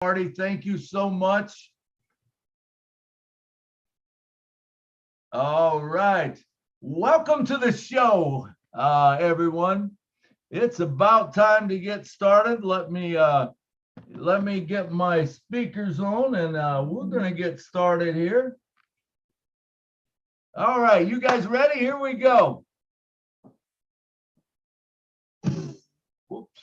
Marty, thank you so much. All right. Welcome to the show, everyone. It's about time to get started. Let me get my speakers on, and we're going to get started here. All right, you guys ready? Here we go. Whoops.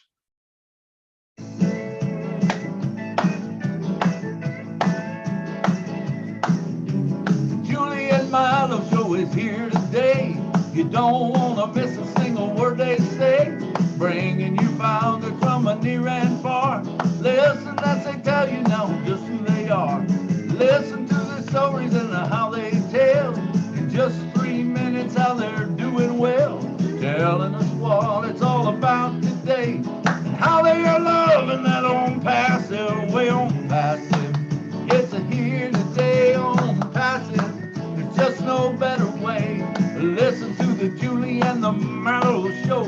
Julie and Milo show is here today. You don't want to miss a single word they say. Bringing you founders from near and far. Listen as they tell you now just who they are. Listen to the stories and how they tell. In just 3 minutes how they're doing well. Telling us what it's all about today. And how they are loving that ONPASSIVE way. ONPASSIVE. It's a here today ONPASSIVE. There's just no better way. Listen to the Julie and the Milo show.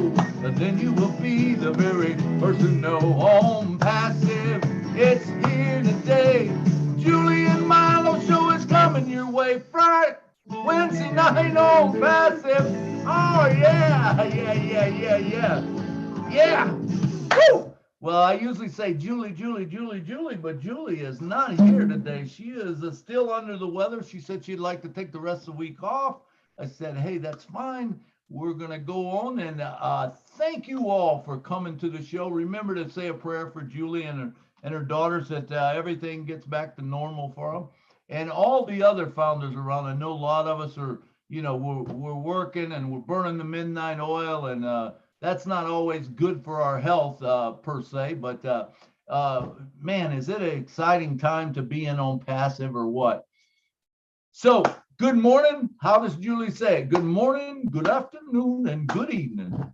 Then you will be the very first to know. ONPASSIVE, it's here today. Julie and Milo show is coming your way. Friday, Wednesday night ONPASSIVE. Oh yeah. Woo! Well, I usually say Julie, but Julie is not here today. She is still under the weather. She said she'd like to take the rest of the week off. I said, hey, that's fine. We're going to go on, and thank you all for coming to the show. Remember to say a prayer for Julie and her daughters that everything gets back to normal for them. And all the other founders around. I know a lot of us are, we're working and we're burning the midnight oil, and that's not always good for our health per se. But man, is it an exciting time to be in ONPASSIVE or what? So, good morning. How does Julie say it? Good morning, good afternoon, and good evening.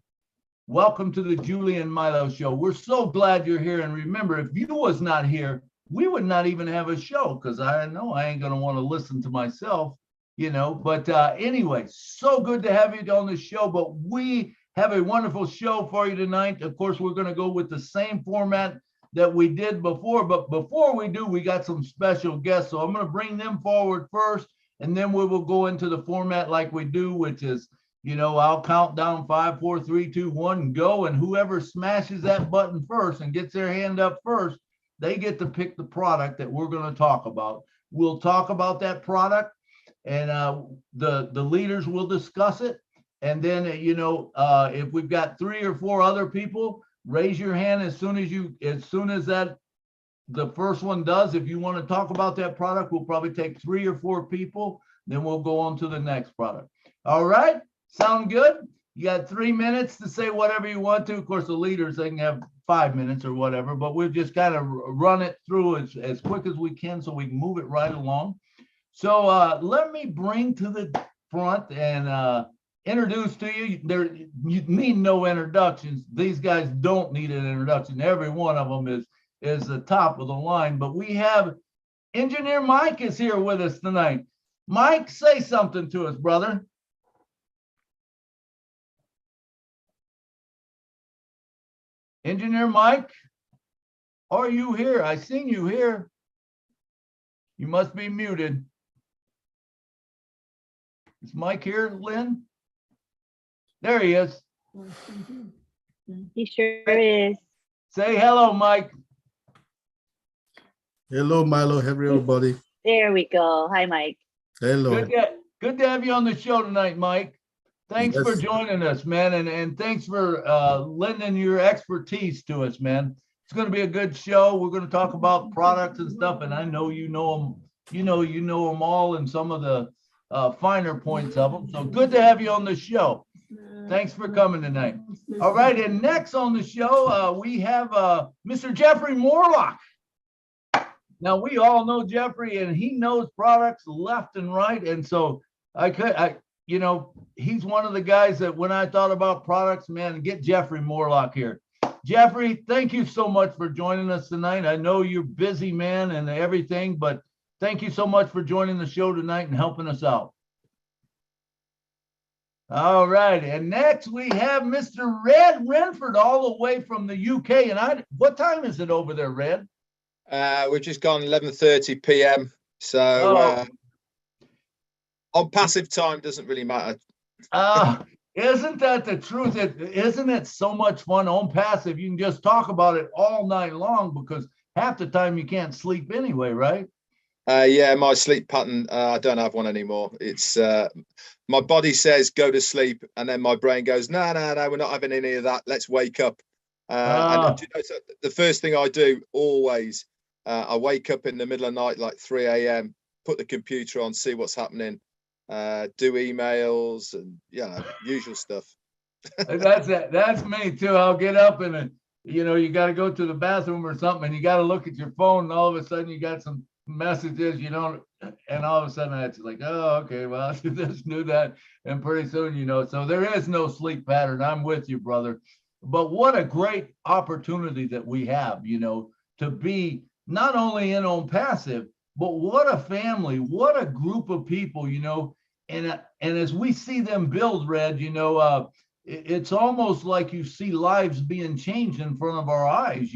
Welcome to the Julie and Milo show. We're so glad you're here. And remember, if you was not here, we would not even have a show, because I know I ain't going to want to listen to myself, But anyway, so good to have you on the show. But we have a wonderful show for you tonight. Of course, we're going to go with the same format that we did before. But before we do, we got some special guests. So I'm going to bring them forward first. And then we will go into the format like we do, which is, I'll count down 5, 4, 3, 2, 1, go. And whoever smashes that button first and gets their hand up first, they get to pick the product that we're going to talk about. We'll talk about that product, and the leaders will discuss it. And then, if we've got 3 or 4 other people, raise your hand as soon as the first one does. If you want to talk about that product, we'll probably take 3 or 4 people. Then we'll go on to the next product. All right. Sound good? You got 3 minutes to say whatever you want to. Of course, the leaders, they can have 5 minutes or whatever, but we'll just kind of run it through as quick as we can so we can move it right along. So let me bring to the front and introduce to you. You need no introductions. These guys don't need an introduction. Every one of them is the top of the line. But we have Engineer Mike is here with us tonight. Mike, say something to us, brother. Engineer Mike, are you here? I seen you here. You must be muted. Is Mike here, Lynn? There he is. He sure is. Say hello, Mike. Hello, Milo. Everybody. There we go. Hi, Mike. Hello. Good to have you on the show tonight, Mike. Thanks for joining us, man, and thanks for lending your expertise to us, man. It's going to be a good show. We're going to talk about products and stuff, and I know you know them. You know them all and some of the finer points of them. So good to have you on the show. Thanks for coming tonight. All right, and next on the show, we have Mr. Jeffrey Morlock. Now, we all know Jeffrey, and he knows products left and right. And so he's one of the guys that when I thought about products, man, get Jeffrey Morlock here. Jeffrey, thank you so much for joining us tonight. I know you're busy, man, and everything, but thank you so much for joining the show tonight and helping us out. All right, and next we have Mr. Red Renford all the way from the UK. And what time is it over there, Red? We've just gone 11:30 p.m. So on passive time doesn't really matter. Isn't that the truth? Isn't it so much fun on passive? You can just talk about it all night long because half the time you can't sleep anyway, right? Yeah, my sleep pattern, I don't have one anymore. It's my body says go to sleep, and then my brain goes, no, we're not having any of that. Let's wake up. And you know, so the first thing I do always, I wake up in the middle of the night, like 3 a.m., put the computer on, see what's happening, do emails and usual stuff. That's me too. I'll get up and you got to go to the bathroom or something, and you got to look at your phone, and all of a sudden you got some messages and all of a sudden it's like, oh, okay, well, I just knew that, and pretty soon so there is no sleep pattern. I'm with you, brother. But what a great opportunity that we have, to be not only in on passive, but what a family, what a group of people, and as we see them build, Red, it's almost like you see lives being changed in front of our eyes,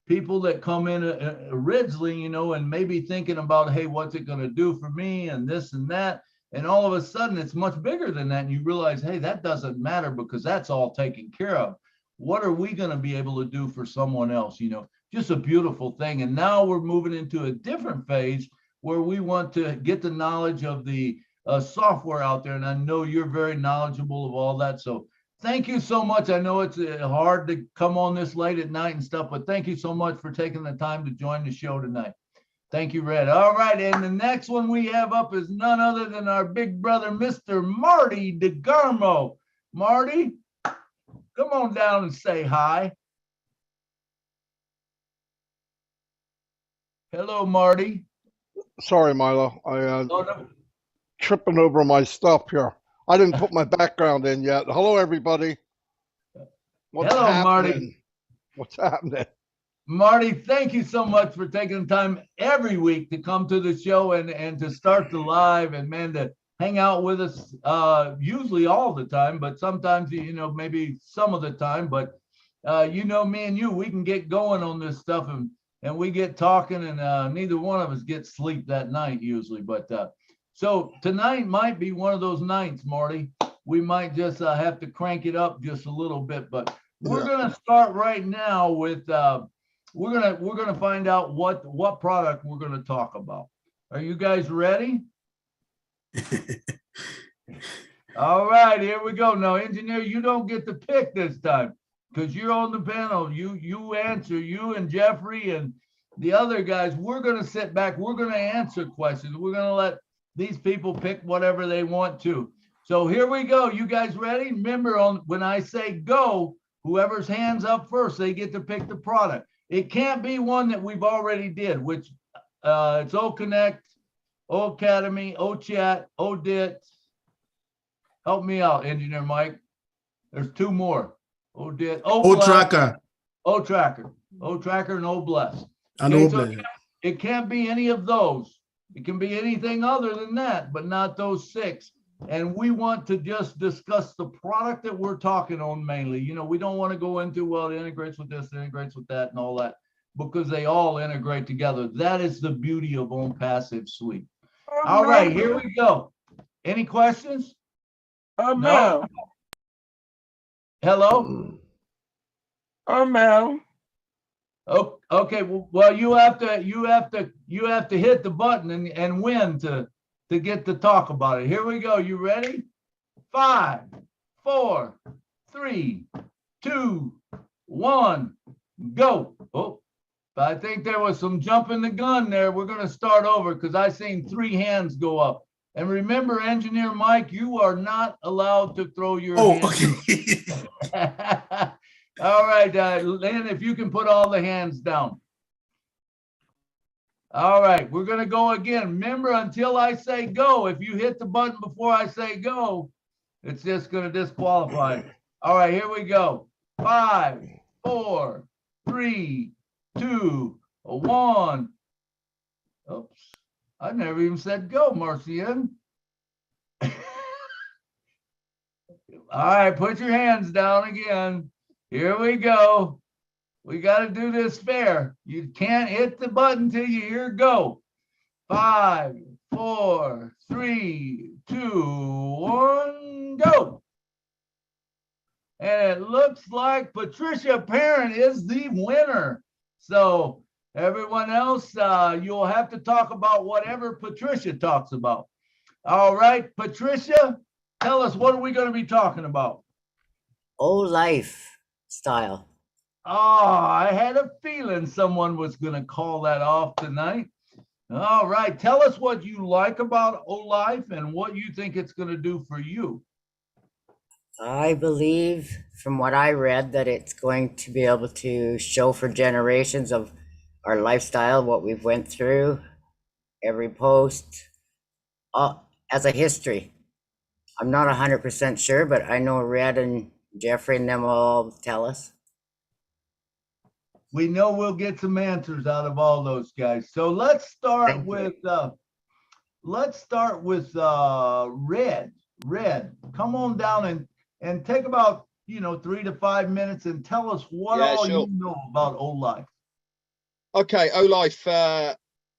people that come in originally, and maybe thinking about, hey, what's it going to do for me and this and that. And all of a sudden it's much bigger than that. And you realize, hey, that doesn't matter because that's all taken care of. What are we going to be able to do for someone else? Just a beautiful thing. And now we're moving into a different phase where we want to get the knowledge of the software out there. And I know you're very knowledgeable of all that. So thank you so much. I know it's hard to come on this late at night and stuff, but thank you so much for taking the time to join the show tonight. Thank you, Red. All right, and the next one we have up is none other than our big brother, Mr. Marty DeGarmo. Marty, come on down and say hi. Hello, Marty. Sorry, Milo. Tripping over my stuff here. I didn't put my background in yet. Hello, everybody. Hello, Marty. What's happening? Marty, thank you so much for taking the time every week to come to the show and to start the live and, man, to hang out with us, usually all the time, but sometimes, maybe some of the time. But, me and you, we can get going on this stuff and we get talking and neither one of us gets sleep that night usually. But so tonight might be one of those nights, Marty. We might just have to crank it up just a little bit, but we're going to start right now with we're going to find out what product we're going to talk about. Are you guys ready? All right, here we go. Now, engineer, you don't get to pick this time because you're on the panel. You answer, you and Jeffrey and the other guys. We're going to sit back. We're going to answer questions. We're going to let these people pick whatever they want to. So here we go. You guys ready? Remember, when I say go, whoever's hands up first, they get to pick the product. It can't be one that we've already did, which it's OConnect, OAcademy, OChat, ODIT. Help me out, Engineer Mike. There's two more. ODIT, OTracker. OTracker, and OBless. And Okay, so OBless. it can't be any of those. It can be anything other than that, but not those six. And we want to just discuss the product that we're talking on mainly. We don't want to go into, well, it integrates with this, it integrates with that and all that, because they all integrate together. That is the beauty of ONPASSIVE Suite. All right, here we go. Any questions? No? Hello? Mel. Oh, okay. Well, you have to hit the button and win to get to talk about it. Here we go. You ready? 5, 4, 3, 2, 1, go. Oh, I think there was some jumping the gun there. We're going to start over because I seen 3 hands go up. And remember, Engineer Mike, you are not allowed to throw your hands. Okay. All right, Lynn, if you can put all the hands down. All right, we're going to go again. Remember, until I say go, if you hit the button before I say go, it's just going to disqualify. All right, here we go. 5, 4, 3, 2, 1. Oops, I never even said go, Marcian. All right, put your hands down again. Here we go. We got to do this fair. You can't hit the button till you hear go. 5, 4, 3, 2, 1, go. And it looks like Patricia Parent is the winner. So everyone else, you'll have to talk about whatever Patricia talks about. All right, Patricia, tell us, what are we going to be talking about? Lifestyle. Oh, I had a feeling someone was going to call that off tonight. All right, tell us what you like about O-Life and what you think it's going to do for you. I believe from what I read that it's going to be able to show for generations of our lifestyle, what we've went through, every post, as a history. I'm not 100% sure, but I know Red and Jeffrey and them will all tell us. We know we'll get some answers out of all those guys. So let's start with Red. Red, come on down and take about 3 to 5 minutes and tell us what you know about O-Life. Okay, O-Life,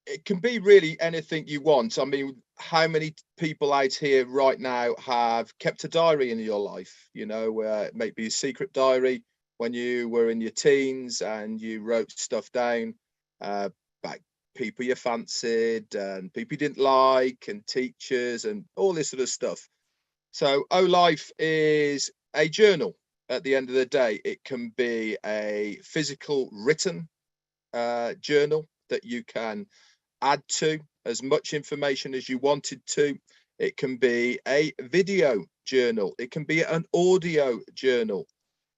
it can be really anything you want. I mean, how many people out here right now have kept a diary in your life? It may be a secret diary when you were in your teens and you wrote stuff down about people you fancied and people you didn't like and teachers and all this sort of stuff. So O-Life is a journal at the end of the day. It can be a physical written journal that you can add to as much information as you wanted to. It can be a video journal. It can be an audio journal.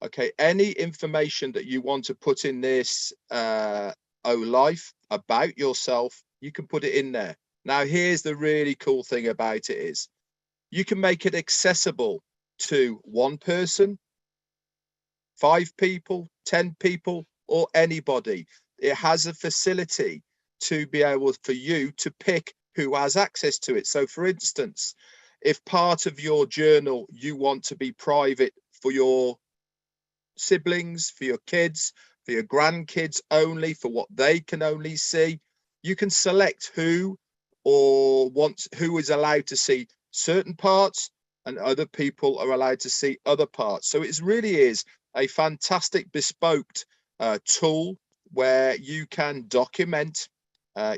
Okay, any information that you want to put in this O-Life about yourself, you can put it in there. Now, here's the really cool thing about it is you can make it accessible to one person, 5 people, 10 people, or anybody. It has a facility to be able for you to pick who has access to it. So for instance, if part of your journal you want to be private for your siblings, for your kids, for your grandkids only, for what they can only see, you can select who is allowed to see certain parts and other people are allowed to see other parts. So it really is a fantastic bespoke tool where you can document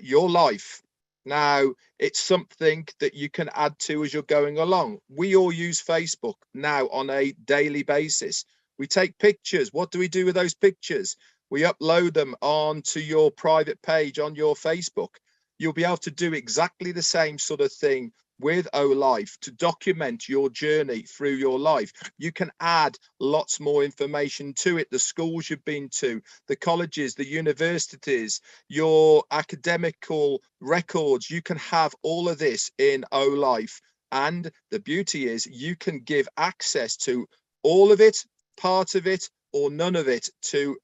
your life. Now, it's something that you can add to as you're going along. We all use Facebook now on a daily basis. We take pictures. What do we do with those pictures? We upload them onto your private page on your Facebook. You'll be able to do exactly the same sort of thing with O-Life to document your journey through your life. You can add lots more information to it, the schools you've been to, the colleges, the universities, your academical records. You can have all of this in O-Life. And the beauty is you can give access to all of it, part of it, or none of it to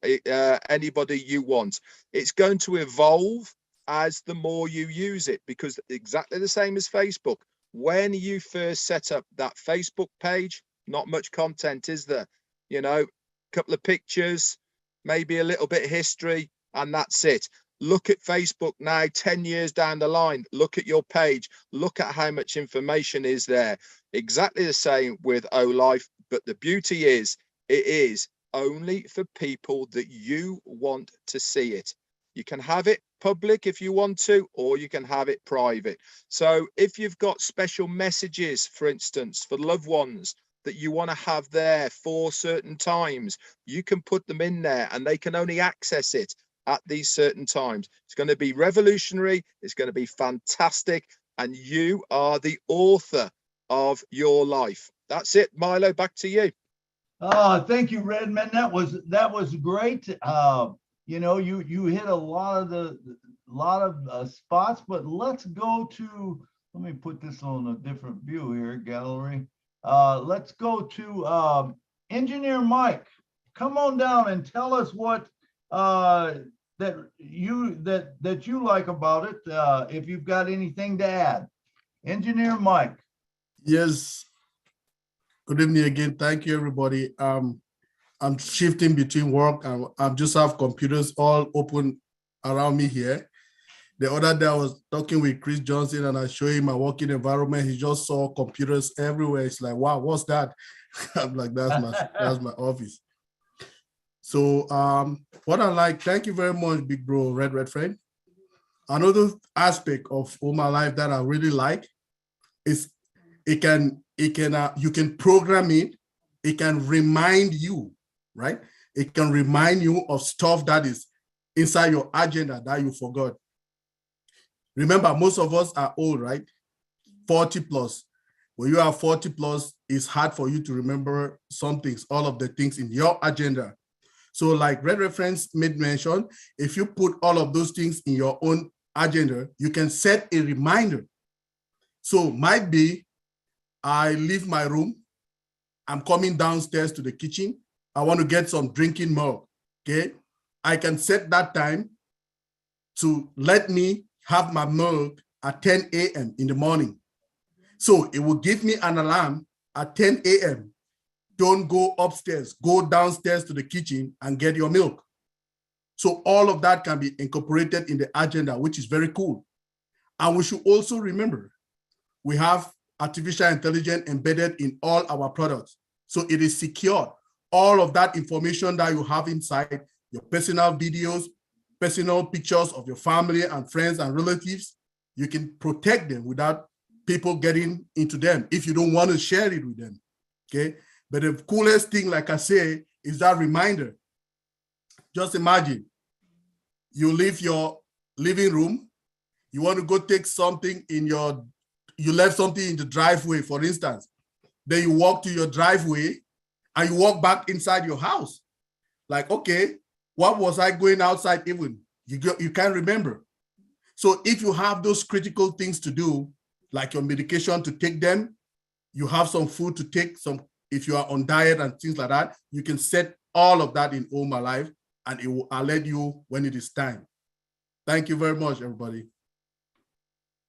anybody you want. It's going to evolve as the more you use it, because exactly the same as Facebook. When you first set up that Facebook page, not much content, is there? A couple of pictures, maybe a little bit of history, and that's it. Look at Facebook now, 10 years down the line. Look at your page. Look at how much information is there. Exactly the same with O-Life, but the beauty is it is only for people that you want to see it. You can have it public if you want to, or you can have it private. So if you've got special messages, for instance, for loved ones that you want to have there for certain times, you can put them in there and they can only access it at these certain times. It's going to be revolutionary. It's going to be fantastic. And you are the author of your life. That's it. Milo, back to you. Oh, thank you, Redman. That was great. You hit a lot of spots, but let's go to, let me put this on a different view here, gallery. Let's go to Engineer Mike. Come on down and tell us what that you like about it, if you've got anything to add. Engineer Mike. Yes. Good evening again. Thank you, everybody. I'm shifting between work and I just have computers all open around me here. The other day I was talking with Chris Johnson and I showed him my working environment. He just saw computers everywhere. It's like, wow, what's that? I'm like, that's my office. So what I like, thank you very much, big bro, Red Friend. Another aspect of All My Life that I really like is you can program it. It can remind you, right? It can remind you of stuff that is inside your agenda that you forgot. Remember, most of us are old, right? 40 plus. When you are 40 plus, it's hard for you to remember some things, all of the things in your agenda. So like Red Reference made mention, if you put all of those things in your own agenda, you can set a reminder. So might be, I leave my room, I'm coming downstairs to the kitchen, I want to get some drinking milk, okay? I can set that time to let me have my milk at 10 a.m. in the morning. So it will give me an alarm at 10 a.m. Don't go upstairs, go downstairs to the kitchen and get your milk. So all of that can be incorporated in the agenda, which is very cool. And we should also remember, we have artificial intelligence embedded in all our products. So it is secure. All of that information that you have inside, your personal videos, personal pictures of your family and friends and relatives, you can protect them without people getting into them if you don't want to share it with them, okay? But the coolest thing, like I say, is that reminder. Just imagine, you leave your living room, you want to go take something you left something in the driveway, for instance. Then you walk to your driveway and you walk back inside your house. Like, okay, what was I going outside even? You can't remember. So if you have those critical things to do, like your medication to take them, you have some food to take, if you are on diet and things like that, you can set all of that in All My Life and it will alert you when it is time. Thank you very much, everybody.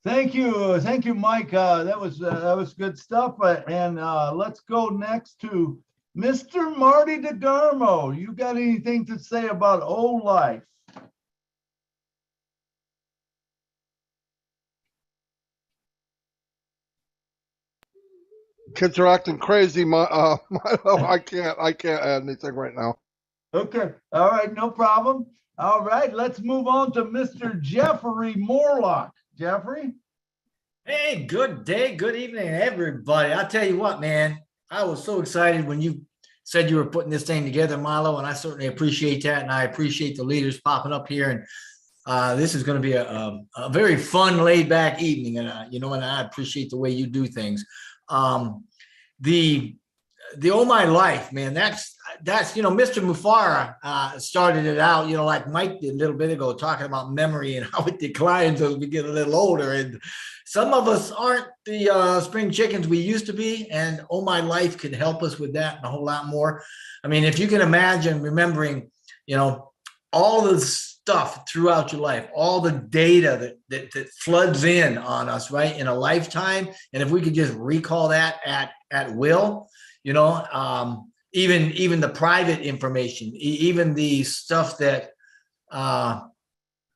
Thank you, Mike. That was good stuff. And let's go next to Mr. Marty DeGarmo. You got anything to say about old life? Kids are acting crazy, Milo. I can't add anything right now. Okay. All right. No problem. All right. Let's move on to Mr. Jeffrey Morlock. Jeffrey? Hey, good day, good evening, everybody. I'll tell you what, man, I was so excited when you said you were putting this thing together, Milo, and I certainly appreciate that, and I appreciate the leaders popping up here, and this is going to be a very fun, laid-back evening, and you know, and I appreciate the way you do things. The Oh My Life, man, that's you know, Mr. Mufara started it out, you know, like Mike did a little bit ago, talking about memory and how it declines as we get a little older. And some of us aren't the spring chickens we used to be, and Oh My Life can help us with that and a whole lot more. I mean, if you can imagine remembering, you know, all the stuff throughout your life, all the data that floods in on us, right, in a lifetime, and if we could just recall that at will, you know, even the private information, even the stuff that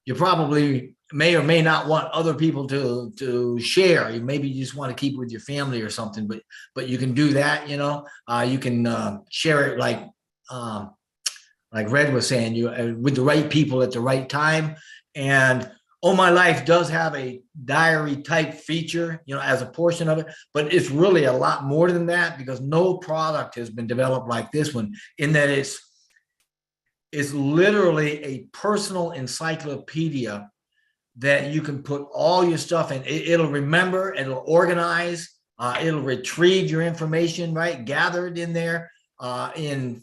you probably may or may not want other people to share. Maybe you just want to keep with your family or something, but you can do that, you know. You can share it like Red was saying, you with the right people at the right time. And Oh My Life does have a diary type feature, you know, as a portion of it, but it's really a lot more than that, because no product has been developed like this one, in that it's literally a personal encyclopedia that you can put all your stuff in. It'll remember, it'll organize, it'll retrieve your information, right, gathered in there, in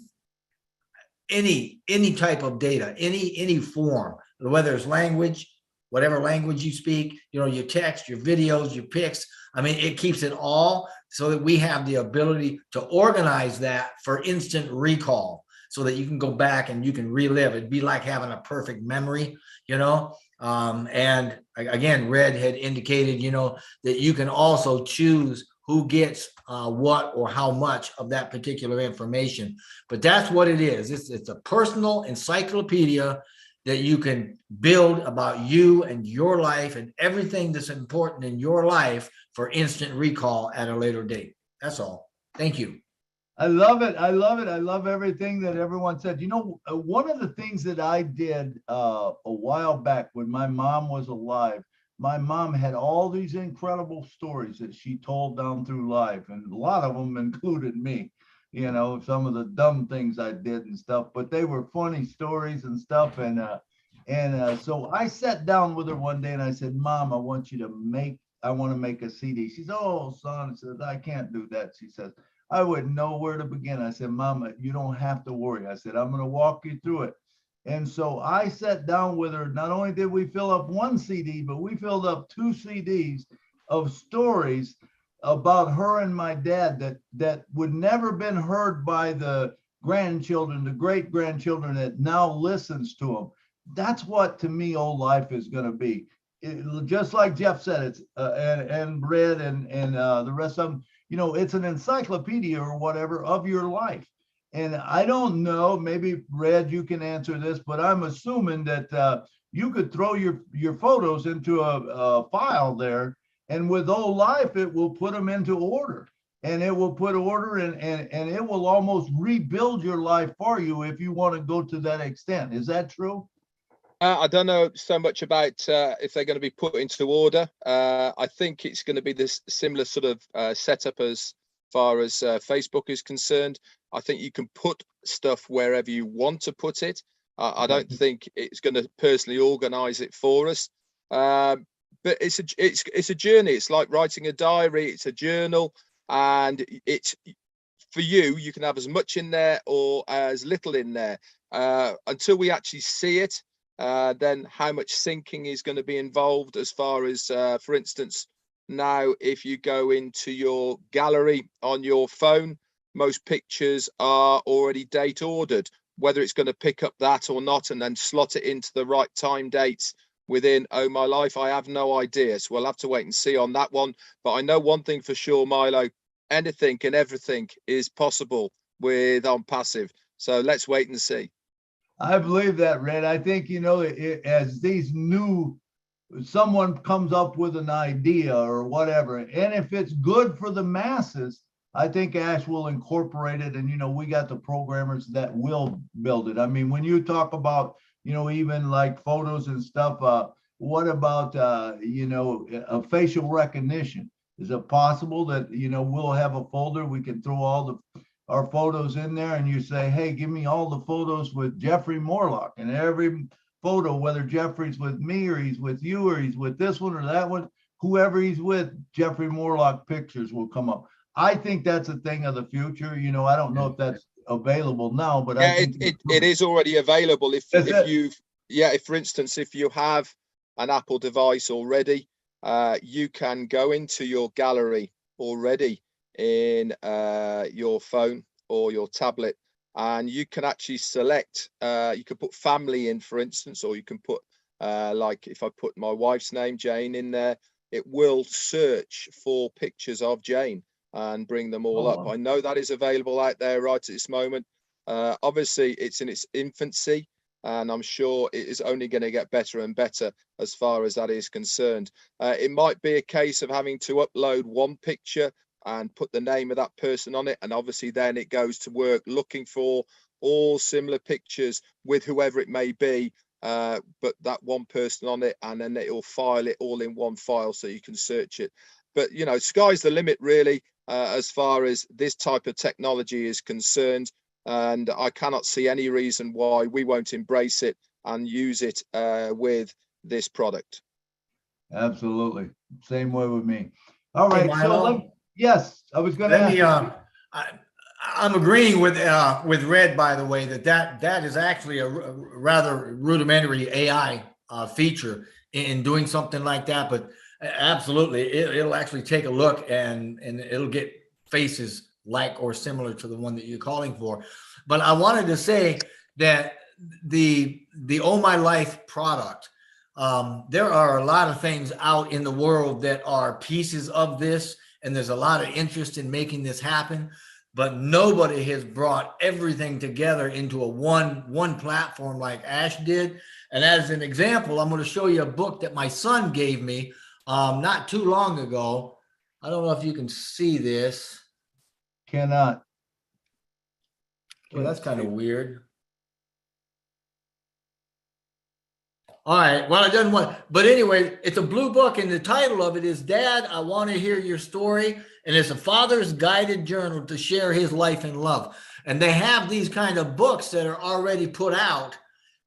any type of data, any form, whether it's language, whatever language you speak, you know, your text, your videos, your pics. I mean, it keeps it all so that we have the ability to organize that for instant recall, so that you can go back and you can relive. It'd be like having a perfect memory, you know. And again, Red had indicated, you know, that you can also choose who gets what or how much of that particular information. But that's what it is. It's a personal encyclopedia that you can build about you and your life and everything that's important in your life for instant recall at a later date. That's all. Thank you. I love it. I love it. I love everything that everyone said. You know, one of the things that I did a while back when my mom was alive, my mom had all these incredible stories that she told down through life, and a lot of them included me, you know, some of the dumb things I did and stuff, but they were funny stories and stuff. And so I sat down with her one day and I said, Mom, I want to make a CD. She said, oh, son, she says, I can't do that. She says, I wouldn't know where to begin. I said, Mama, you don't have to worry. I said, I'm going to walk you through it. And so I sat down with her. Not only did we fill up one CD, but we filled up 2 CDs of stories about her and my dad that would never been heard by the grandchildren, the great grandchildren that now listens to them. That's what, to me, old life is going to be. Just like Jeff said, it's and Red and the rest of them, you know, it's an encyclopedia or whatever of your life. And I don't know, maybe Red, you can answer this, but I'm assuming that you could throw your photos into a file there, and with old life, it will put them into order, and it will put order and it will almost rebuild your life for you if you want to go to that extent. Is that true? I don't know so much about if they're going to be put into order. I think it's going to be this similar sort of setup as far as Facebook is concerned. I think you can put stuff wherever you want to put it. I don't think it's going to personally organize it for us. But it's a journey. It's like writing a diary. It's a journal, and it's for you. You can have as much in there or as little in there until we actually see it. Then how much syncing is going to be involved as far as, for instance, now if you go into your gallery on your phone, most pictures are already date ordered. Whether it's going to pick up that or not and then slot it into the right time dates within Oh My Life, I have no idea. So we'll have to wait and see on that one. But I know one thing for sure, Milo, anything and everything is possible with ONPASSIVE. So let's wait and see. I believe that, Red. I think, you know, as someone comes up with an idea or whatever, and if it's good for the masses, I think Ash will incorporate it. And, you know, we got the programmers that will build it. I mean, when you talk about, you know, even like photos and stuff, what about, you know, a facial recognition? Is it possible that, you know, we'll have a folder, we can throw all our photos in there, and you say, hey, give me all the photos with Jeffrey Morlock, and every photo, whether Jeffrey's with me or he's with you or he's with this one or that one, whoever he's with, Jeffrey Morlock pictures will come up. I think that's a thing of the future. You know, I don't know if that's available now, but yeah, I think it is already available. If for instance, if you have an Apple device already, you can go into your gallery already in your phone or your tablet, and you can actually select, you can put family in, for instance, or you can put like if I put my wife's name, Jane, in there, it will search for pictures of Jane and bring them all up. I know that is available out there right at this moment. Obviously it's in its infancy, and I'm sure it is only going to get better and better as far as that is concerned. It might be a case of having to upload one picture and put the name of that person on it, and obviously then it goes to work looking for all similar pictures with whoever it may be, but that one person on it, and then it'll file it all in one file so you can search it. But you know, sky's the limit really, as far as this type of technology is concerned, and I cannot see any reason why we won't embrace it and use it with this product. Absolutely, same way with me. All right, Hey, so yes, I was going to ask. I'm agreeing with Red, by the way, that is actually a rather rudimentary AI feature in doing something like that. But absolutely, it'll actually take a look and it'll get faces like or similar to the one that you're calling for. But I wanted to say that the Oh My Life product, there are a lot of things out in the world that are pieces of this, and there's a lot of interest in making this happen, but nobody has brought everything together into a one platform like Ash did. And as an example, I'm going to show you a book that my son gave me not too long ago. I don't know if you can see this. Cannot. Well, that's kind of weird. All right. Well, it doesn't want, but anyway, it's a blue book, and the title of it is Dad, I Want to Hear Your Story. And it's a father's guided journal to share his life and love. And they have these kind of books that are already put out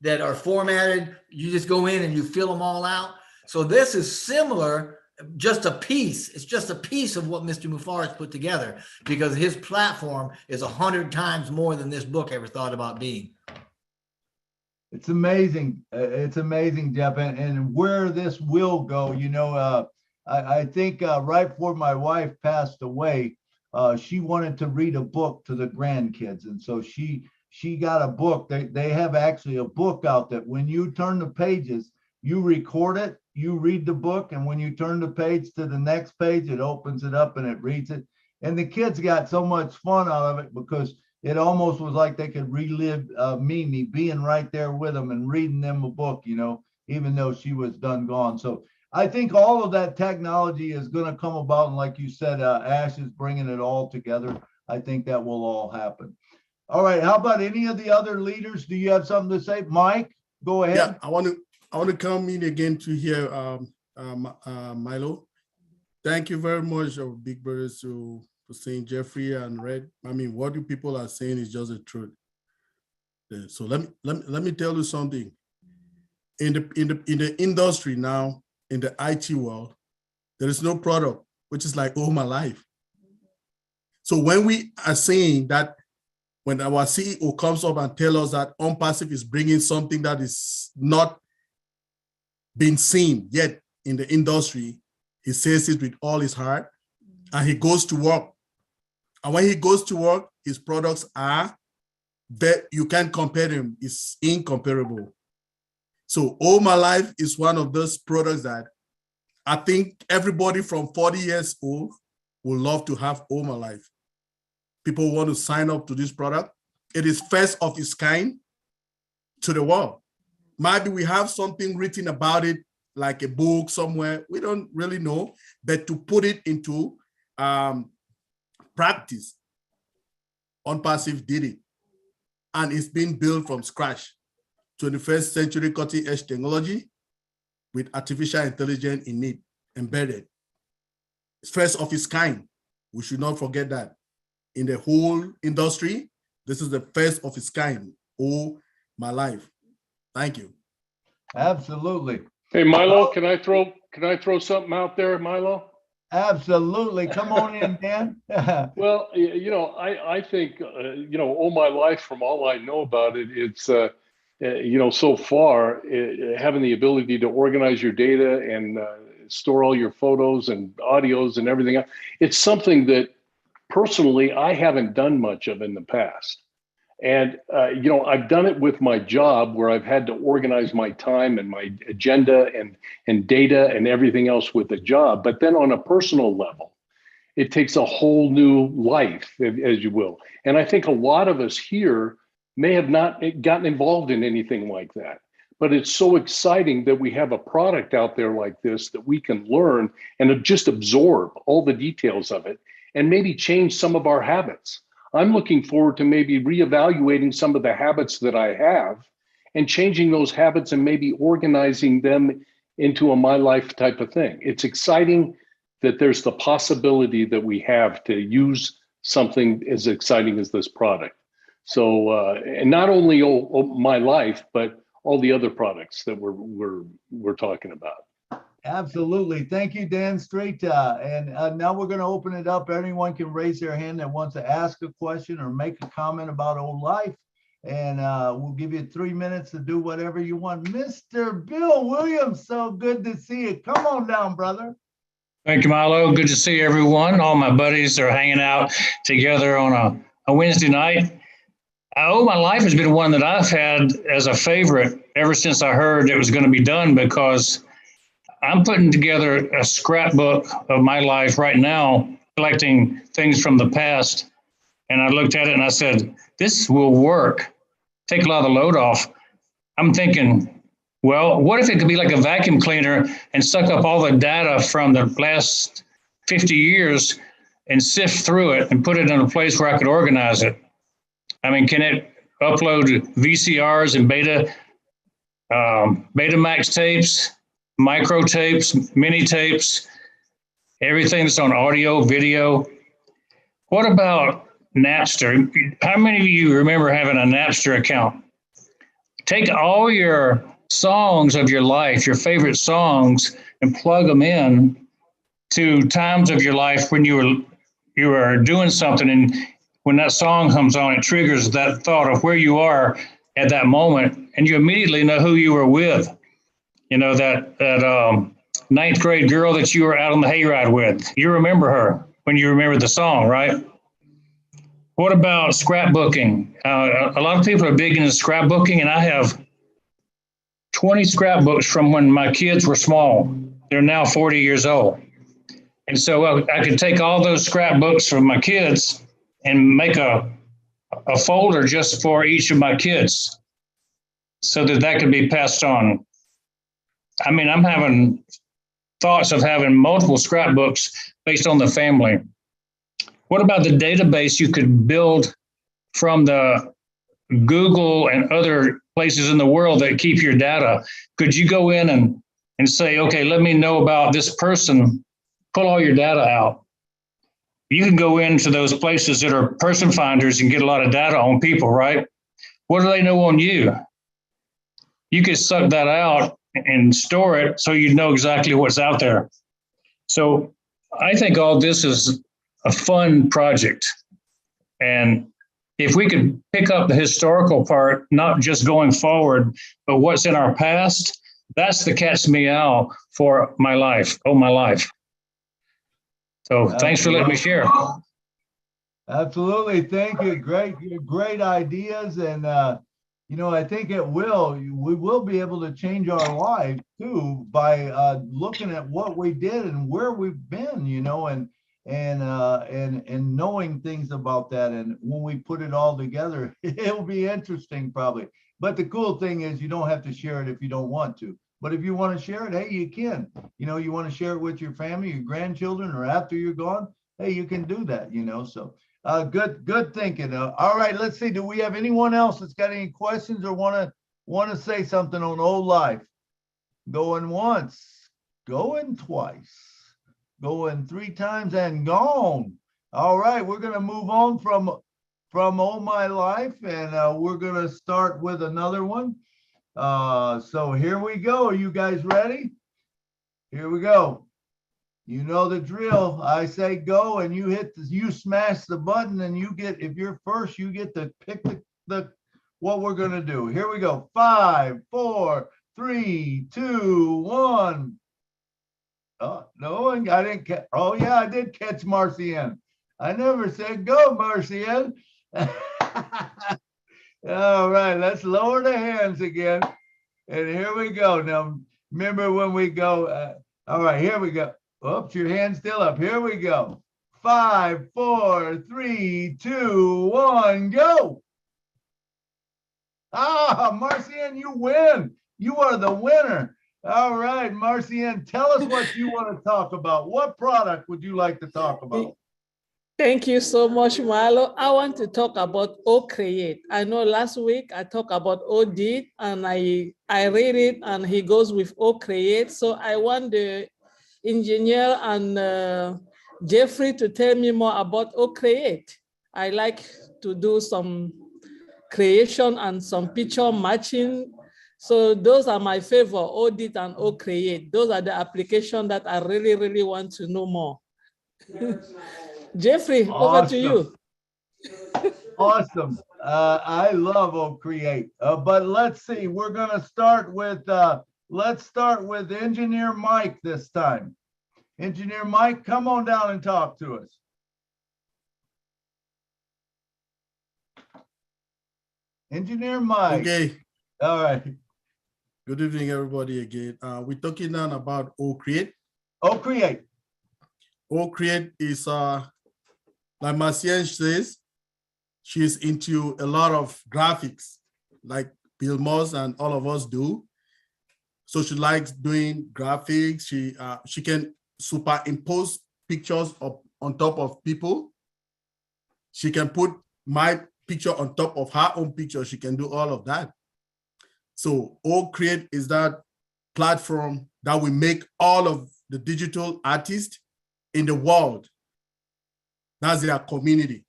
that are formatted. You just go in and you fill them all out. So this is similar, just a piece. It's just a piece of what Mr. Mufar has put together, because his platform is 100 times more than this book ever thought about being. It's amazing. It's amazing, Jeff, and where this will go. You know, I think right before my wife passed away, she wanted to read a book to the grandkids, and so she got a book. They have actually a book out that when you turn the pages, you record it, you read the book, and when you turn the page to the next page, it opens it up and it reads it. And the kids got so much fun out of it because it almost was like they could relive me being right there with them and reading them a book, you know, even though she was done gone. So I think all of that technology is going to come about. And like you said, Ash is bringing it all together. I think that will all happen. All right. How about any of the other leaders? Do you have something to say? Mike, go ahead. Yeah, I want to come in again to hear Milo. Thank you very much, our big brothers, for saying Jeffrey and Red. I mean, what you people are saying is just the truth. So let me tell you something. In the industry now, in the IT world, there is no product which is like all my life. So when we are saying that, when our CEO comes up and tells us that ONPASSIVE is bringing something that is not being seen yet in the industry, he says it with all his heart, and he goes to work. And when he goes to work, his products are that you can't compare them. It's incomparable. So All My Life is one of those products that I think everybody from 40 years old would love to have All My Life. People want to sign up to this product. It is first of its kind to the world. Maybe we have something written about it, like a book somewhere. We don't really know, but to put it into practice, ONPASSIVE did it. And it's been built from scratch. 21st century cutting edge technology with artificial intelligence in it, embedded. It's first of its kind. We should not forget that. In the whole industry, this is the first of its kind. All My Life. Thank you. Absolutely. Hey, Milo, can I throw something out there, Milo? Absolutely. Come on in, Dan. Well, you know, I think, you know, All My Life, from all I know about it, it's, you know, so far, having the ability to organize your data and store all your photos and audios and everything else, it's something that personally I haven't done much of in the past. And, you know, I've done it with my job where I've had to organize my time and my agenda and data and everything else with the job. But then on a personal level, it takes a whole new life, as you will. And I think a lot of us here may have not gotten involved in anything like that. But it's so exciting that we have a product out there like this that we can learn and just absorb all the details of it and maybe change some of our habits. I'm looking forward to maybe reevaluating some of the habits that I have and changing those habits and maybe organizing them into a My Life type of thing. It's exciting that there's the possibility that we have to use something as exciting as this product. So, and not only My Life, but all the other products that we're talking about. Absolutely. Thank you, Dan Street. And now we're going to open it up. Anyone can raise their hand that wants to ask a question or make a comment about Old Life. And we'll give you 3 minutes to do whatever you want. Mr. Bill Williams, so good to see you. Come on down, brother. Thank you, Milo. Good to see everyone. All my buddies are hanging out together on a Wednesday night. Oh, My Life has been one that I've had as a favorite ever since I heard it was going to be done, because I'm putting together a scrapbook of my life right now collecting things from the past. And I looked at it and I said, this will work. Take a lot of the load off. I'm thinking, well, what if it could be like a vacuum cleaner and suck up all the data from the last 50 years and sift through it and put it in a place where I could organize it? I mean, can it upload VCRs and Betamax tapes, micro tapes, mini tapes, everything that's on audio, video? What about Napster? How many of you remember having a Napster account? Take all your songs of your life, your favorite songs, and plug them in to times of your life when you were doing something, and when that song comes on, it triggers that thought of where you are at that moment, and you immediately know who you were with. You know, that ninth grade girl that you were out on the hayride with. You remember her when you remember the song, right? What about scrapbooking? A lot of people are big into scrapbooking, and I have 20 scrapbooks from when my kids were small. They're now 40 years old. And so I could take all those scrapbooks from my kids and make a folder just for each of my kids so that could be passed on. I mean, I'm having thoughts of having multiple scrapbooks based on the family. What about the database you could build from the Google and other places in the world that keep your data? Could you go in and say, okay, let me know about this person, pull all your data out? You can go into those places that are person finders and get a lot of data on people, right? What do they know on you? You could suck that out and store it so you know exactly what's out there. So I think all this is a fun project. And if we could pick up the historical part, not just going forward, but what's in our past, that's the cat's meow for my life, my life. So thanks for letting me share. Absolutely. Thank you. Great ideas. And, you know, I think we will be able to change our life too by looking at what we did and where we've been, you know, and knowing things about that. And when we put it all together, it'll be interesting probably. But the cool thing is you don't have to share it if you don't want to. But if you want to share it, hey, you can. You know, you want to share it with your family, your grandchildren, or after you're gone, hey, you can do that, you know. So good thinking. All right, let's see. Do we have anyone else that's got any questions or want to say something on old life? Going once, going twice, going 3 times and gone. All right, we're going to move on from Oh My Life, and we're going to start with another one. So here we go. Are you guys ready? Here we go. You know the drill. I say go, and you smash the button, and you get, if you're first, you get to pick what we're gonna do. Here we go. 5, 4, 3, 2, 1. Oh no, I didn't catch. Oh yeah, I did catch Marcian. I never said go, Marcian. All right, let's lower the hands again. And here we go. Now, remember when we go, all right, here we go. Oops, your hand's still up. Here we go. 5, 4, 3, 2, 1, go. Ah, Marcian, you win. You are the winner. All right, Marcian, tell us what you want to talk about. What product would you like to talk about? Thank you so much, Milo. I want to talk about O-Create. I know last week I talked about O-Did, and I read it, and he goes with O-Create. So I want the engineer and Jeffrey to tell me more about O-Create. I like to do some creation and some picture matching. So those are my favorite, O-Did and O-Create. Those are the applications that I really, really want to know more. Jeffrey, over to you. Awesome. I love O-Create. But let's see, we're gonna start with Engineer Mike this time. Engineer Mike, come on down and talk to us. Engineer Mike. Okay. All right. Good evening, everybody again. We're talking now about O-Create. O-Create. Create is like Marcienne says, she's into a lot of graphics, like Bill Moss and all of us do. So she likes doing graphics. She can superimpose pictures on top of people. She can put my picture on top of her own picture. She can do all of that. So Create is that platform that will make all of the digital artists in the world. That's their community.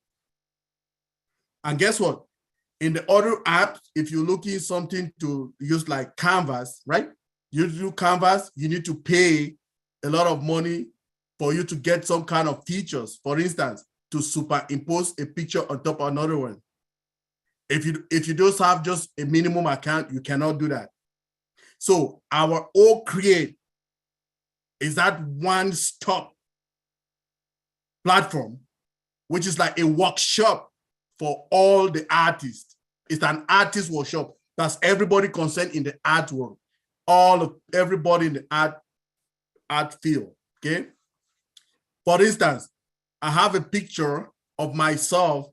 And guess what? In the other apps, if you're looking something to use like Canvas, right? You do Canvas, you need to pay a lot of money for you to get some kind of features. For instance, to superimpose a picture on top of another one. If you just have just a minimum account, you cannot do that. So our Create is that one-stop platform, which is like a workshop for all the artists. It's an artist workshop. That's everybody concerned in the art world. Everybody in the art field, okay? For instance, I have a picture of myself.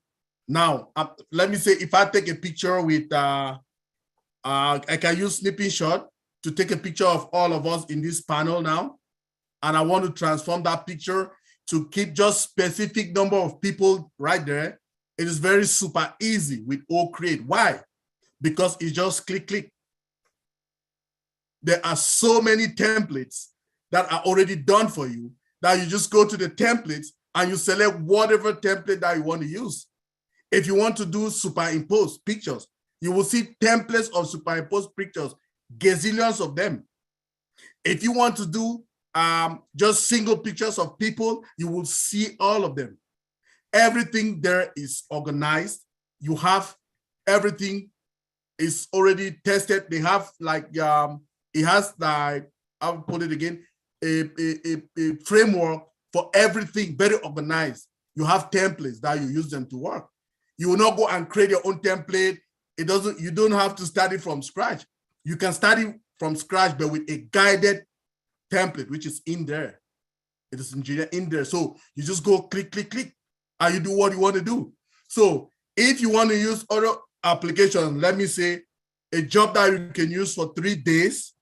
Now, let me say, if I take a picture with, I can use Snipping Shot to take a picture of all of us in this panel now. And I want to transform that picture to keep just specific number of people right there. It is very super easy with Create. Why? Because it's just click. There are so many templates that are already done for you that you just go to the templates and you select whatever template that you want to use. If you want to do superimposed pictures, you will see templates of superimposed pictures, gazillions of them. If you want to do just single pictures of people, you will see all of them. Everything there is organized. You have everything is already tested. They have like, it has like, I'll put it again, a framework for everything, very organized. You have templates that you use them to work. You will not go and create your own template. You don't have to start it from scratch. You can start it from scratch, but with a guided template, which is in there. It is engineered in there. So you just go click, and you do what you want to do. So if you want to use other applications, let me say a job that you can use for 3 days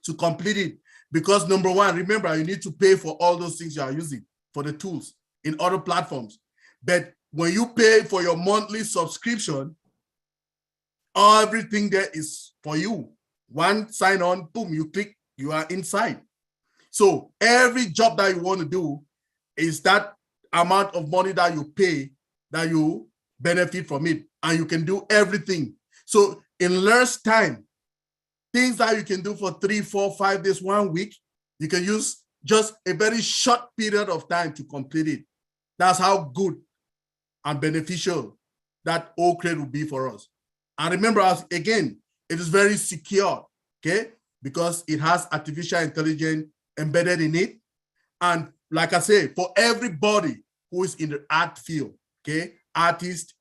to complete it. Because number one, remember, you need to pay for all those things you are using for the tools in other platforms. But when you pay for your monthly subscription, everything there is for you. One sign on, boom, you click, you are inside. So every job that you want to do is that amount of money that you pay, that you benefit from it, and you can do everything. So in less time, things that you can do for 3, 4, 5 days, 1 week, you can use just a very short period of time to complete it. That's how good and beneficial that Create will be for us. And remember, again, it is very secure, okay? Because it has artificial intelligence embedded in it. And like I say, for everybody who is in the art field, okay? Artist,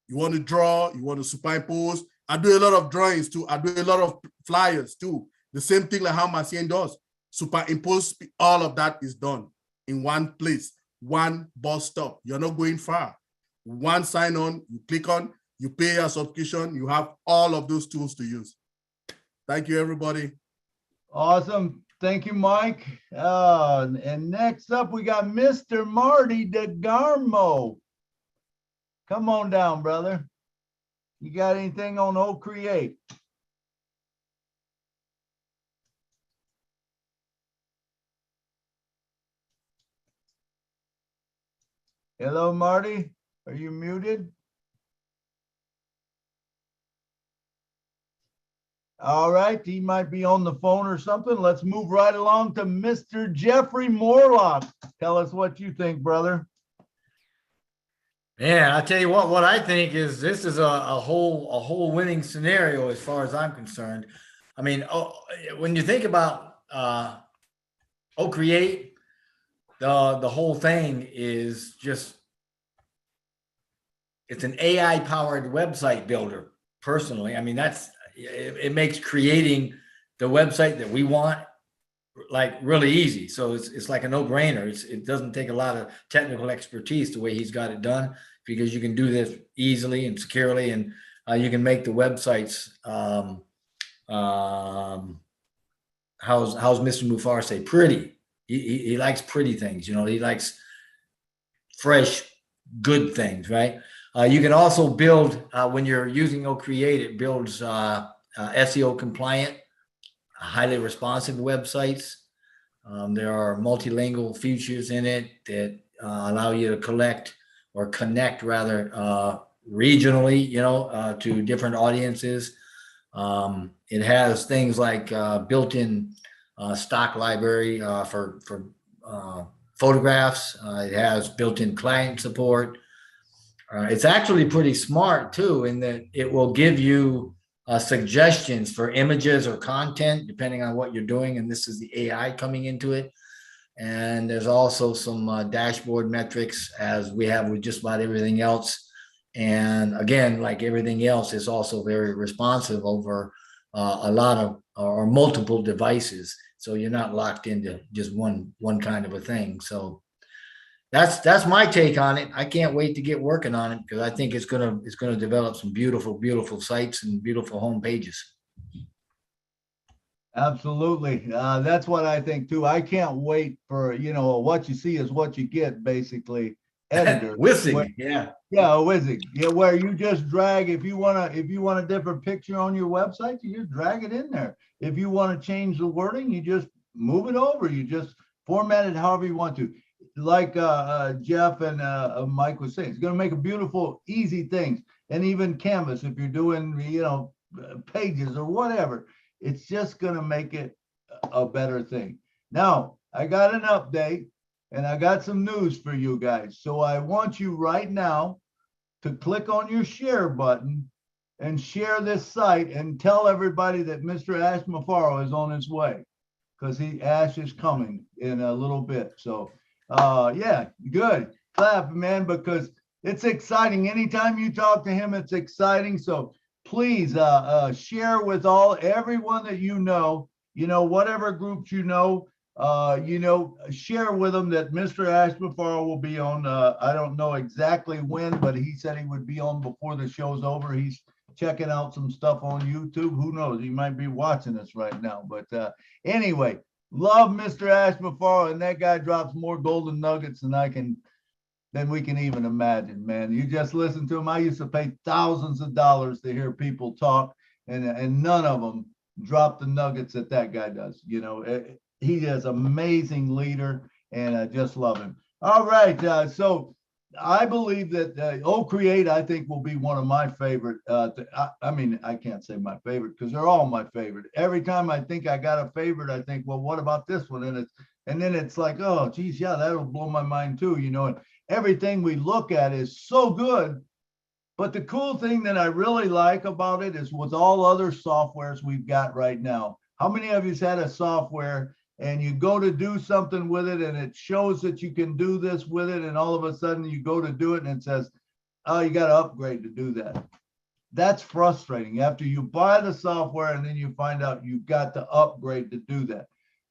you want to draw, you want to superimpose. I do a lot of drawings too. I do a lot of flyers too. The same thing like how Marcienne does. Superimpose, all of that is done in one place, one bus stop. You're not going far. One sign on, you click on, you pay your subscription, you have all of those tools to use. Thank you, everybody. Awesome. Thank you, Mike. And next up, we got Mr. Marty DeGarmo. Come on down, brother. You got anything on Create? Hello, Marty. Are you muted? All right, he might be on the phone or something. Let's move right along to Mr. Jeffrey Morlock. Tell us what you think, brother. Man, I'll tell you what I think is this is a whole winning scenario as far as I'm concerned. I mean, when you think about Create, the whole thing is just, it's an AI powered website builder. Personally, I mean, it makes creating the website that we want like really easy. So it's like a no-brainer. It doesn't take a lot of technical expertise the way he's got it done, because you can do this easily and securely, and you can make the websites. How's Mr. Mufar say? Pretty. He likes pretty things. You know, he likes fresh, good things, right? You can also build, when you're using OCreate, it builds SEO compliant, highly responsive websites. There are multilingual features in it that allow you to collect or connect rather regionally, you know, to different audiences. It has things like built-in stock library for photographs. It has built-in client support. It's actually pretty smart too, in that it will give you suggestions for images or content, depending on what you're doing. And this is the AI coming into it. And there's also some dashboard metrics, as we have with just about everything else. And again, like everything else, is also very responsive over a lot of or multiple devices. So you're not locked into just one kind of a thing. So that's my take on it. I can't wait to get working on it, because I think it's gonna develop some beautiful sites and beautiful home pages. Absolutely. That's what I think too. I can't wait for, you know, what you see is what you get, basically. Editor. Whizzing, yeah. Yeah, whizzing. Yeah, where you just drag, if you want a different picture on your website, you just drag it in there. If you want to change the wording, you just move it over. You just format it however you want to. Like Jeff and Mike was saying, it's going to make a beautiful, easy things. And even Canvas, if you're doing, you know, pages or whatever, it's just going to make it a better thing. Now, I got an update and I got some news for you guys. So I want you right now to click on your share button and share this site and tell everybody that Mr. Ash Mufaro is on his way, because Ash is coming in a little bit. So yeah, good. Clap, man, because it's exciting. Anytime you talk to him, it's exciting. So please share with everyone that you know, whatever groups you know, share with them that Mr. Ash Mufaro will be on. I don't know exactly when, but he said he would be on before the show's over. He's checking out some stuff on YouTube. Who knows? He might be watching us right now. But anyway, love Mr. Ash Mufaro, and that guy drops more golden nuggets than we can even imagine, man. You just listen to him. I used to pay thousands of dollars to hear people talk, and none of them drop the nuggets that guy does. You know, he is an amazing leader, and I just love him. All right, so I believe that OCreate, I think, will be one of my favorite. I mean, I can't say my favorite because they're all my favorite. Every time I think I got a favorite, I think, well, what about this one? And then it's like, oh, geez, yeah, that'll blow my mind too. You know, and everything we look at is so good. But the cool thing that I really like about it is with all other softwares we've got right now. How many of you's had a software and you go to do something with it and it shows that you can do this with it, and all of a sudden you go to do it and it says, oh, you got to upgrade to do that. That's frustrating after you buy the software and then you find out you've got to upgrade to do that.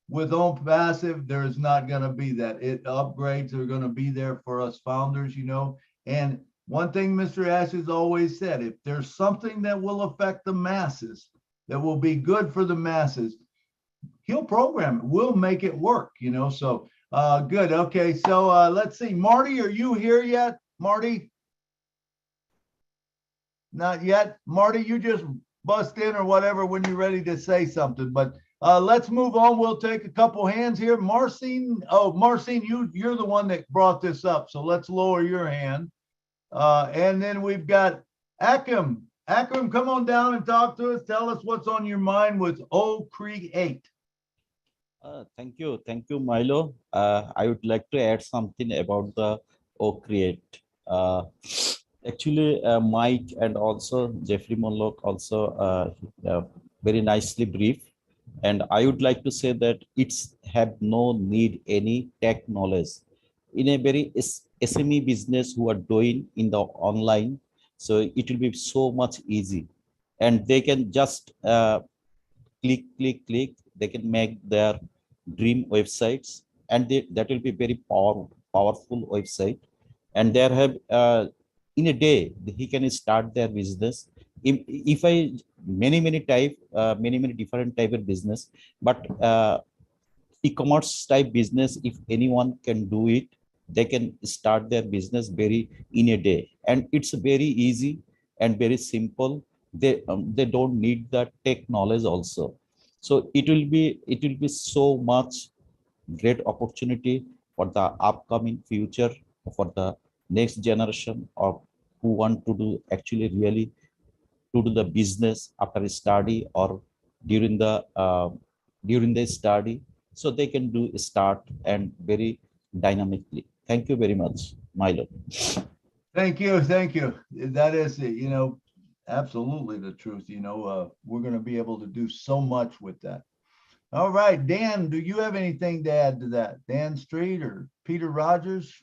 With ONPASSIVE, there is not going to be that. Upgrades are going to be there for us founders, you know. And one thing Mr. Ash has always said, if there's something that will affect the masses, that will be good for the masses, he'll program it. We'll make it work, you know. So good. Okay, so let's see. Marty, are you here yet? Marty? Not yet. Marty, you just bust in or whatever when you're ready to say something. But let's move on. We'll take a couple hands here. Marcine, you're the one that brought this up. So let's lower your hand. And then we've got Akram. Akram, come on down and talk to us. Tell us what's on your mind with OCreate. Thank you, Milo. I would like to add something about the OCreate. Actually, Mike and also Jeffrey Monlock also very nicely brief. And I would like to say that it's have no need any tech knowledge. In a very SME business who are doing in the online, so it will be so much easy. And they can just click. They can make their dream websites, and that will be very powerful website. And there have in a day he can start their business. If I many different type of business, but e-commerce type business, if anyone can do it, they can start their business very in a day, and it's very easy and very simple. They don't need the tech knowledge also. So it will be so much great opportunity for the upcoming future, for the next generation of who want to do actually really to do the business after study or during the study, so they can do start and very dynamically. Thank you very much, Milo. Thank you. Thank you. That is, absolutely the truth. We're going to be able to do so much with that. All right, Dan, do you have anything to add to that? Dan Street or Peter Rogers?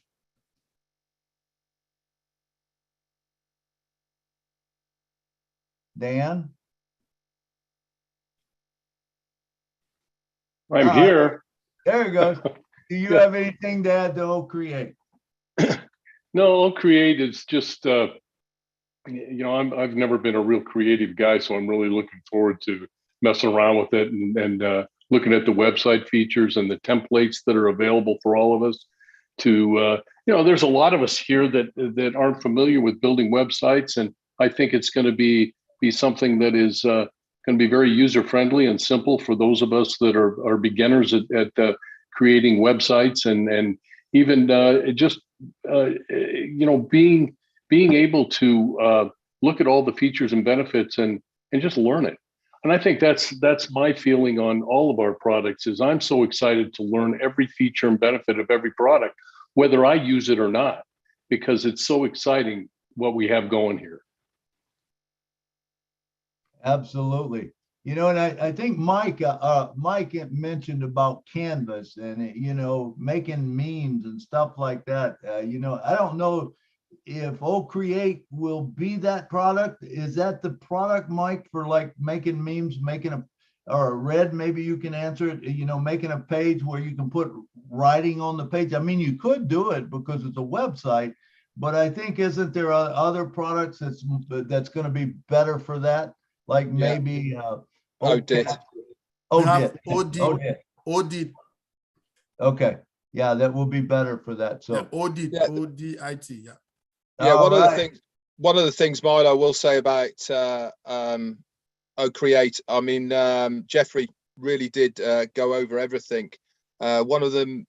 Dan? I'm here. There you go. Do you have anything to add to OCreate? No, Create is just, I've never been a real creative guy, so I'm really looking forward to messing around with it and looking at the website features and the templates that are available for all of us. There's a lot of us here that aren't familiar with building websites, and I think it's going to be something that is going to be very user friendly and simple for those of us that are beginners at creating websites, and even being able to look at all the features and benefits and just learn it. And I think that's my feeling on all of our products. Is I'm so excited to learn every feature and benefit of every product, whether I use it or not, because it's so exciting what we have going here. Absolutely. And I think Mike mentioned about Canvas and, making memes and stuff like that. I don't know if OCreate will be that product. Is that the product, Mike, for like making memes, or Red, maybe you can answer it, making a page where you can put writing on the page? I mean, you could do it because it's a website, but I think, isn't there other products that's going to be better for that? Like maybe Odit. Odit. Okay. Yeah, that will be better for that. So Odit, ODIT, yeah. Yeah, one of the things, Milo, I will say about OCreate, I mean, Jeffrey really did go over everything. One of the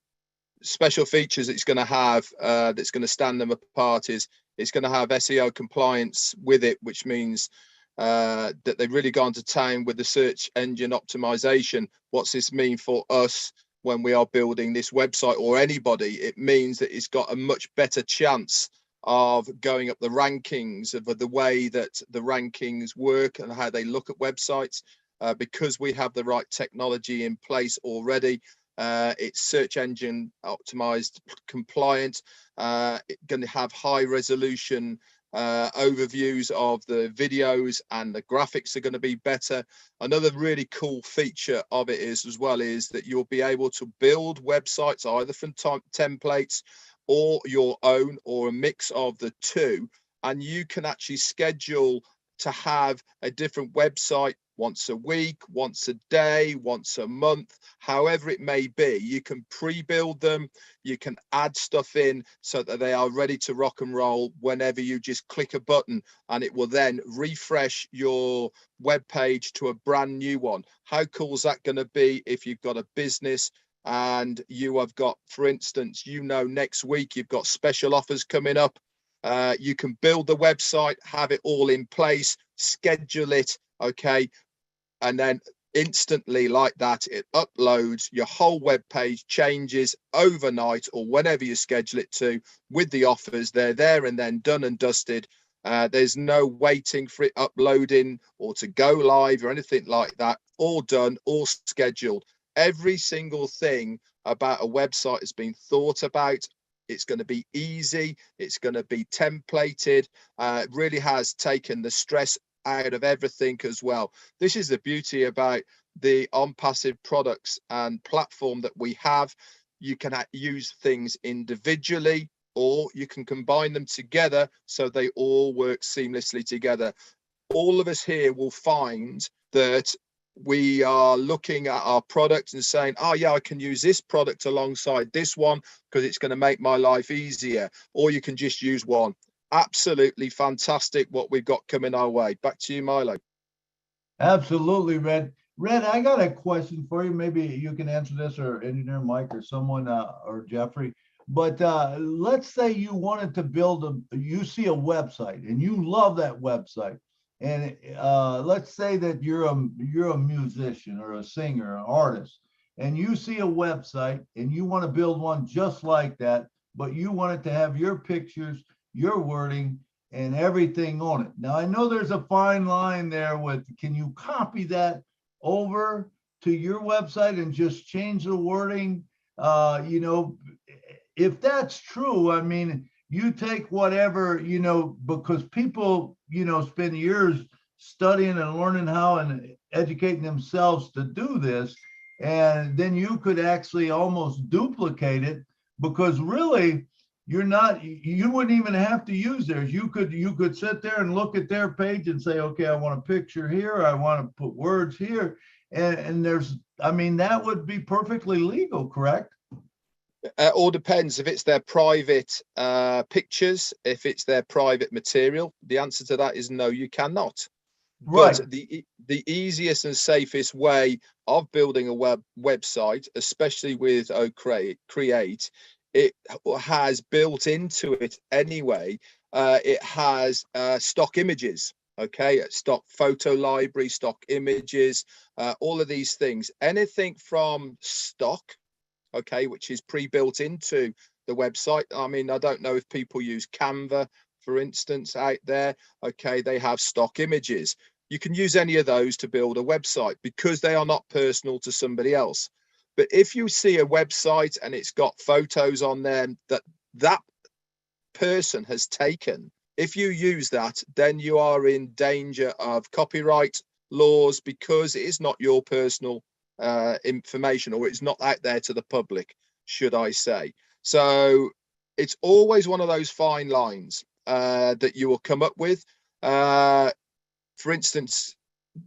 special features it's going to have that's going to stand them apart is it's going to have SEO compliance with it, which means that they've really gone to town with the search engine optimization. What's this mean for us when we are building this website, or anybody? It means that it's got a much better chance of going up the rankings, of the way that the rankings work and how they look at websites, because we have the right technology in place already. It's search engine optimized, compliant, going to have high resolution overviews of the videos, and the graphics are going to be better. Another really cool feature of it is that you'll be able to build websites either from templates or your own, or a mix of the two, and you can actually schedule to have a different website once a week, once a day, once a month, however it may be. You can pre-build them, you can add stuff in so that they are ready to rock and roll whenever you just click a button, and it will then refresh your web page to a brand new one. How cool is that going to be if you've got a business and you have got, for instance, next week you've got special offers coming up? You can build the website, have it all in place, schedule it, okay, and then instantly like that, it uploads. Your whole web page changes overnight or whenever you schedule it to, with the offers. They're there and then done and dusted. There's no waiting for it uploading or to go live or anything like that. All done, all scheduled. Every single thing about a website has been thought about. It's going to be easy. It's going to be templated. It really has taken the stress out of everything as well. This is the beauty about the OnPassive products and platform that we have, you can use things individually, or you can combine them together so they all work seamlessly together. All of us here will find that we are looking at our product and saying, oh yeah, I can use this product alongside this one because it's going to make my life easier. Or you can just use one. Absolutely fantastic what we've got coming our way. Back to you, Milo. Absolutely, Red. Red, I got a question for you. Maybe you can answer this, or Engineer Mike, or someone, or Jeffrey. But let's say you wanted to build you see a website and you love that website. And let's say that you're a musician or a singer, an artist, and you see a website and you want to build one just like that, but you want it to have your pictures, your wording, and everything on it. Now, I know there's a fine line there with, can you copy that over to your website and just change the wording? You know, if that's true, I mean, you take whatever, you know, because people, you know, spend years studying and learning how and educating themselves to do this. And then you could actually almost duplicate it, because really, you wouldn't even have to use theirs. You could sit there and look at their page and say, okay, I want a picture here, I want to put words here. And there's, I mean, that would be perfectly legal, correct? All depends if it's their private pictures, if it's their private material. The answer to that is no, you cannot. Right. But the easiest and safest way of building a website, especially with Create, it has built into it anyway. It has stock images, okay, stock photo library, stock images, all of these things. Anything from stock, okay, which is pre-built into the website. I mean, I don't know if people use Canva, for instance, out there. Okay, they have stock images. You can use any of those to build a website because they are not personal to somebody else. But if you see a website and it's got photos on there that person has taken, if you use that, then you are in danger of copyright laws, because it is not your personal information, or it's not out there to the public, should I say. So it's always one of those fine lines that you will come up with. For instance,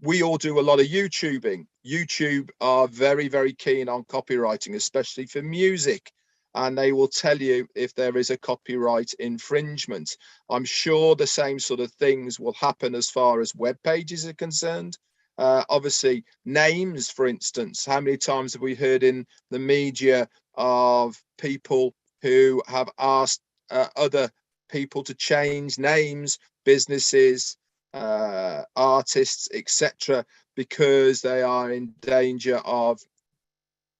we all do a lot of YouTubing. YouTube are very, very keen on copywriting, especially for music. And they will tell you if there is a copyright infringement. I'm sure the same sort of things will happen as far as web pages are concerned. Obviously, names, for instance, how many times have we heard in the media of people who have asked other people to change names, businesses, artists, etc., because they are in danger of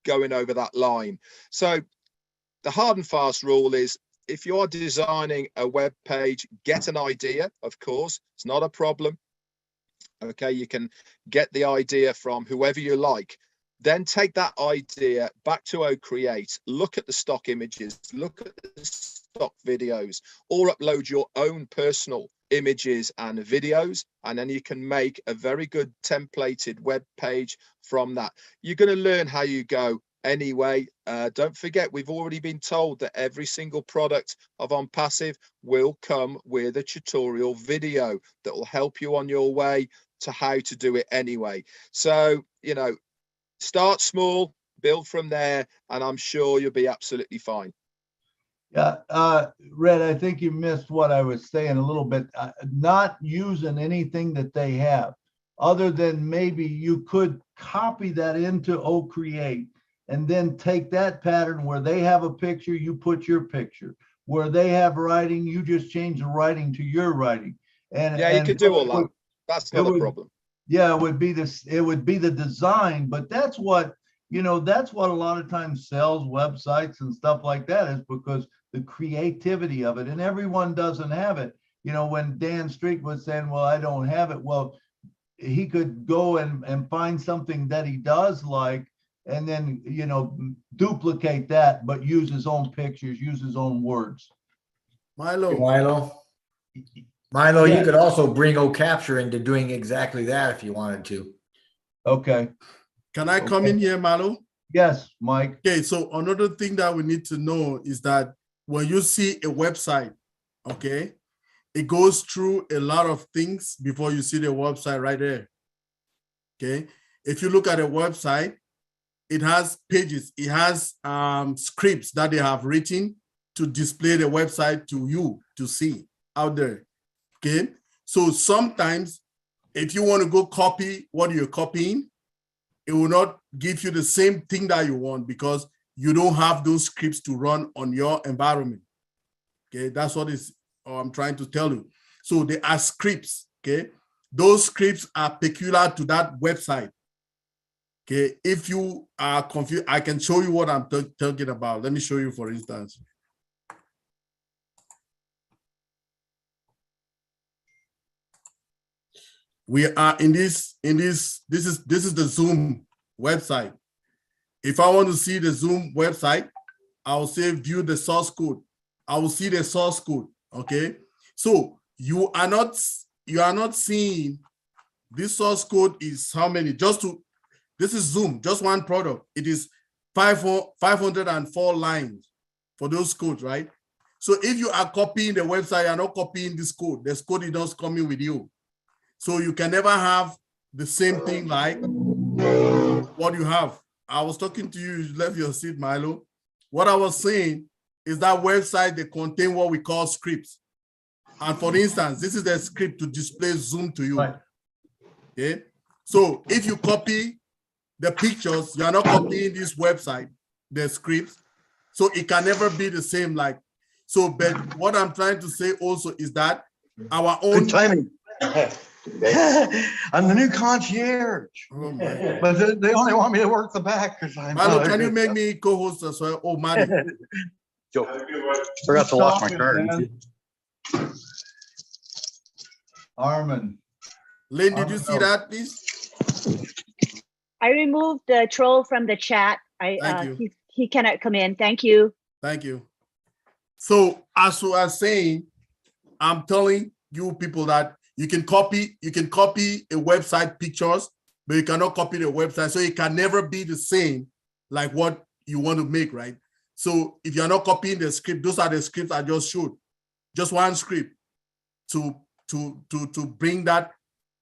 going over that line. So the hard and fast rule is, if you are designing a web page, get an idea. Of course, it's not a problem. Okay, you can get the idea from whoever you like. Then take that idea back to Create, look at the stock images, look at the stock videos, or upload your own personal images and videos, and then you can make a very good templated web page from that. You're going to learn how you go anyway. Don't forget, we've already been told that every single product of OnPassive will come with a tutorial video that will help you on your way to how to do it anyway. So, you know, start small, build from there, and I'm sure you'll be absolutely fine. Yeah, Red, I think you missed what I was saying a little bit. Not using anything that they have, other than maybe you could copy that into Create, and then take that pattern where they have a picture, you put your picture. Where they have writing, you just change the writing to your writing. And yeah, you could do all that. That's not a problem. Yeah, it would be this. It would be the design, but that's what, you know, that's what a lot of times sells websites and stuff like that, is because the creativity of it, and everyone doesn't have it. You know, when Dan Street was saying, well, I don't have it. Well, he could go and find something that he does like, and then, you know, duplicate that, but use his own pictures, use his own words. Milo, Yeah. you could also bring OCapture into doing exactly that if you wanted to. Okay. Can I come in here, Milo? Yes, Mike. Okay, so another thing that we need to know is that when you see a website, okay, it goes through a lot of things before you see the website right there. Okay, if you look at a website, it has pages, it has scripts that they have written to display the website to you to see out there. Okay, so sometimes if you want to go copy what you're copying, it will not give you the same thing that you want because you don't have those scripts to run on your environment. Okay, that's what I'm trying to tell you. So there are scripts, okay? Those scripts are peculiar to that website. Okay, if you are confused, I can show you what I'm talking about. Let me show you, for instance. We are in this is the Zoom website. If I want to see the Zoom website, I will say view the source code. I will see the source code. Okay, so you are not seeing this source code is how many? This is Zoom, just one product. It is 504 lines for those codes, right? So if you are copying the website, you're not copying this code. This code is not coming with you. So you can never have the same thing like what you have. I was talking to you, you left your seat, Milo. What I was saying is that website, they contain what we call scripts. And for instance, this is the script to display Zoom to you. Right. Okay. So if you copy the pictures, you're not copying this website, the scripts. So it can never be the same. Like, so, but what I'm trying to say also is that our own good timing. I'm the new concierge. Oh my. But they only want me to work the back because I'm. Milo, can you make me co-host as well? Oh, Maddie. Forgot to lock my car. Armin. Lynn, did you see that, please? I removed the troll from the chat. He cannot come in. Thank you. Thank you. So as I was saying, I'm telling you people that you can copy a website pictures, but you cannot copy the website. So it can never be the same like what you want to make, right? So if you're not copying the script, those are the scripts I just showed. Just one script to bring that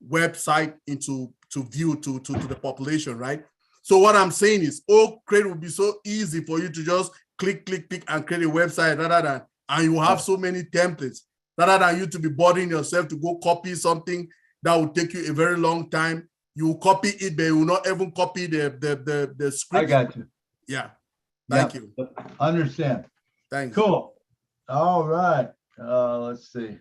website into view to the population, right? So what I'm saying is, create would be so easy for you to just click and create a website and you have so many templates rather than you to be bothering yourself to go copy something that will take you a very long time. You will copy it, but you will not even copy the script. I got you. Yeah. Thank you. Understand. Thanks. Cool. All right. Let's see.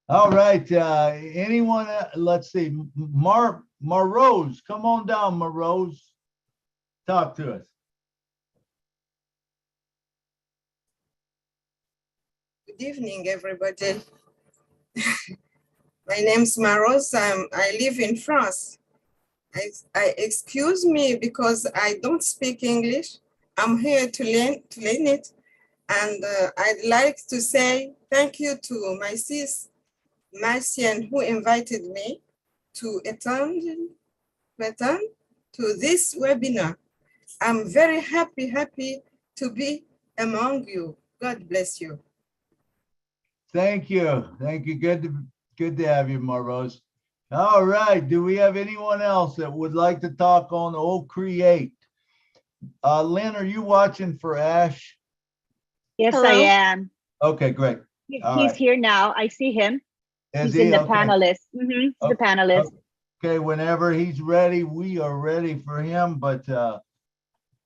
All right. Anyone? Let's see. Marose, come on down, Marose. Talk to us. Good evening, everybody. My name's Maros. I live in France. Excuse me because I don't speak English. I'm here to learn it. And I'd like to say thank you to my sis, Marcian, who invited me to attend to this webinar. I'm very happy to be among you. God bless you. Thank you. Thank you. Good to have you, Marose. All right. Do we have anyone else that would like to talk on Create? Lynn, are you watching for Ash? Yes, Hello? I am. Okay, great. He's here now. I see him. He's in the panelist. He's the panelist. Okay, whenever he's ready, we are ready for him. But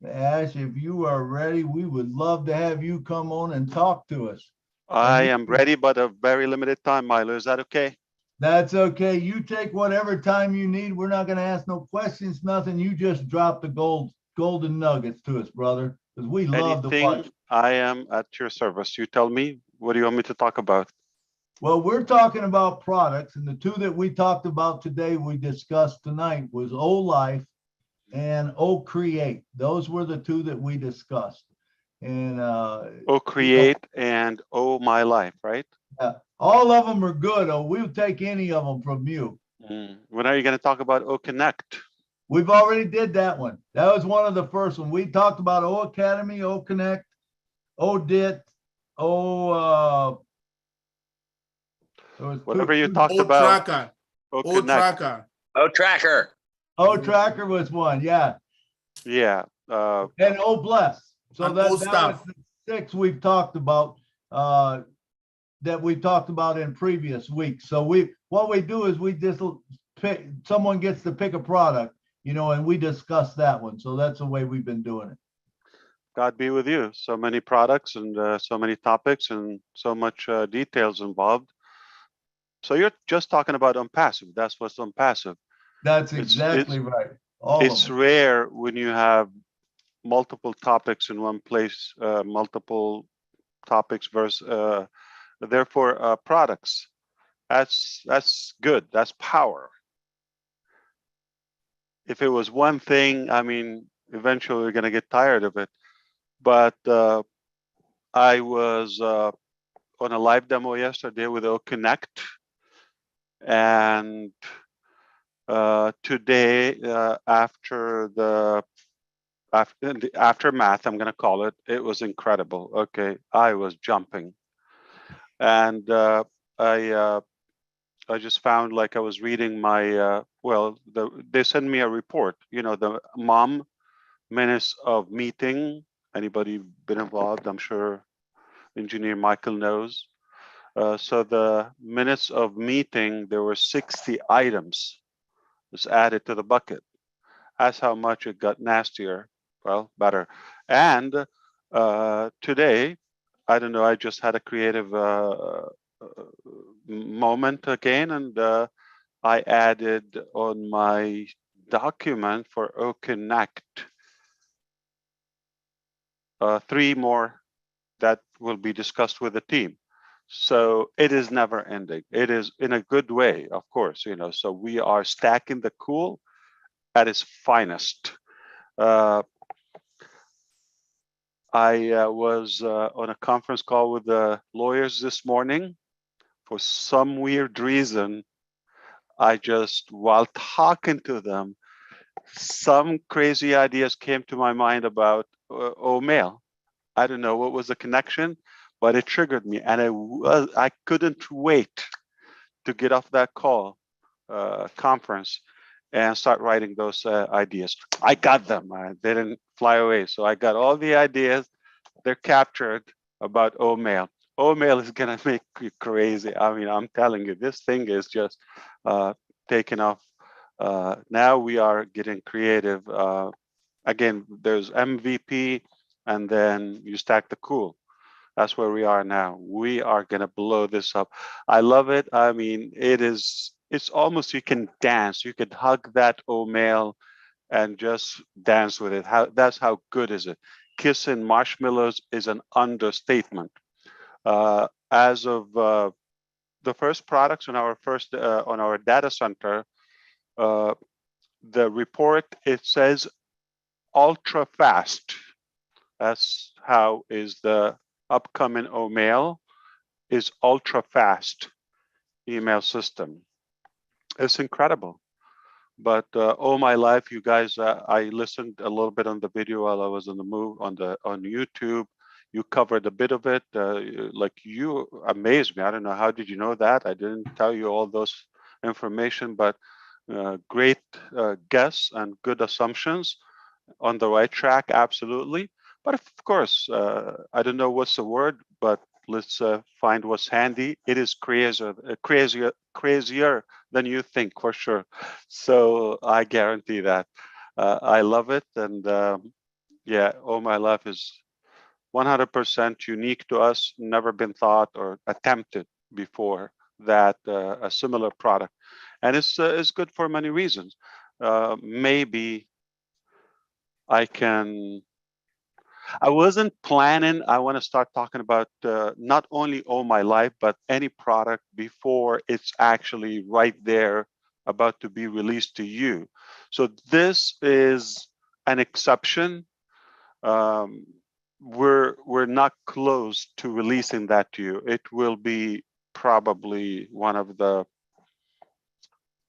Ash, if you are ready, we would love to have you come on and talk to us. I am ready, but a very limited time, Milo. Is that okay? That's okay. You take whatever time you need. We're not going to ask no questions, nothing. You just drop the golden nuggets to us, brother, because we love to watch. I am at your service. You tell me, what do you want me to talk about? Well, we're talking about products, and the two that we talked about today, we discussed tonight, was O-Life and O-Create. Those were the two that we discussed. And O-Create and O My Life, right? Yeah, all of them are good. We'll take any of them from you. When are you going to talk about O-Connect? We've already did that one. That was one of the first one. We talked about O Academy, O Connect, O DIT, O whatever you talked about. Tracker. O Tracker. O Tracker. O Tracker was one, yeah. Yeah. And O Bless. So that was the 6 we've talked about. That we talked about in previous weeks. So what we do is we just pick, someone gets to pick a product, you know, and we discuss that one. So that's the way we've been doing it. God be with you. So many products and so many topics and so much details involved. So you're just talking about ONPASSIVE. That's what's ONPASSIVE. That's exactly right. It's rare when you have multiple topics in one place, multiple topics versus therefore products. That's good. That's power. If it was one thing, I mean, eventually we're gonna get tired of it. But I was on a live demo yesterday with OConnect, and today after the aftermath, I'm gonna call it, it was incredible. Okay, I was jumping, and I just found, like, I was reading my they sent me a report, you know, the mom minutes of meeting. Anybody been involved? I'm sure Engineer Michael knows. So the minutes of meeting, there were 60 items was added to the bucket. That's how much it got nastier. Well, better. And today, I don't know, I just had a creative moment again, and I added on my document for OConnect 3 more that will be discussed with the team. So it is never ending. It is in a good way, of course, you know. So we are stacking the cool at its finest. I was on a conference call with the lawyers this morning. For some weird reason, I just, while talking to them, some crazy ideas came to my mind about mail. I don't know what was the connection, but it triggered me, and I couldn't wait to get off that call conference and start writing those ideas. I got them. They didn't fly away. So I got all the ideas. They're captured about O-mail. O-mail is gonna make you crazy. I mean, I'm telling you, this thing is just taking off. Now we are getting creative. Again, there's MVP, and then you stack the cool. That's where we are now. We are gonna blow this up. I love it. I mean, it's almost, you can dance. You could hug that O-mail and just dance with it. That's how good is it. Kissing marshmallows is an understatement. As of the first products on our data center, the report, it says ultra fast. That's how is the upcoming O-mail is ultra fast email system. It's incredible. But all my life, you guys, I listened a little bit on the video while I was on the move on YouTube. You covered a bit of it. Like, you amazed me. I don't know, how did you know that? I didn't tell you all those information, but great guess and good assumptions. On the right track, absolutely. But of course, I don't know what's the word, but let's find what's handy. It is crazier than you think, for sure. So I guarantee that. I love it, and yeah, all my life is 100% unique to us. Never been thought or attempted before that a similar product, and it's good for many reasons. Maybe I wasn't planning. I want to start talking about not only All My Life, but any product before it's actually right there about to be released to you. So this is an exception. We're not close to releasing that to you. It will be probably one of the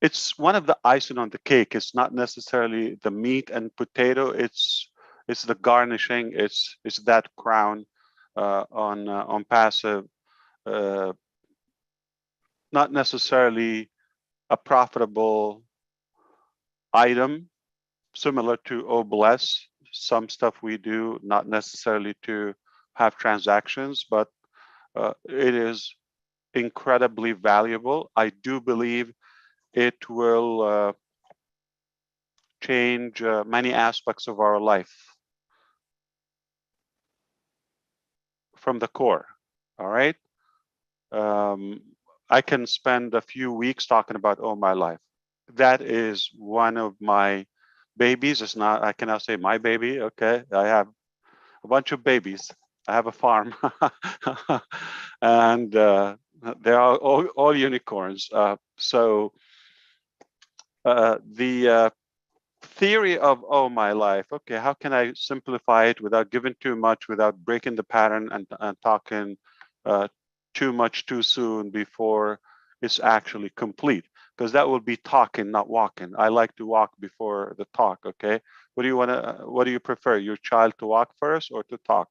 it's one of the icing on the cake. It's not necessarily the meat and potato. It's the garnishing. It's that crown on passive. Not necessarily a profitable item, similar to OBLS. Some stuff we do, not necessarily to have transactions, but it is incredibly valuable. I do believe it will change many aspects of our life from the core. All right. I can spend a few weeks talking about Oh My Life. That is one of my babies. It's not, I cannot say my baby. Okay. I have a bunch of babies. I have a farm and they're all unicorns. So the theory of Oh My Life, okay, how can I simplify it without giving too much, without breaking the pattern and talking too much too soon before it's actually complete? Because that will be talking, not walking. I like to walk before the talk. Okay, what do you prefer, your child to walk first or to talk?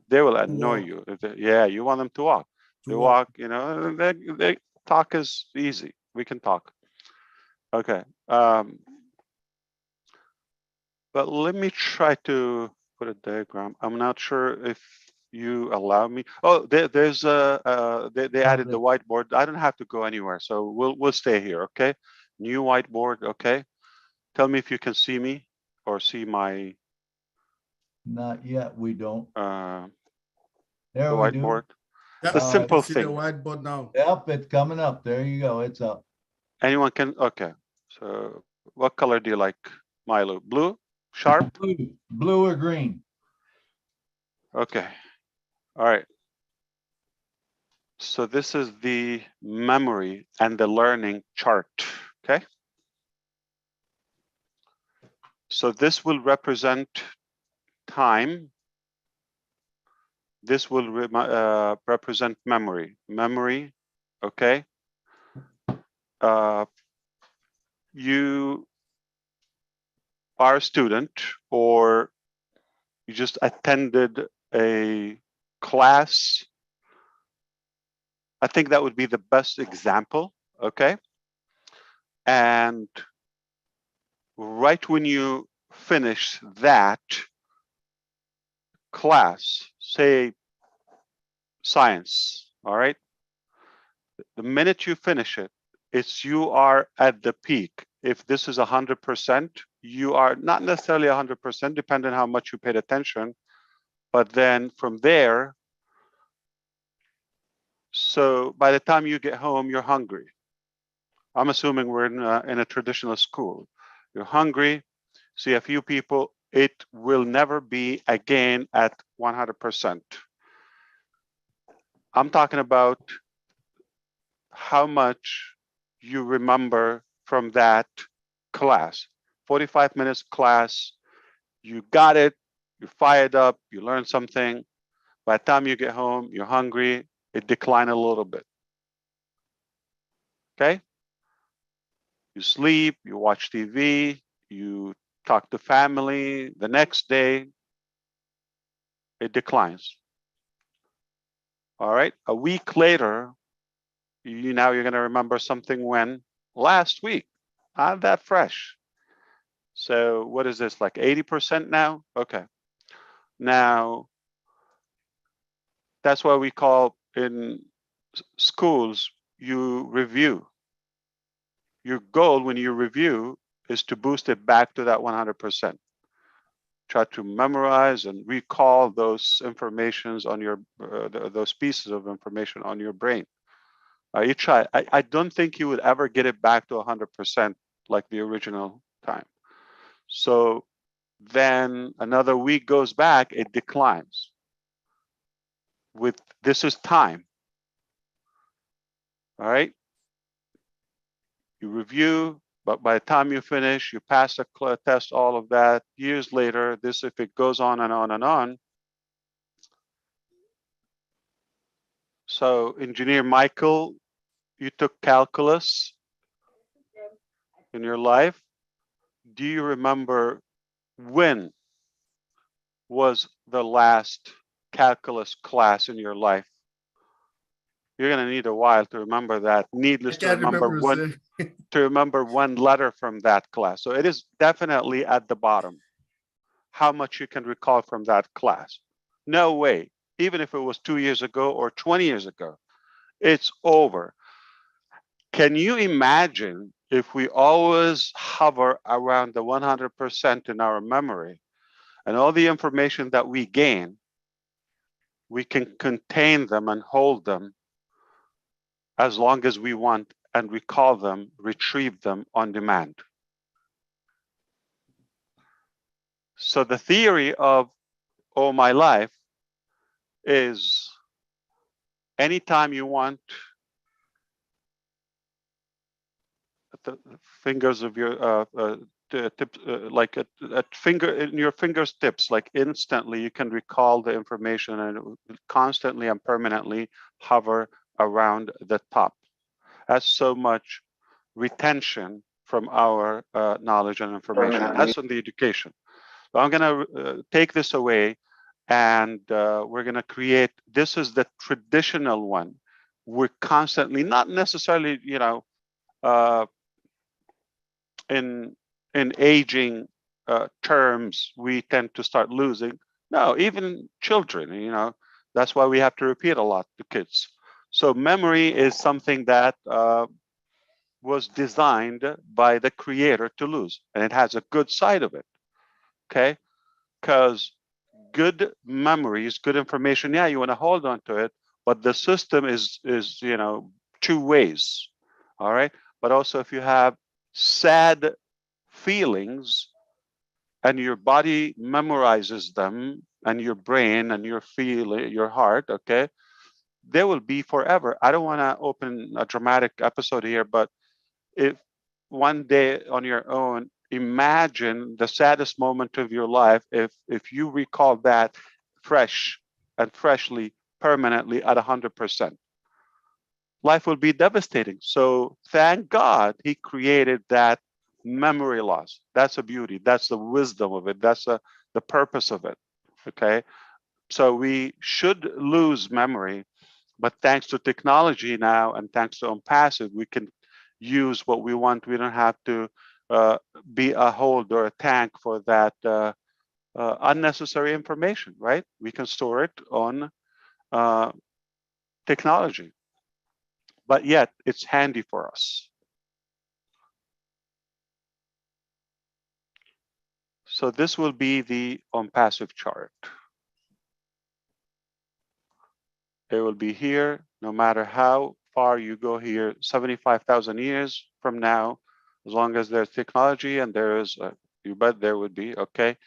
They will annoy you. Yeah, you want them to walk. They walk, you know, they talk is easy. We can talk. Okay. But let me try to put a diagram. I'm not sure if you allow me. Oh, there's they added the whiteboard. I don't have to go anywhere, so we'll stay here. Okay, new whiteboard. Okay, tell me if you can see me or see my. Not yet. We don't. The whiteboard. The simple see thing. the whiteboard now. Yep, it's coming up. There you go. It's up. Anyone can. Okay. So, what color do you like, Milo? Blue, sharp. Blue or green. Okay. All right. So this is the memory and the learning chart, okay? So this will represent time. This will represent memory. Memory, okay? You are a student or you just attended a class. I think that would be the best example, okay? And right when you finish that class, say science, all right? The minute you finish it, you are at the peak. If this is 100%, you are not necessarily 100%, depending on how much you paid attention. But then from there, so by the time you get home, you're hungry. I'm assuming we're in a traditional school. You're hungry, see a few people, it will never be again at 100%. I'm talking about how much you remember from that class. 45 minutes class, you got it, you're fired up, you learned something. By the time you get home, you're hungry, it declined a little bit. Okay? You sleep, you watch TV, you talk to family. The next day, it declines. All right? A week later, you're going to remember something when last week, not that fresh. So what is this, like 80% now? Okay. Now, that's why we call in schools, you review. Your goal when you review is to boost it back to that 100%. Try to memorize and recall those informations on your, those pieces of information on your brain. You try. I don't think you would ever get it back to 100% like the original time. So then another week goes back, it declines. This is time. All right. You review, but by the time you finish, you pass the test, all of that. Years later, this, if it goes on and on and on. So, Engineer Michael, you took calculus. in your life, do you remember when was the last calculus class in your life? You're going to need a while to remember that. Needless to remember one letter from that class. So it is definitely at the bottom. How much you can recall from that class? No way. Even if it was 2 years ago or 20 years ago, it's over. Can you imagine if we always hover around the 100% in our memory, and all the information that we gain, we can contain them and hold them as long as we want and recall them, retrieve them on demand? So the theory of Oh My Life is anytime you want the fingers of your tips, like a finger in your fingers tips, like instantly you can recall the information, and it will constantly and permanently hover around the top. That's so much retention from our knowledge and information. That's on the education. So I'm going to take this away, and we're going to create, this is the traditional one. We're constantly, not necessarily, you know, in aging terms, we tend to start losing. No, even children, you know, that's why we have to repeat a lot to kids. So memory is something that was designed by the creator to lose, and it has a good side of it, okay? Because good memories, good information, yeah, you want to hold on to it, but the system is you know, two ways, all right? But also if you have sad feelings and your body memorizes them, and your brain and your your heart, okay, they will be forever. I don't want to open a dramatic episode here, but if one day on your own, imagine the saddest moment of your life, if you recall that fresh and freshly, permanently at 100%. Life will be devastating. So thank God he created that memory loss. That's a beauty. That's the wisdom of it. That's the purpose of it. Okay. So we should lose memory, but thanks to technology now, and thanks to ONPASSIVE, we can use what we want. We don't have to be a hold or a tank for that unnecessary information, right? We can store it on technology, but yet it's handy for us. So this will be the ONPASSIVE chart. It will be here, no matter how far you go here, 75,000 years from now, as long as there's technology and there is, you bet there would be, okay?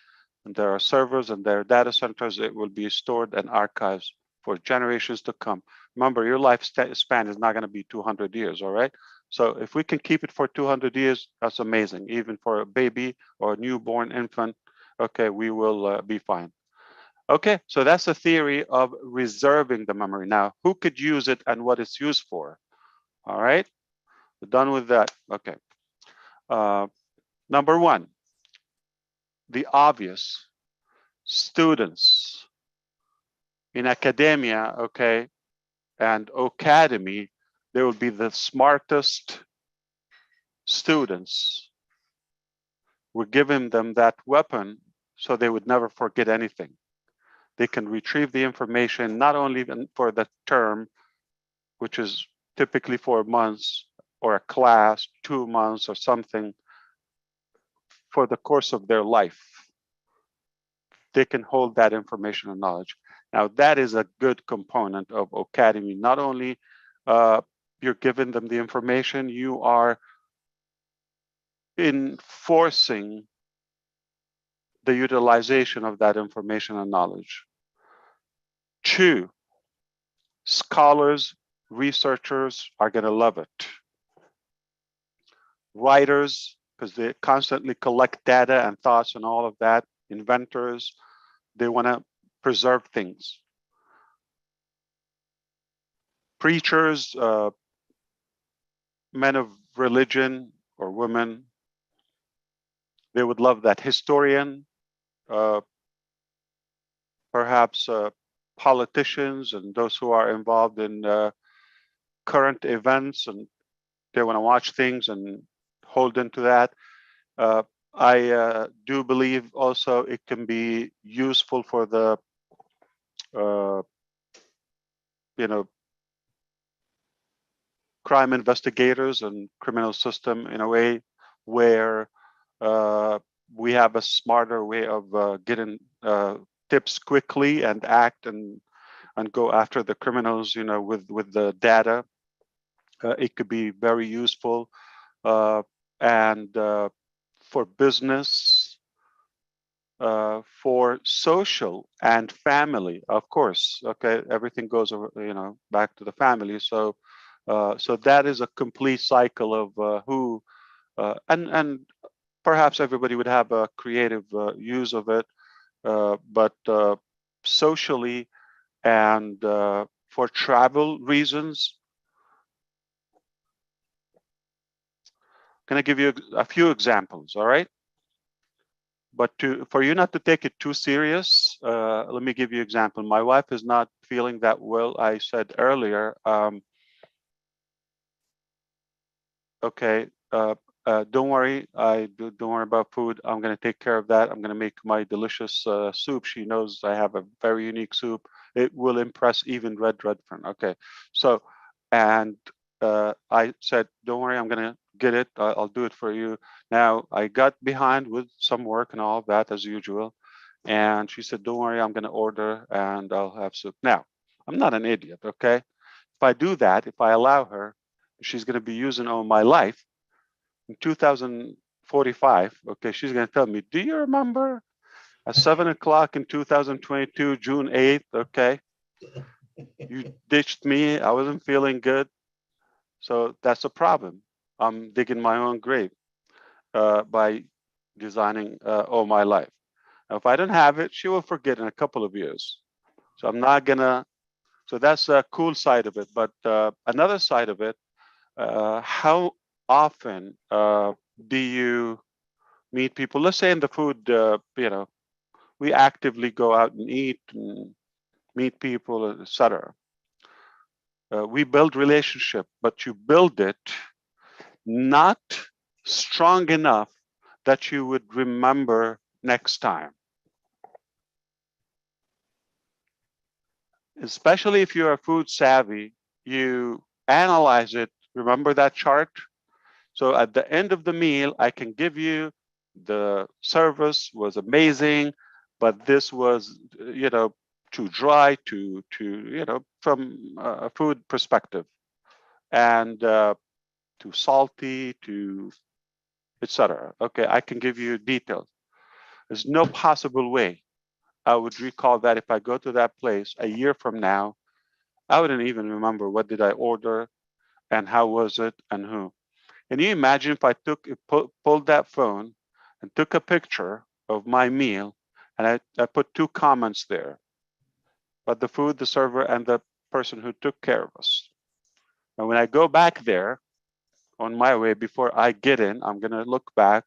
And there are servers and there are data centers, it will be stored and archived for generations to come. Remember, your lifespan is not going to be 200 years, all right? So if we can keep it for 200 years, that's amazing. Even for a baby or a newborn infant, okay, we will be fine. Okay, so that's the theory of reserving the memory. Now, who could use it and what it's used for? All right, we're done with that. Okay. Number one, the obvious, students in academia, okay, and academy, they will be the smartest students. We're giving them that weapon so they would never forget anything. They can retrieve the information not only for the term, which is typically 4 months, or a class, 2 months or something, for the course of their life. They can hold that information and knowledge. Now, that is a good component of academy. Not only you're giving them the information, you are enforcing the utilization of that information and knowledge. 2, scholars, researchers are going to love it. Writers, because they constantly collect data and thoughts and all of that. Inventors, they want to preserve things. Preachers, men of religion or women, They would love that. Historian, perhaps politicians and those who are involved in current events, and they want to watch things and hold into that. I do believe also it can be useful for the, crime investigators and criminal system in a way where we have a smarter way of getting tips quickly and act and go after the criminals, with the data. It could be very useful, and for business, for social and family, of course. Okay, everything goes, back to the family. So, so that is a complete cycle of who, and perhaps everybody would have a creative use of it, but socially and for travel reasons. Can I give you a few examples? All right. But for you not to take it too serious, let me give you an example. My wife is not feeling that well. I said earlier, okay, don't worry. Don't worry about food. I'm going to take care of that. I'm going to make my delicious soup. She knows I have a very unique soup. It will impress even Red Redfern. Okay, so, and I said, don't worry, I'm going to get it. I'll do it for you. Now, I got behind with some work and all of that as usual. And she said, don't worry, I'm going to order and I'll have soup. Now, I'm not an idiot, okay? If I do that, if I allow her, she's going to be using all my life. In 2045, okay, she's going to tell me, do you remember at 7 o'clock in 2022, June 8th, okay? You ditched me. I wasn't feeling good. So that's a problem. I'm digging my own grave by designing all my life. Now, if I don't have it, she will forget in a couple of years. So I'm not gonna. So that's a cool side of it. But another side of it, how often do you meet people? Let's say in the food, we actively go out and eat and meet people, etc. We build relationship, but you build it not strong enough that you would remember next time. Especially if you're food savvy, you analyze it. Remember that chart? So at the end of the meal, I can give you the service was amazing, but this was, too dry, too, from a food perspective, and too salty, too, etc. Okay, I can give you details. There's no possible way I would recall that if I go to that place a year from now. I wouldn't even remember what did I order and how was it and who. Can you imagine if I pulled that phone and took a picture of my meal and I put 2 comments there, but the food, the server, and the person who took care of us. And when I go back there on my way, before I get in, I'm going to look back,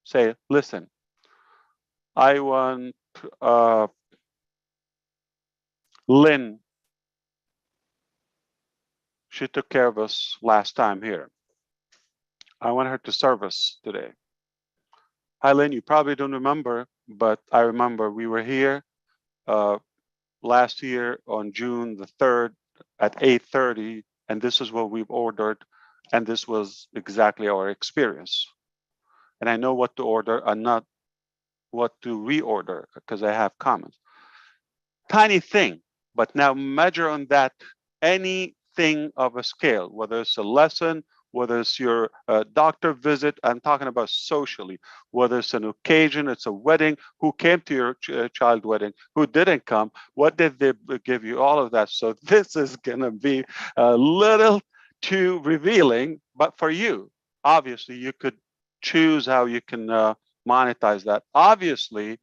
say, listen, I want Lynn. She took care of us last time here. I want her to serve us today. Hi, Lynn, you probably don't remember, but I remember we were here last year on June the 3rd at 8:30, and this is what we've ordered, and this was exactly our experience. And I know what to order and not what to reorder because I have comments. Tiny thing, but now measure on that anything of a scale, whether it's a lesson, whether it's your doctor visit, I'm talking about socially, whether it's an occasion, it's a wedding, who came to your child wedding, who didn't come, what did they give you, all of that. So this is going to be a little too revealing, but for you, obviously, you could choose how you can monetize that. Obviously,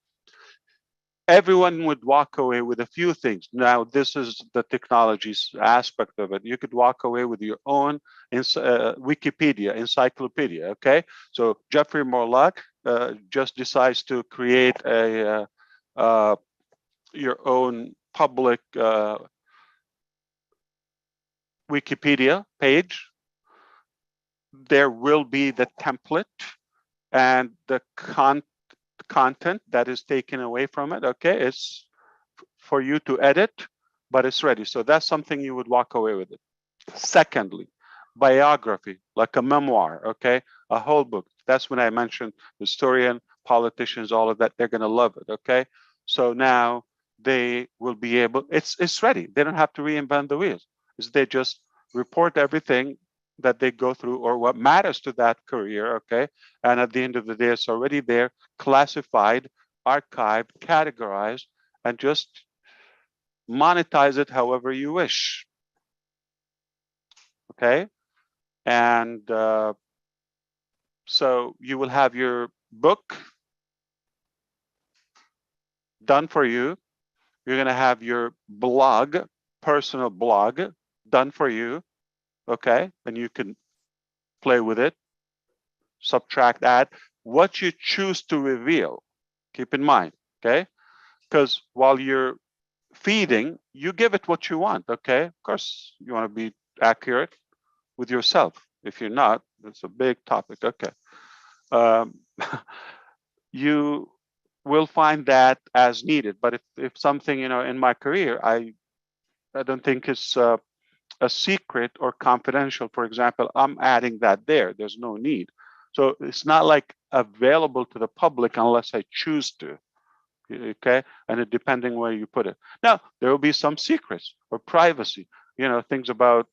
everyone would walk away with a few things. Now, this is the technology's aspect of it. You could walk away with your own Wikipedia, encyclopedia, okay? So Jeffrey Morlock, just decides to create a your own public Wikipedia page, there will be the template and the content that is taken away from it. Okay, it's for you to edit, but it's ready. So that's something you would walk away with it. Secondly, biography, like a memoir, okay, a whole book. That's when I mentioned historian, politicians, all of that. They're going to love it. Okay, so now they will be able. It's ready. They don't have to reinvent the wheels. They just report everything that they go through or what matters to that career. Okay, and at the end of the day, it's already there, classified, archived, categorized, and just monetize it however you wish. Okay, and so you will have your book done for you. You're going to have your blog, personal blog, done for you. Okay, and you can play with it, subtract, add what you choose to reveal. Keep in mind, okay, because while you're feeding, you give it what you want. Okay, of course you want to be accurate with yourself. If you're not, that's a big topic. Okay, you will find that as needed. But if something, in my career, I don't think it's a secret or confidential, for example, I'm adding that there. There's no need. So it's not like available to the public unless I choose to. Okay, and depending where you put it. Now, there will be some secrets or privacy, things about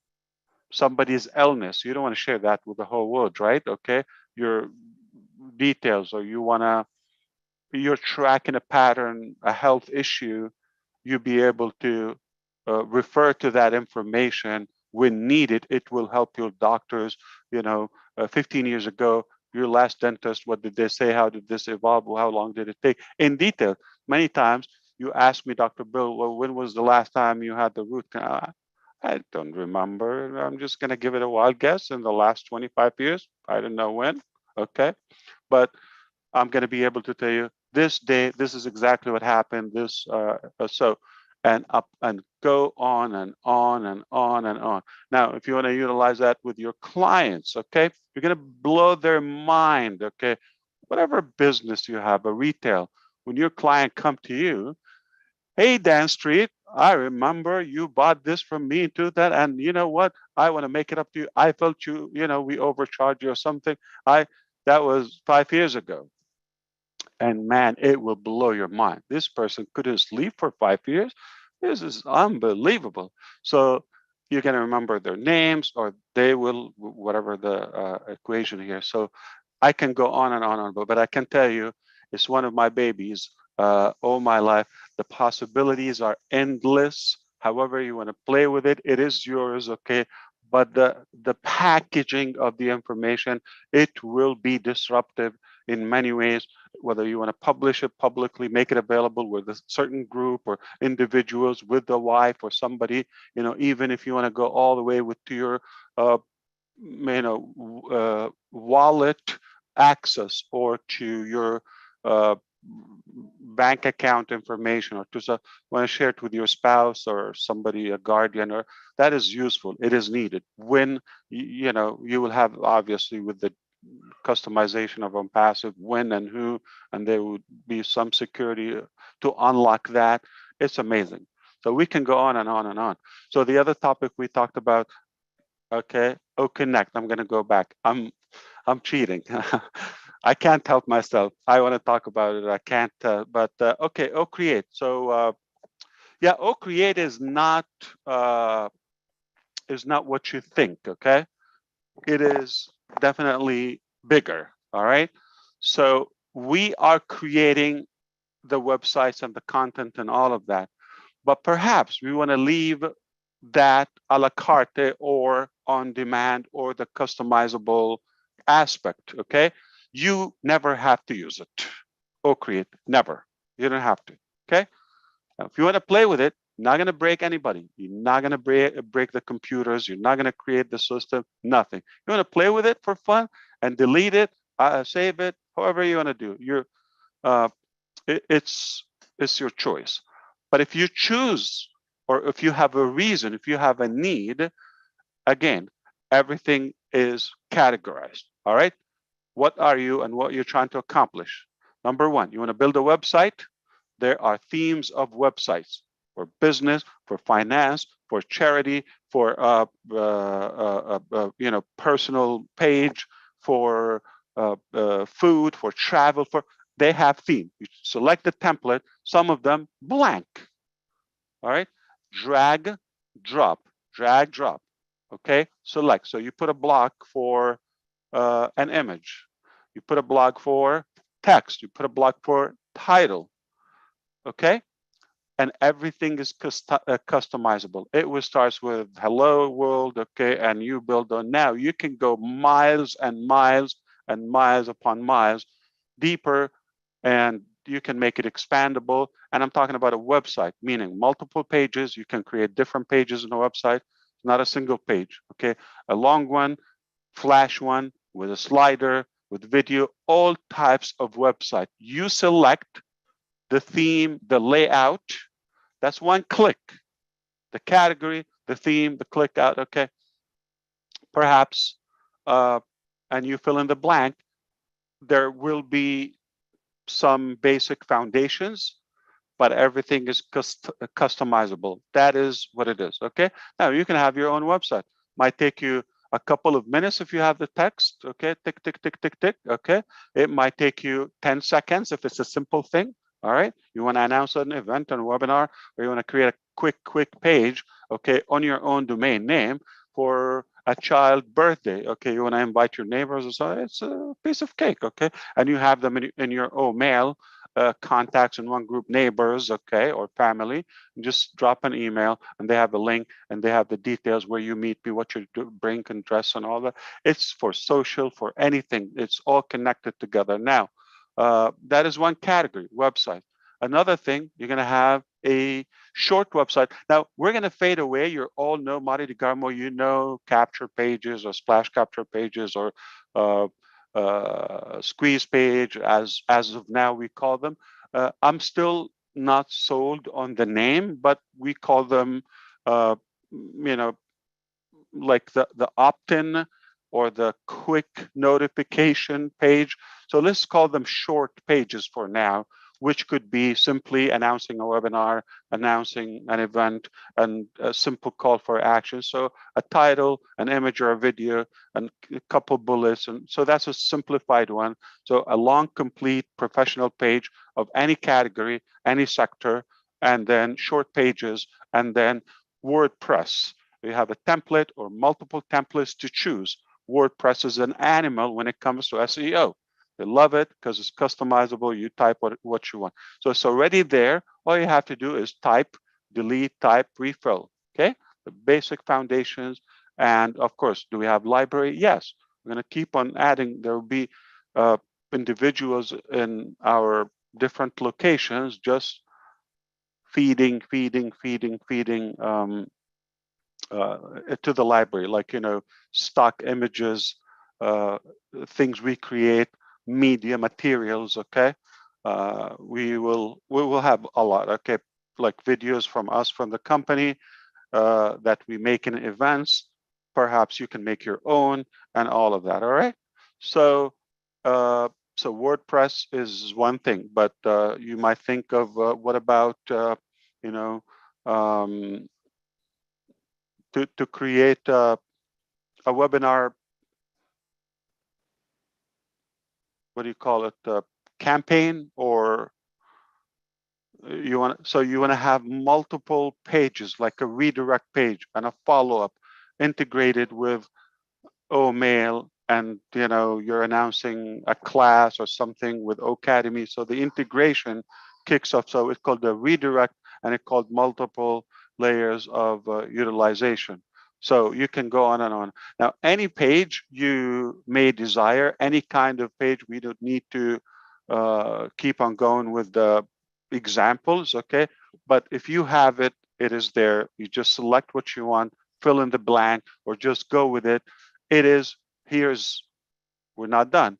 somebody's illness. You don't want to share that with the whole world, right? Okay, your details, or you're tracking a pattern, a health issue, you'll be able to refer to that information when needed. It will help your doctors. 15 years ago, your last dentist, what did they say? How did this evolve? How long did it take? In detail. Many times you ask me, Dr. Bill, well, when was the last time you had the root canal? I don't remember. I'm just going to give it a wild guess. In the last 25 years, I don't know when. Okay, but I'm going to be able to tell you this day, this is exactly what happened. This so, and up and go on and on and on and on. Now, if you want to utilize that with your clients, okay, you're going to blow their mind. Okay, whatever business you have, a retail, when your client come to you, hey, Dan Street, I remember you bought this from me to that, and you know what? I want to make it up to you. I felt we overcharged you or something. That was 5 years ago. And man, it will blow your mind. This person couldn't sleep for 5 years. This is unbelievable. So you're going to remember their names, or they will, whatever the equation here. So I can go on and on, but I can tell you, it's one of my babies all my life. The possibilities are endless. However you want to play with it, it is yours, okay? But the packaging of the information, it will be disruptive in many ways, whether you want to publish it publicly, make it available with a certain group or individuals, with the wife or somebody, even if you want to go all the way to your wallet access, or to your bank account information, or to want to share it with your spouse or somebody, a guardian, or that is useful. It is needed. When you will have, obviously, with the customization of ONPASSIVE, when and who, and there would be some security to unlock that. It's amazing. So we can go on and on and on. So the other topic we talked about, okay, Connect. I'm going to go back. I'm cheating. I can't help myself. I want to talk about it. I can't. But okay, Create. So yeah, Create is not what you think. Okay, it is definitely bigger. All right. So we are creating the websites and the content and all of that, but perhaps we want to leave that a la carte or on demand or the customizable aspect. Okay, you never have to use it or create. Never. You don't have to. Okay, now, if you want to play with it, you're not going to break anybody. You're not going to break the computers. You're not going to create the system. Nothing. You want to play with it for fun and delete it, save it, However you want to do, it's your choice. But if you choose, or if you have a reason, if you have a need, again, everything is categorized. All right. What are you and what you're trying to accomplish? Number one, you want to build a website? There are themes of websites for business, for finance, for charity, for personal page, for food, for travel. They have theme. You select the template. Some of them blank. All right. Drag, drop. Drag, drop. Okay. Select. So you put a block for an image. You put a block for text. You put a block for title. Okay. And everything is customizable. It will starts with hello world, okay, and you build on. Now you can go miles and miles and miles upon miles deeper, and you can make it expandable. And I'm talking about a website, meaning multiple pages. You can create different pages in a website, not a single page, okay? A long one, flash one with a slider, with video, all types of website. You select the theme, the layout. That's one click. The category, the theme, the click out, okay? Perhaps, and you fill in the blank, there will be some basic foundations, but everything is customizable. That is what it is, okay? Now, you can have your own website. Might take you a couple of minutes if you have the text, okay? Tick, tick, tick, tick, tick, okay? It might take you 10 seconds if it's a simple thing. All right, you want to announce an event, a webinar, or you want to create a quick page, okay, on your own domain name for a child birthday, okay, you want to invite your neighbors or so, it's a piece of cake, okay, and you have them in your own mail contacts in one group, neighbors, okay, or family, and just drop an email, and they have a link, and they have the details where you meet, what you do, bring and dress, and all that. It's for social, for anything. It's all connected together now. That is one category, website. Another thing, you're going to have a short website. Now, we're going to fade away. You all know Mari DeGarmo, you know capture pages or splash capture pages or squeeze page, as of now we call them. I'm still not sold on the name, but we call them, like the opt-in or the quick notification page. So let's call them short pages for now, which could be simply announcing a webinar, announcing an event, and a simple call for action. So a title, an image or a video, and a couple bullets. And so that's a simplified one. So a long, complete professional page of any category, any sector, and then short pages, and then WordPress. You have a template or multiple templates to choose. WordPress is an animal when it comes to SEO. They love it because it's customizable. You type what you want. So it's already there. All you have to do is type, delete, type, refill. Okay, the basic foundations. And of course, do we have library? Yes. We're going to keep on adding. There will be individuals in our different locations just feeding to the library, like, stock images, things we create, media materials, okay? We will have a lot, okay? Like videos from us, from the company that we make in events. Perhaps you can make your own and all of that, all right? So, so WordPress is one thing, but you might think of what about, to create a webinar, what do you call it, campaign, or you want to have multiple pages, like a redirect page and a follow-up integrated with OMail, and you're announcing a class or something with Academy, so the integration kicks off. So it's called the redirect, and it's called multiple layers of utilization. So you can go on and on. Now, any page you may desire, any kind of page, we don't need to keep on going with the examples, okay? But if you have it, it is there. You just select what you want, fill in the blank, or just go with it. It is, we're not done.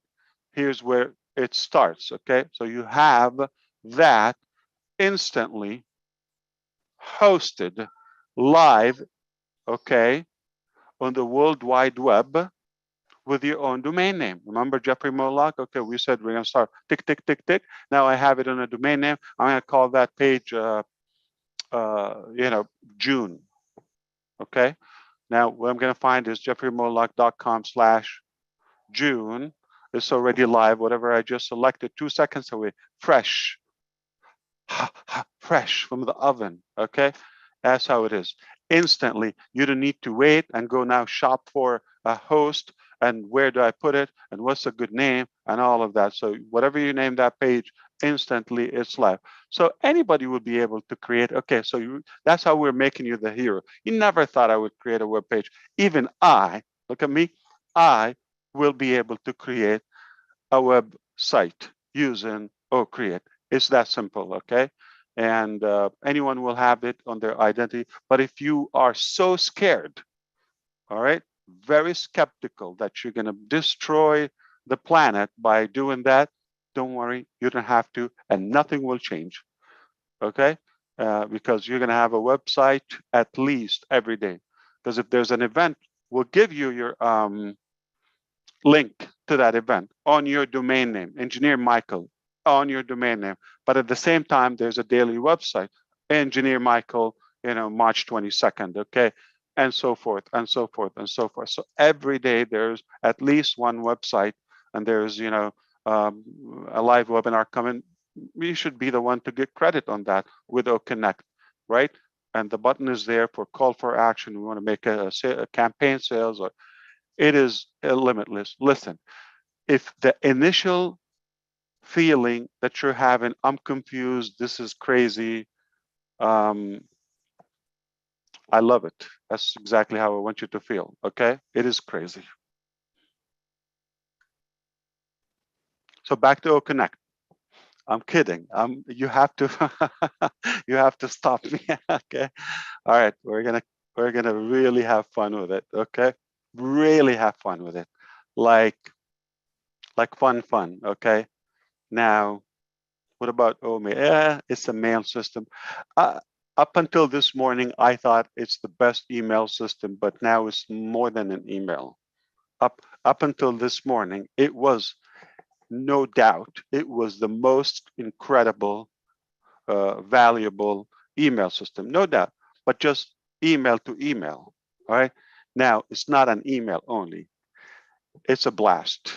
Here's where it starts. Okay, so you have that instantly hosted live, okay, on the World Wide Web with your own domain name. Remember Jeffrey Moloch? Okay, we said we're gonna start tick, tick, tick, tick. Now I have it on a domain name. I'm gonna call that page, June. Okay. Now what I'm gonna find is jeffreymoloch.com/June. It's already live. Whatever I just selected 2 seconds away, fresh, fresh from the oven. Okay, that's how it is. Instantly, you don't need to wait and go now shop for a host and where do I put it and what's a good name and all of that. So whatever you name that page, instantly it's live. So anybody will be able to create. Okay, so that's how we're making you the hero. You never thought I would create a web page. Even I, look at me, I will be able to create a website using OCreate. It's that simple, okay? And anyone will have it on their identity. But if you are so scared, all right, very skeptical that you're gonna destroy the planet by doing that, don't worry, you don't have to, and nothing will change, okay? Because you're gonna have a website at least every day. Because if there's an event, we'll give you your link to that event on your domain name, Engineer Michael, on your domain name. But at the same time, there's a daily website, Engineer Michael, March 22nd, okay? And so forth, and so forth, and so forth. So every day there's at least one website, and there's, a live webinar coming. We should be the one to get credit on that with OConnect, right? And the button is there for call for action. We want to make a campaign sales, or it is limitless. Listen, if the initial feeling that you're having, I'm confused, this is crazy, I love it. That's exactly how I want you to feel, okay? It is crazy. So back to OConnect. I'm kidding. You have to you have to stop me. Okay. All right. We're gonna really have fun with it. Okay. Really have fun with it. Like fun. Okay. Now, what about OMA? It's a mail system. Up until this morning, I thought it's the best email system, but now it's more than an email. Up until this morning, it was no doubt, it was the most incredible, valuable email system, no doubt, but just email to email. All right. Now, it's not an email only, it's a blast.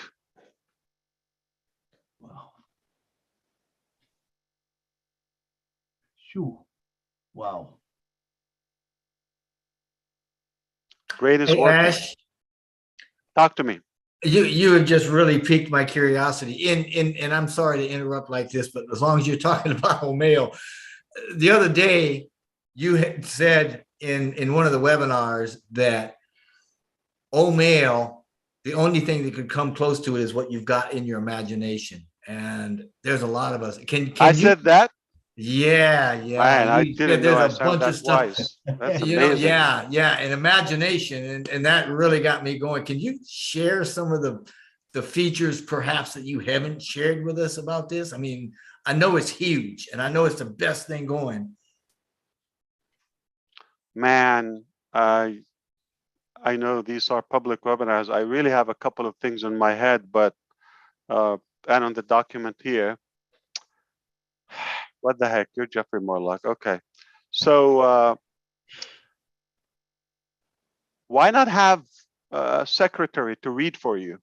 Wow. Shoo. Wow. Greatest Hey, working. Ash, talk to me. You have just really piqued my curiosity. And I'm sorry to interrupt like this, but as long as you're talking about Omeo, the other day you had said in one of the webinars that Omeo, the only thing that could come close to it is what you've got in your imagination. And there's a lot of us. Can I you said that? Yeah. Man, I didn't know I sound that wise. That's amazing. Yeah, and imagination, and that really got me going. Can you share some of the features perhaps that you haven't shared with us about this? I mean, I know it's huge, and I know it's the best thing going. Man, I know these are public webinars. I really have a couple of things in my head, but and on the document here. What the heck? You're Jeffrey Morlock. Okay. So why not have a secretary to read for you?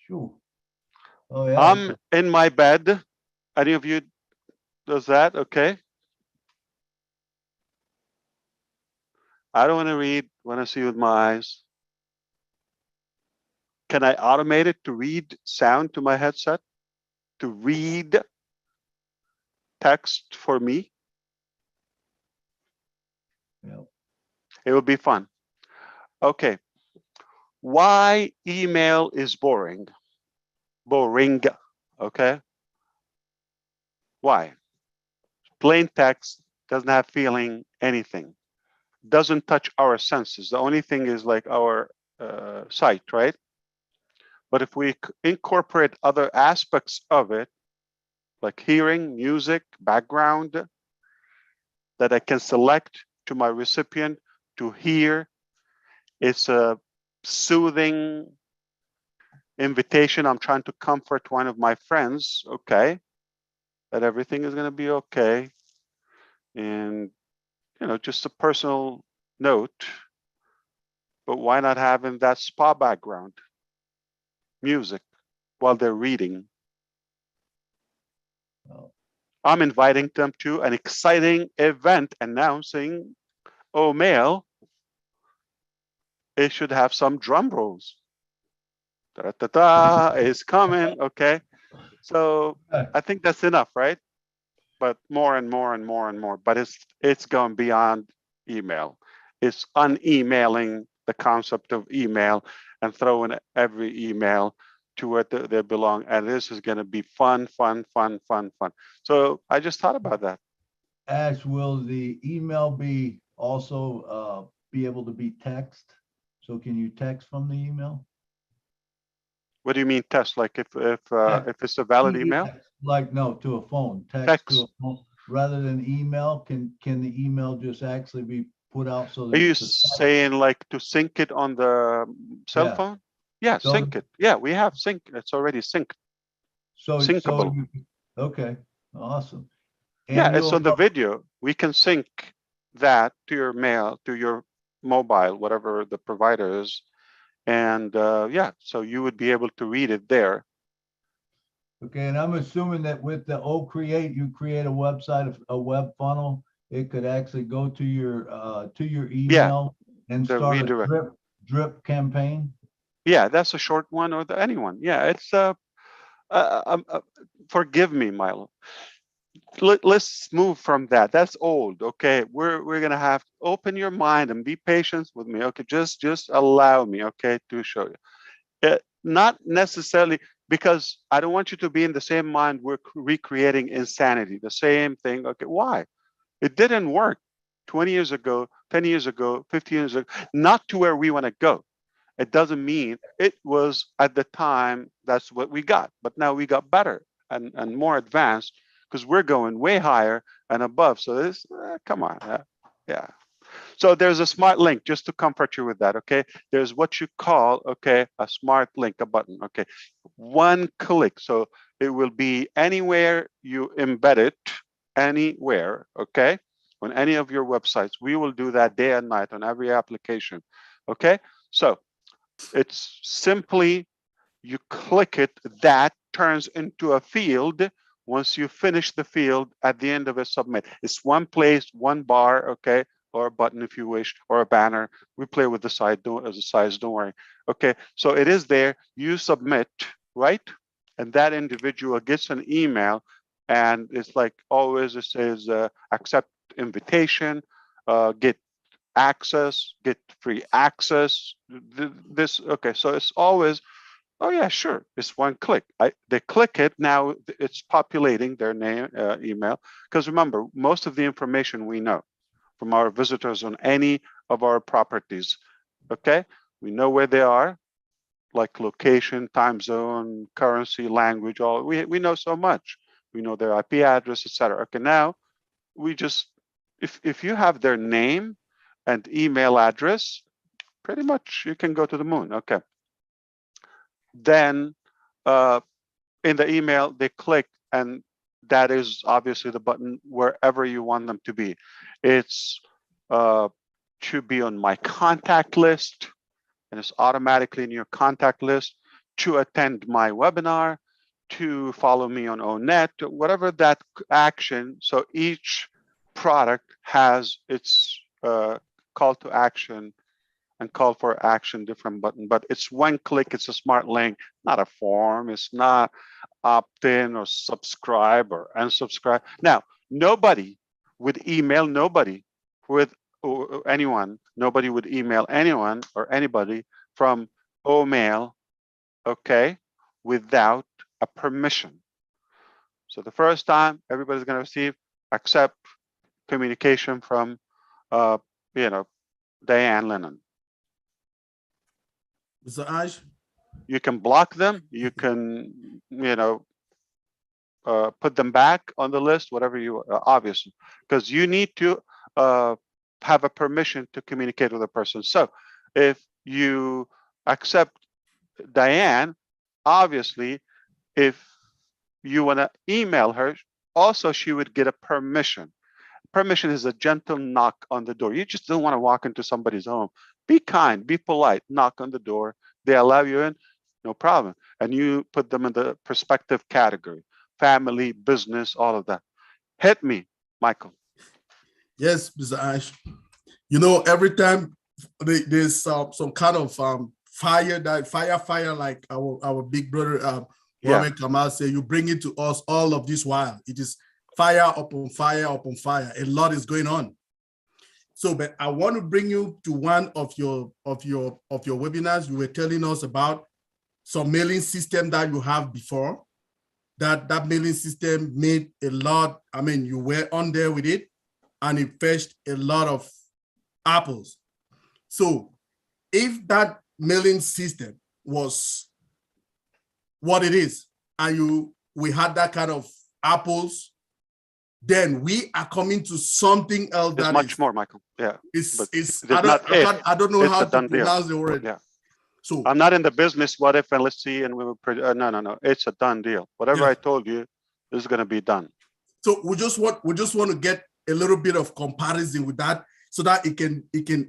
Sure. Oh, yeah. I'm in my bed. Any of you does that? Okay. I don't want to read. I want to see with my eyes. Can I automate it to read sound to my headset? To read text for me? Yeah. It would be fun. Okay. Why email is boring? Boring. Okay. Why? Plain text, doesn't have feeling, anything. Doesn't touch our senses. The only thing is like our site, right? But if we incorporate other aspects of it, like hearing, music, background, that I can select to my recipient to hear, it's a soothing invitation. I'm trying to comfort one of my friends, okay, that everything is going to be okay. And, you know, just a personal note, but why not having that spa background music while they're reading? I'm inviting them to an exciting event announcing, oh, Mail, it should have some drum rolls. Da-da-da-da is coming, okay? So I think that's enough, right? But more and more and more and more. But it's gone beyond email. It's unemailing the concept of email and throwing every email to where they belong. And this is going to be fun, fun, fun, fun, fun. So I just thought about that. Ash, will the email be also be able to be text? So can you text from the email? What do you mean text? Like if it's a valid email? Like no, to a phone. Text to a phone rather than email. Can the email just actually be put out so that Are you saying like to sync it on the cell phone? Yeah, so, sync it. Yeah, we have sync. It's already synced. So syncable. Okay, awesome. And yeah, it's on the video. We can sync that to your mail, to your mobile, whatever the provider is. And yeah, so you would be able to read it there. Okay, and I'm assuming that with the Create, you create a website, a web funnel. It could actually go to your email and start redirect. A drip campaign. Yeah, that's a short one or anyone. Yeah, it's forgive me, Milo. Let's move from that. That's old. Okay, we're gonna have to open your mind and be patient with me. Okay, just allow me. Okay, to show you. Not necessarily because I don't want you to be in the same mind. We're recreating insanity. The same thing. Okay, why? It didn't work 20 years ago, 10 years ago, 15 years ago. Not to where we want to go. It doesn't mean it was at the time. That's what we got. But now we got better and more advanced because we're going way higher and above. So this, come on, yeah. So there's a smart link, just to comfort you with that, okay? There's what you call, okay, a smart link, a button, okay? One click, so it will be anywhere you embed it, anywhere, okay? On any of your websites. We will do that day and night on every application, okay? So it's simply, you click it, that turns into a field. Once you finish the field, at the end of it, submit. It's one place, one bar, okay? Or a button if you wish, or a banner. We play with the size, don't worry. Okay, so it is there, you submit, right? And that individual gets an email, and it's like always, it says accept invitation, get access, get free access. This, okay, so it's always, oh yeah, sure, it's one click. They click it, now it's populating their name, email, because remember, most of the information we know from our visitors on any of our properties, okay? We know where they are, like location, time zone, currency, language, all, we know so much. We know their IP address, etc. Okay, now we just, if you have their name and email address, pretty much you can go to the moon, okay? Then in the email, they click, and that is obviously the button wherever you want them to be. It's to be on my contact list, and it's automatically in your contact list, to attend my webinar, to follow me on ONET, whatever that action. So each product has its call to action and call for action different button, but it's one click, it's a smart link, not a form, it's not opt-in or subscribe or unsubscribe. Now, nobody would email nobody with anyone, nobody would email anyone or anybody from OMail, okay, without a permission. So the first time everybody's going to receive accept communication from, you know, Diane Lennon. Mr. Ash? You can block them. You can, put them back on the list, whatever you, obviously, because you need to have a permission to communicate with a person. So if you accept Diane, obviously, if you want to email her, also she would get a permission. Permission is a gentle knock on the door. You just don't want to walk into somebody's home. Be kind, be polite, knock on the door. They allow you in, no problem. And you put them in the perspective category, family, business, all of that. Hit me, Michael. Yes, Mr. Ash. You know, every time there's some kind of fire, like our big brother, Robert Kamal say, you bring it to us all of this while. It is fire upon fire upon fire. A lot is going on. So, but I want to bring you to one of your webinars. You were telling us about some mailing system that you have before. That mailing system made a lot. I mean, you were on there with it, and it fetched a lot of apples. So, if that mailing system was what it is, and we had that kind of apples, then we are coming to something else that much more, Michael. Yeah. I don't know how to pronounce the word. Yeah. So I'm not in the business. What if, and let's see, and we will. No. It's a done deal. Whatever I told you is going to be done. So we just want to get a little bit of comparison with that, so that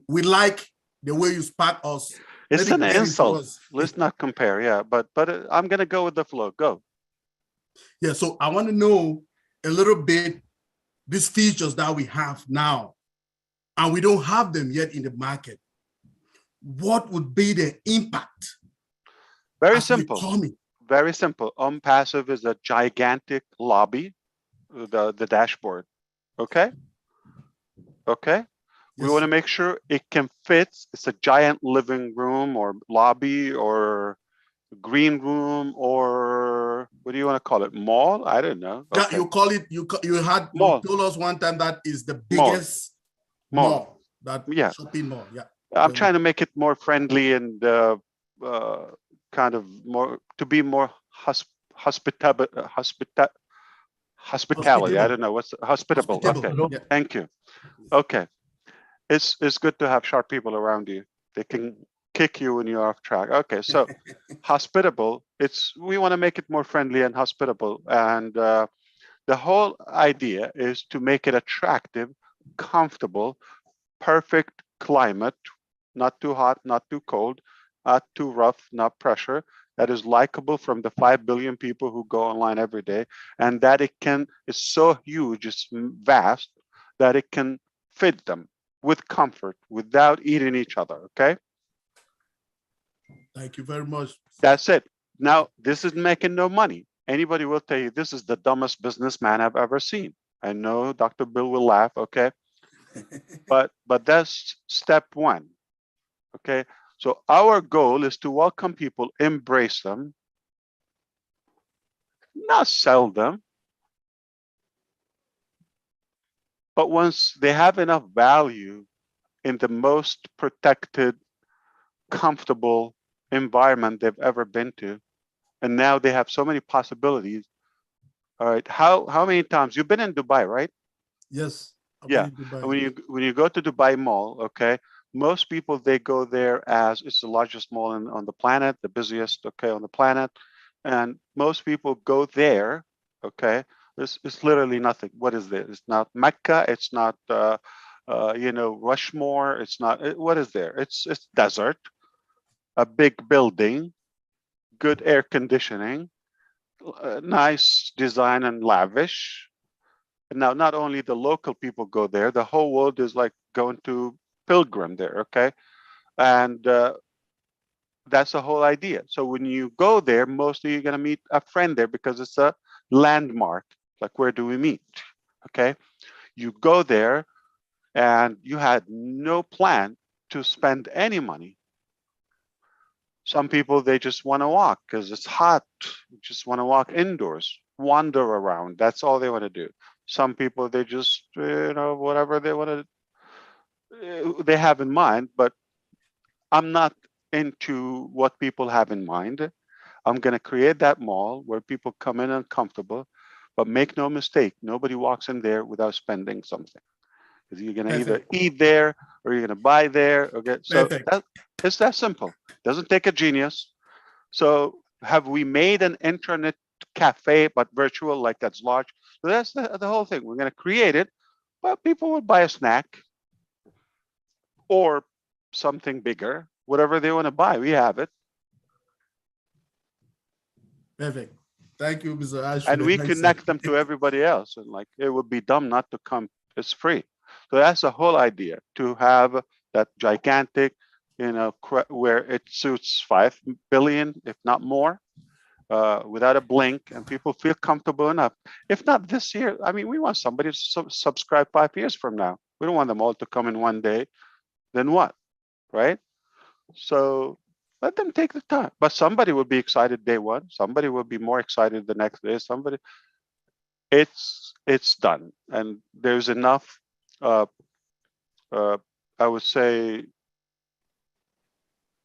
we like the way you spark us. It's an insult. Let's not compare. Yeah, but I'm going to go with the flow. Go. Yeah. So I want to know a little bit these features that we have now, and we don't have them yet in the market. What would be the impact? Very simple. Very simple. ONPASSIVE is a gigantic lobby, the dashboard. Okay. Okay. We want to make sure it can fit. It's a giant living room or lobby or green room, or what do you want to call it? Mall? I don't know. Okay. You call it. You told us one time that is the biggest mall. Shopping mall. Yeah. I'm trying to make it more friendly and kind of more to be more hospitality. I don't know what's hospitable. Okay. Yeah. Thank you. Okay. It's good to have sharp people around you. They can kick you when you're off track. Okay. So hospitable. We want to make it more friendly and hospitable. And the whole idea is to make it attractive, comfortable, perfect climate, not too hot, not too cold, not too rough, not pressure, that is likable from the 5 billion people who go online every day, and that it's so huge, it's vast, that it can fit them with comfort without eating each other, okay? Thank you very much. That's it. Now, this is making no money. Anybody will tell you this is the dumbest businessman I've ever seen. I know Dr. Bill will laugh, okay? but that's step one, okay? So our goal is to welcome people, embrace them, not sell them. But once they have enough value in the most protected, comfortable environment they've ever been to, and now they have so many possibilities. All right, how many times you've been in Dubai, right? Yes. Yeah. When you go to Dubai Mall, okay, most people they go there as it's the largest mall on the planet, the busiest, okay, on the planet, and most people go there, okay. It's literally nothing. What is this? It's not Mecca. It's not Rushmore. It's not. What is there? It's desert, a big building, good air conditioning, nice design and lavish. Now, not only the local people go there, the whole world is like going to pilgrim there, okay? And that's the whole idea. So when you go there, mostly you're going to meet a friend there because it's a landmark. Like, where do we meet? Okay. You go there and you had no plan to spend any money. Some people, they just want to walk because it's hot. Just want to walk indoors, wander around. That's all they want to do. Some people, they just, whatever they want to, they have in mind, but I'm not into what people have in mind. I'm going to create that mall where people come in uncomfortable, but make no mistake, nobody walks in there without spending something. Because you're going to either eat there or you're going to buy there. Okay, so it's that simple. Doesn't take a genius. So have we made an internet cafe but virtual, like that's large? So that's the whole thing. We're going to create it, but people will buy a snack or something bigger, whatever they want to buy. We have it. Perfect. Thank you, Mr. Ash. And we connect them to everybody else. And like, it would be dumb not to come. It's free. So that's the whole idea, to have that gigantic, you know, where it suits 5 billion, if not more, without a blink, and people feel comfortable enough. If not this year, I mean, we want somebody to subscribe 5 years from now. We don't want them all to come in one day. Then what, right? So let them take the time. But somebody will be excited day one. Somebody will be more excited the next day. Somebody, it's done. And there's enough, I would say,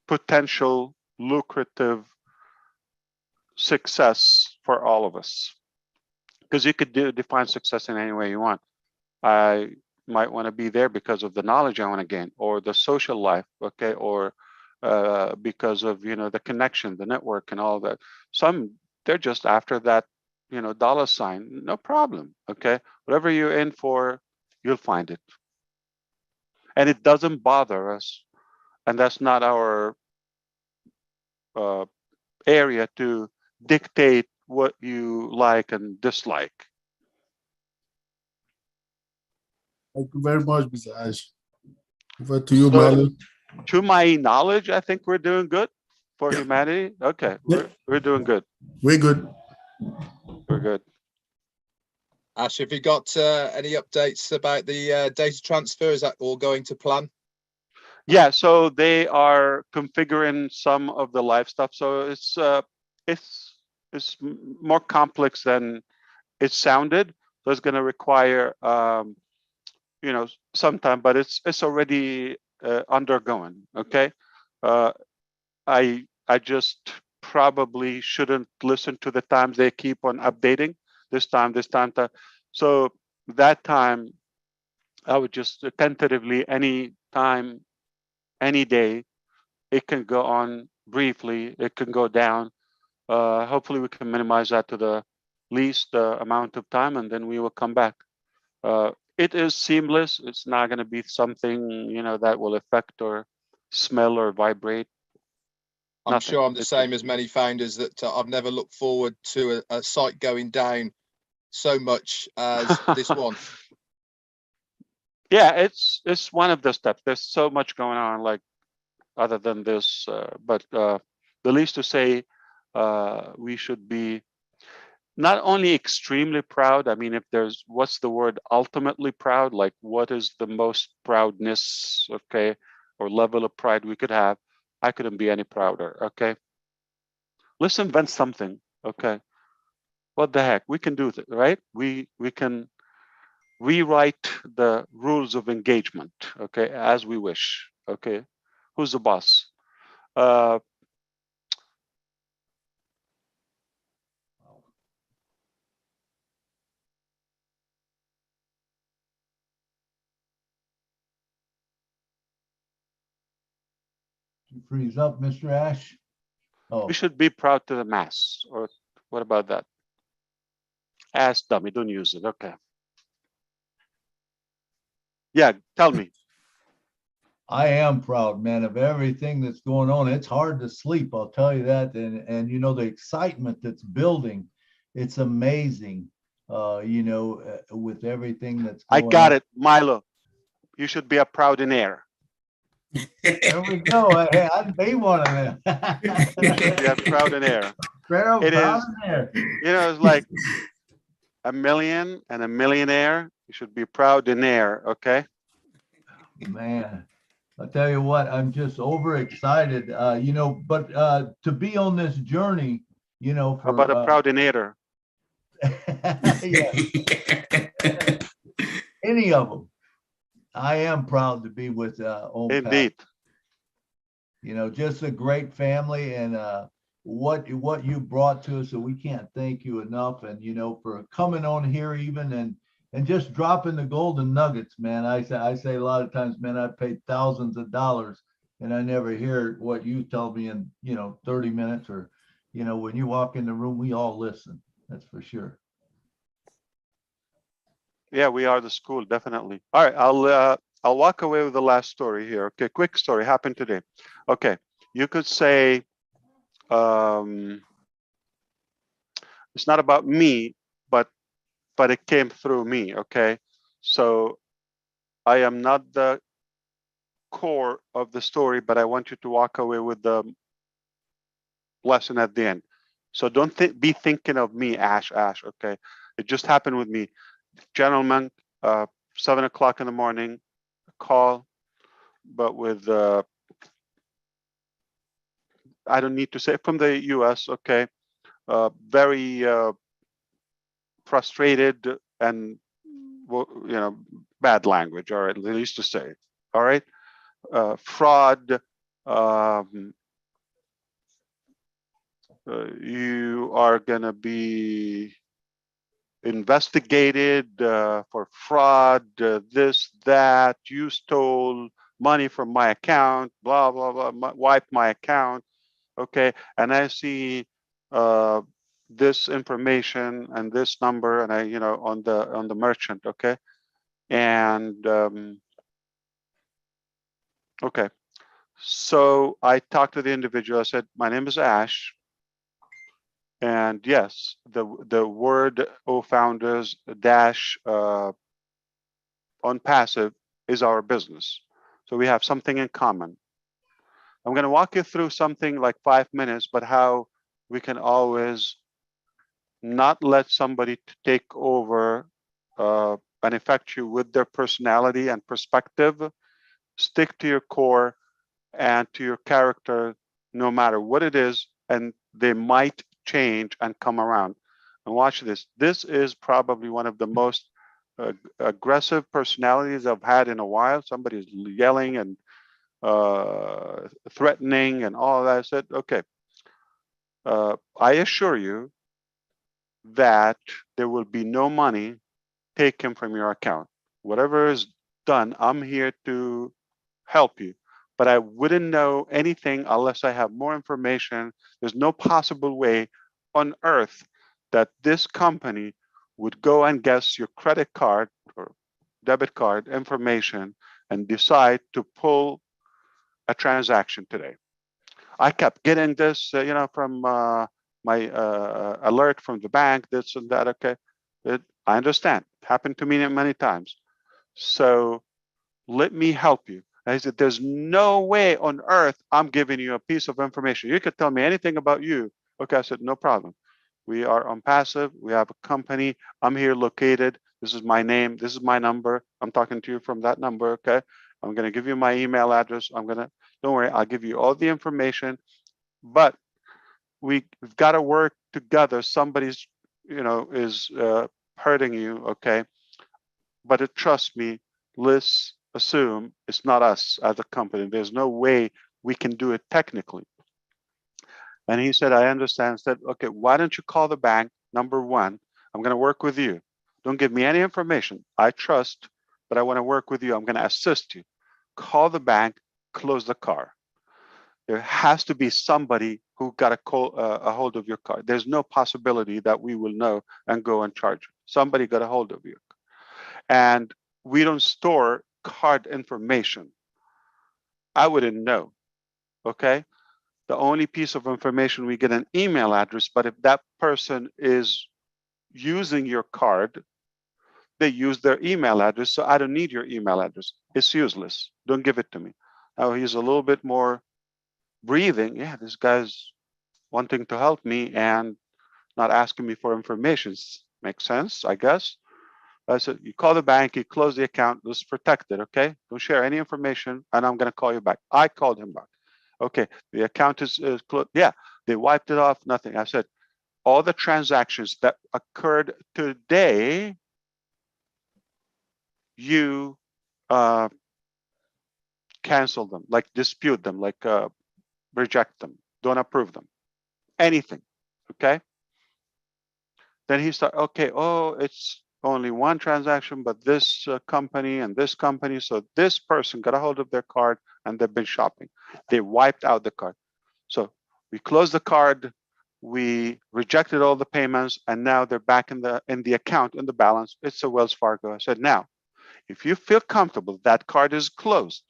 potential lucrative success for all of us. Because you could define success in any way you want. I might want to be there because of the knowledge I want to gain, or the social life, okay, or because of, you know, the connection, the network, and all that. Some, they're just after that, you know, dollar sign. No problem, okay. Whatever you're in for, you'll find it, and it doesn't bother us, and that's not our area to dictate what you like and dislike. Thank you very much, Mr. Ash. Over to you, Milo. To my knowledge, I think we're doing good for humanity. Okay, we're doing good. We're good. We're good. Ash, have you got any updates about the data transfer? Is that all going to plan? Yeah, so they are configuring some of the live stuff. So it's more complex than it sounded. So it's going to require you know, some time, but it's already undergoing. Okay, I just probably shouldn't listen to the times they keep on updating. This time. So that time, I would just tentatively, any time, any day, it can go on briefly, it can go down. Hopefully we can minimize that to the least amount of time, and then we will come back. It is seamless. It's not going to be something, you know, that will affect or smell or vibrate. I'm sure I'm the same as many founders, that I've never looked forward to a site going down so much as this one. Yeah, it's one of the steps. There's so much going on, like, other than this, but the least to say, we should be not only extremely proud. I mean, if there's, what's the word, ultimately proud, like what is the most proudness, okay, or level of pride we could have, I couldn't be any prouder. Okay, let's invent something. Okay, what the heck, we can do that, right? We can rewrite the rules of engagement, okay, as we wish. Okay, who's the boss? You freeze up, Mr. Ash. Oh, We should be proud to the mass. Or what about that? Ass dummy, don't use it. Okay. Yeah, tell me. I am proud, man, of everything that's going on. It's hard to sleep, I'll tell you that. And you know, the excitement that's building, it's amazing. You know, with everything that's I going got on. it, Milo. You should be a proudinaire. There we go. Hey, I'd be one of them. Yeah, proudinaire. It is, you know, it's like a million and a millionaire. You should be proudinaire, okay? Man, I'll tell you what, I'm just overexcited, you know, but to be on this journey, you know, How about a for proudinator? any of them. I am proud to be with ONPASSIVE. Indeed. You know, just a great family, and what you brought to us, and we can't thank you enough. And you know, for coming on here even and just dropping the golden nuggets, man. I say a lot of times, man, I paid thousands of dollars and I never hear what you tell me in, you know, 30 minutes, or, you know, when you walk in the room, we all listen. That's for sure. Yeah, we are the school, definitely. All right, I'll walk away with the last story here. Okay, quick story happened today. Okay, you could say it's not about me, but it came through me. Okay, so I am not the core of the story, but I want you to walk away with the lesson at the end. So don't be thinking of me, Ash. Okay, it just happened with me, gentlemen. 7 o'clock in the morning, call, but with I don't need to say, from the U.S. Okay, very frustrated and, you know, bad language. All right, they used to say. All right, fraud. You are gonna be investigated for fraud. This, that. You stole money from my account. Blah blah blah. Wipe my account. Okay, and I see this information and this number, and I, you know, on the merchant. Okay, and okay, so I talked to the individual. I said, my name is Ash, and yes, the word founders dash on passive is our business, so we have something in common. I'm going to walk you through something like 5 minutes, but how we can always not let somebody to take over and affect you with their personality and perspective. Stick to your core and to your character, no matter what it is, and they might change and come around. And watch this. This is probably one of the most aggressive personalities I've had in a while. Somebody's yelling and threatening and all that. I said, okay, I assure you that there will be no money taken from your account. Whatever is done, I'm here to help you. But I wouldn't know anything unless I have more information. There's no possible way on earth that this company would go and guess your credit card or debit card information and decide to pull a transaction today. I kept getting this, you know, from my alert from the bank, this and that. Okay, I understand. It happened to me many times. So let me help you. And I said, there's no way on earth I'm giving you a piece of information. You could tell me anything about you. Okay, I said, no problem. We are on passive. We have a company. I'm here located. This is my name. This is my number. I'm talking to you from that number. Okay. I'm going to give you my email address. Don't worry, I'll give you all the information. But we've got to work together. Somebody's, you know, is hurting you. Okay. But trust me, let's assume it's not us as a company. There's no way we can do it technically. And he said, I understand. I said, okay, why don't you call the bank? Number one, I'm going to work with you. Don't give me any information. I trust, but I want to work with you. I'm going to assist you. Call the bank, close the car. There has to be somebody who got a hold of your card. There's no possibility that we will know and go and charge you. Somebody got a hold of you. And we don't store card information. I wouldn't know. Okay. The only piece of information, we get an email address, but if that person is using your card, they use their email address. So I don't need your email address. It's useless. Don't give it to me. Now he's a little bit more breathing. Yeah, this guy's wanting to help me and not asking me for information. Makes sense, I guess. I said, you call the bank, you close the account, let's protect it, okay? Don't share any information, and I'm going to call you back. I called him back. Okay, the account is closed. Yeah, they wiped it off, nothing. I said, all the transactions that occurred today, you cancel them, like dispute them, like reject them, don't approve them, anything, okay? Then he started, okay, oh, it's only one transaction, but this company and this company, so this person got a hold of their card and they've been shopping. They wiped out the card. So we closed the card, we rejected all the payments, and now they're back in the account, in the balance. It's a Wells Fargo. I said, now, if you feel comfortable, that card is closed.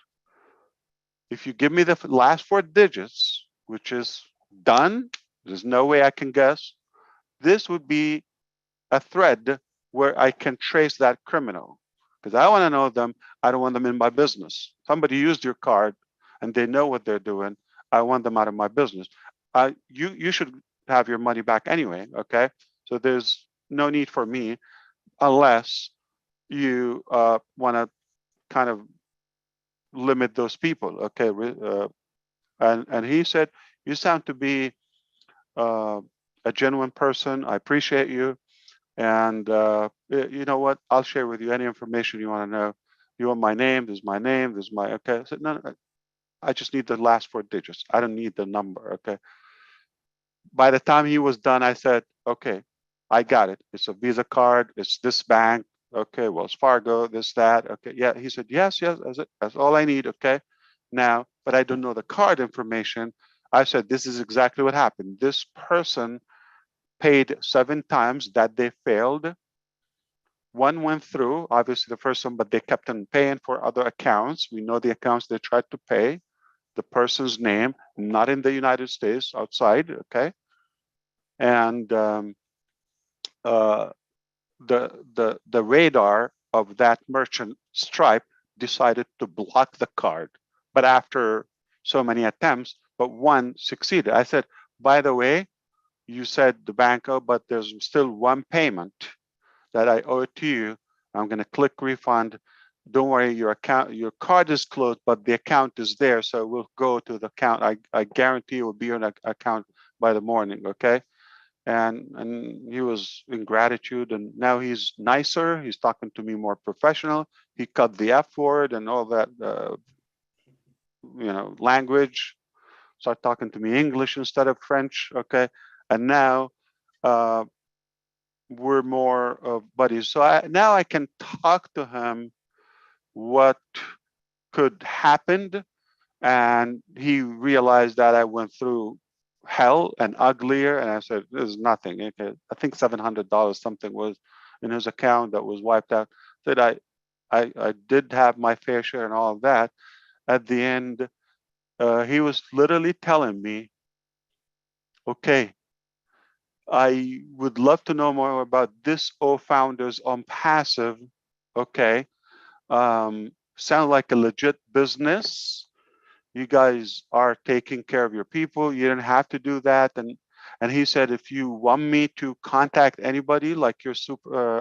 If you give me the last 4 digits, which is done, there's no way I can guess, this would be a thread where I can trace that criminal. Because I want to know them, I don't want them in my business. Somebody used your card and they know what they're doing. I want them out of my business. You should have your money back anyway, okay? So there's no need for me unless you want to kind of limit those people, okay? And he said, you sound to be a genuine person. I appreciate you. And you know what? I'll share with you any information you want to know. You want my name? This is my name. This is my, okay. I said, no, I just need the last 4 digits. I don't need the number, okay? By the time he was done, I said, okay, I got it. It's a Visa card. It's this bank. Okay, Wells Fargo, this, that. Okay, yeah. He said, yes, that's all I need, okay? Now, but I don't know the card information. I said, this is exactly what happened. This person paid 7 times that they failed. One went through, obviously the first one, but they kept on paying for other accounts. We know the accounts they tried to pay, the person's name, not in the United States, outside, okay? And the radar of that merchant, Stripe, decided to block the card. But after so many attempts, but one succeeded. I said, by the way, you said the bank, oh, but there's still one payment that I owe it to you. I'm going to click refund. Don't worry, your card is closed, but the account is there. So we'll go to the account. I guarantee it will be on an account by the morning, okay? And he was in gratitude, and now he's nicer. He's talking to me more professional. He cut the F word and all that, language. Start talking to me English instead of French, okay? And now we're more buddies. So now I can talk to him what could happen, and he realized that I went through hell and uglier, and I said, there's nothing. Okay. I think $700 something was in his account that was wiped out. That I did have my fair share and all of that. At the end, he was literally telling me, okay, I would love to know more about this founders on passive. Okay. Sound like a legit business. You guys are taking care of your people. You didn't have to do that. And he said, if you want me to contact anybody, like your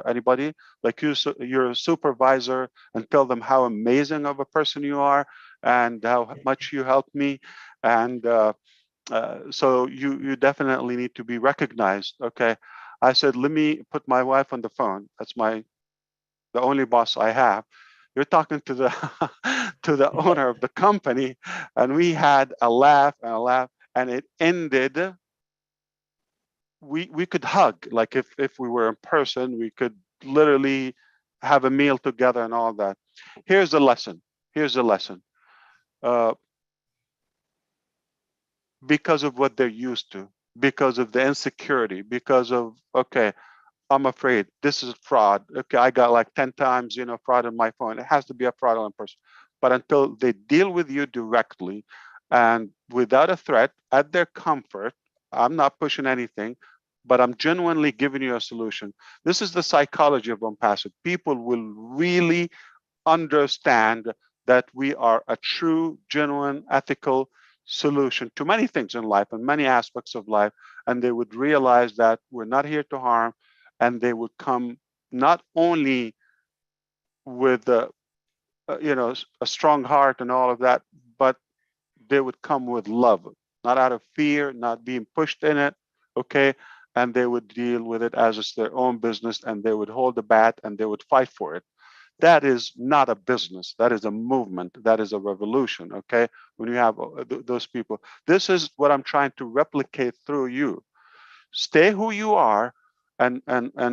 anybody, like your supervisor, and tell them how amazing of a person you are and how much you helped me, and so you definitely need to be recognized. Okay, I said, let me put my wife on the phone. That's the only boss I have. You're talking to the to the owner of the company, and we had a laugh and a laugh, and it ended. We could hug, like if we were in person, we could literally have a meal together and all that. Here's the lesson. Here's the lesson. Because of what they're used to, because of the insecurity, because of, okay, I'm afraid this is fraud. Okay, I got like 10 times, fraud on my phone. It has to be a fraudulent person. But until they deal with you directly and without a threat, at their comfort, I'm not pushing anything, but I'm genuinely giving you a solution. This is the psychology of ONPASSIVE. People will really understand that we are a true, genuine, ethical solution to many things in life and many aspects of life. And they would realize that we're not here to harm, and they would come not only with a strong heart and all of that, but they would come with love, not out of fear, not being pushed in it, okay? And they would deal with it as it's their own business, and they would hold the bat and they would fight for it. That is not a business. That is a movement. That is a revolution. Okay, when you have those people, this is what I'm trying to replicate through you. Stay who you are, and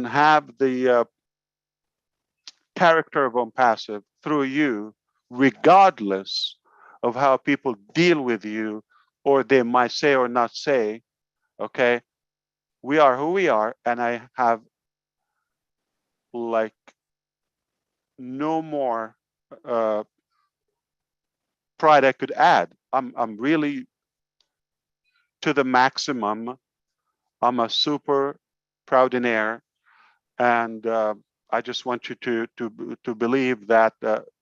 have the character of ONPASSIVE through you, regardless of how people deal with you, or they might say or not say. Okay, we are who we are, and I have like no more pride I could add. I'm really to the maximum. I'm a super proudinaire, and I just want you to believe that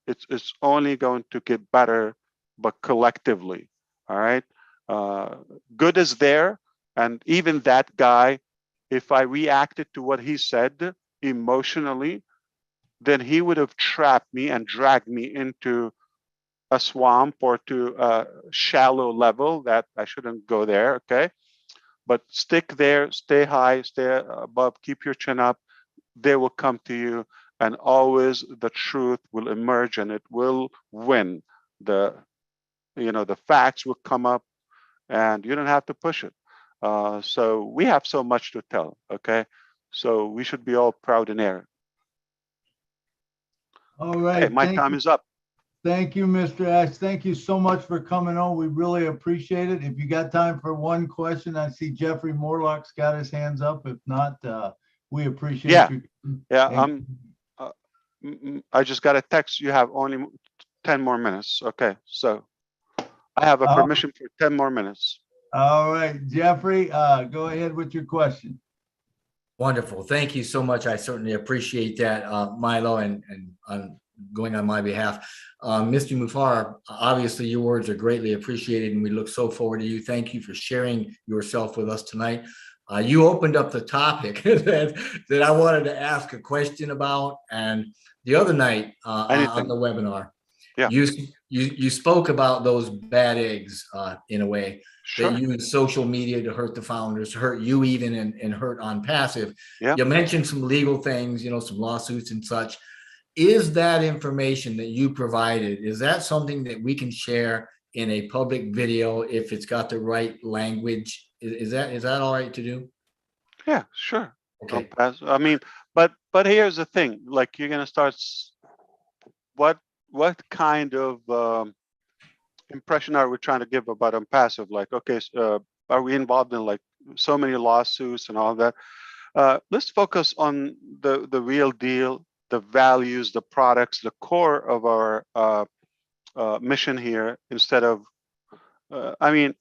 it's only going to get better, but collectively. All right, good is there, and even that guy, if I reacted to what he said emotionally, then he would have trapped me and dragged me into a swamp or to a shallow level that I shouldn't go there. Okay, but stick there, stay high, stay above, keep your chin up. They will come to you, and always the truth will emerge, and it will win. The facts will come up, and you don't have to push it. So we have so much to tell. Okay, so we should be all proud in air. All right. Hey, my time is up. Thank you, Mr. Ash. Thank you so much for coming on. We really appreciate it. If you got time for one question, I see Jeffrey Morlock's got his hands up. If not, we appreciate you. Yeah, I just got a text. You have only 10 more minutes. Okay, so I have a permission for 10 more minutes. All right, Jeffrey, go ahead with your question. Wonderful. Thank you so much. I certainly appreciate that, Milo, and going on my behalf. Mr. Mufar, obviously your words are greatly appreciated, and we look so forward to you. Thank you for sharing yourself with us tonight. You opened up the topic that I wanted to ask a question about, and the other night on the webinar, you spoke about those bad eggs in a way. Sure. That use social media to hurt the founders, hurt you even, and hurt ONPASSIVE. Yeah. You mentioned some legal things, some lawsuits and such. Is that information that you provided, is that something that we can share in a public video if it's got the right language? Is that all right to do? Yeah, sure. Okay. I mean, but here's the thing, like you're gonna start, what kind of impression are we trying to give about ONPASSIVE? Like, okay, are we involved in like so many lawsuits and all that? Let's focus on the real deal, the values, the products, the core of our mission here, instead of, I mean,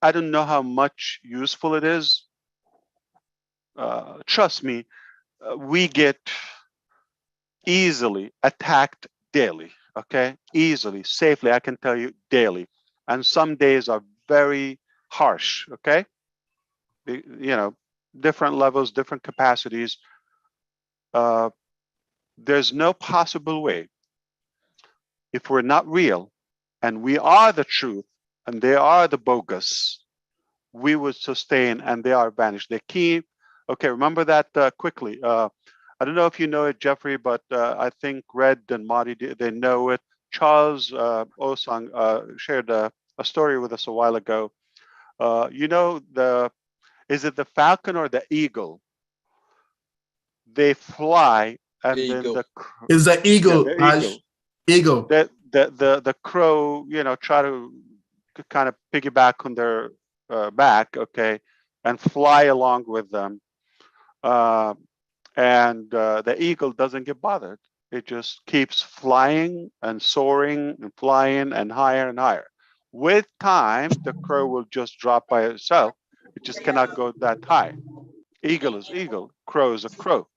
I don't know how much useful it is. Trust me, we get easily attacked daily, okay? Easily, safely, I can tell you, daily. And some days are very harsh, okay? Different levels, different capacities. There's no possible way, if we're not real and we are the truth and they are the bogus, we would sustain, and they are vanished. They keep, okay, remember that quickly. I don't know if you know it, Jeffrey, but I think Red and Marty, they know it. Charles Osang shared a story with us a while ago. Is it the falcon or the eagle? They fly, and then it's the eagle. Eagle. The crow, try to kind of piggyback on their back, okay, and fly along with them. And the eagle doesn't get bothered. It just keeps flying and soaring and flying and higher and higher. With time, the crow will just drop by itself. It just cannot go that high. Eagle is eagle, crow is a crow,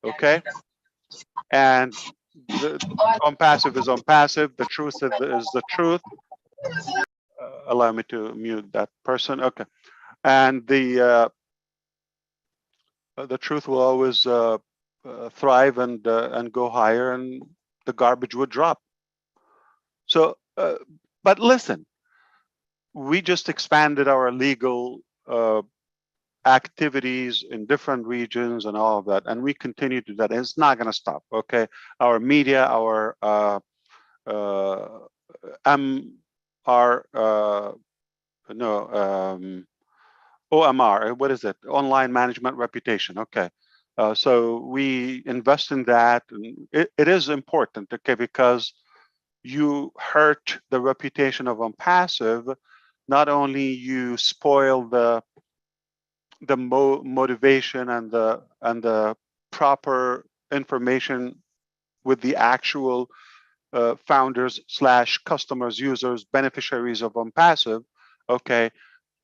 okay? And the ONPASSIVE is ONPASSIVE, the truth is the truth. Allow me to mute that person, okay. And the truth will always thrive and go higher, and the garbage would drop. So, but listen, we just expanded our legal activities in different regions and all of that, and we continue to do that. And it's not going to stop. Okay, our media, our OMR, what is it? Online management reputation. Okay. So we invest in that. And it is important, okay, because you hurt the reputation of ONPASSIVE. Not only you spoil the motivation and the proper information with the actual founders / customers, users, beneficiaries of ONPASSIVE, okay,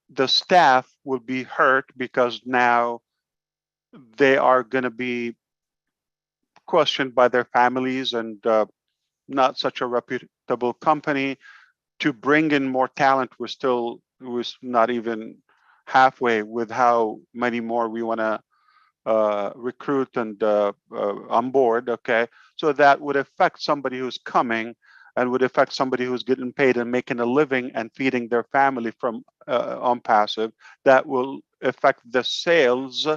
the staff will be hurt because now they are going to be questioned by their families, and not such a reputable company. To bring in more talent, we're not even halfway with how many more we want to recruit and onboard. Okay, so that would affect somebody who's coming, and would affect somebody who's getting paid and making a living and feeding their family from ONPASSIVE. That will affect the sales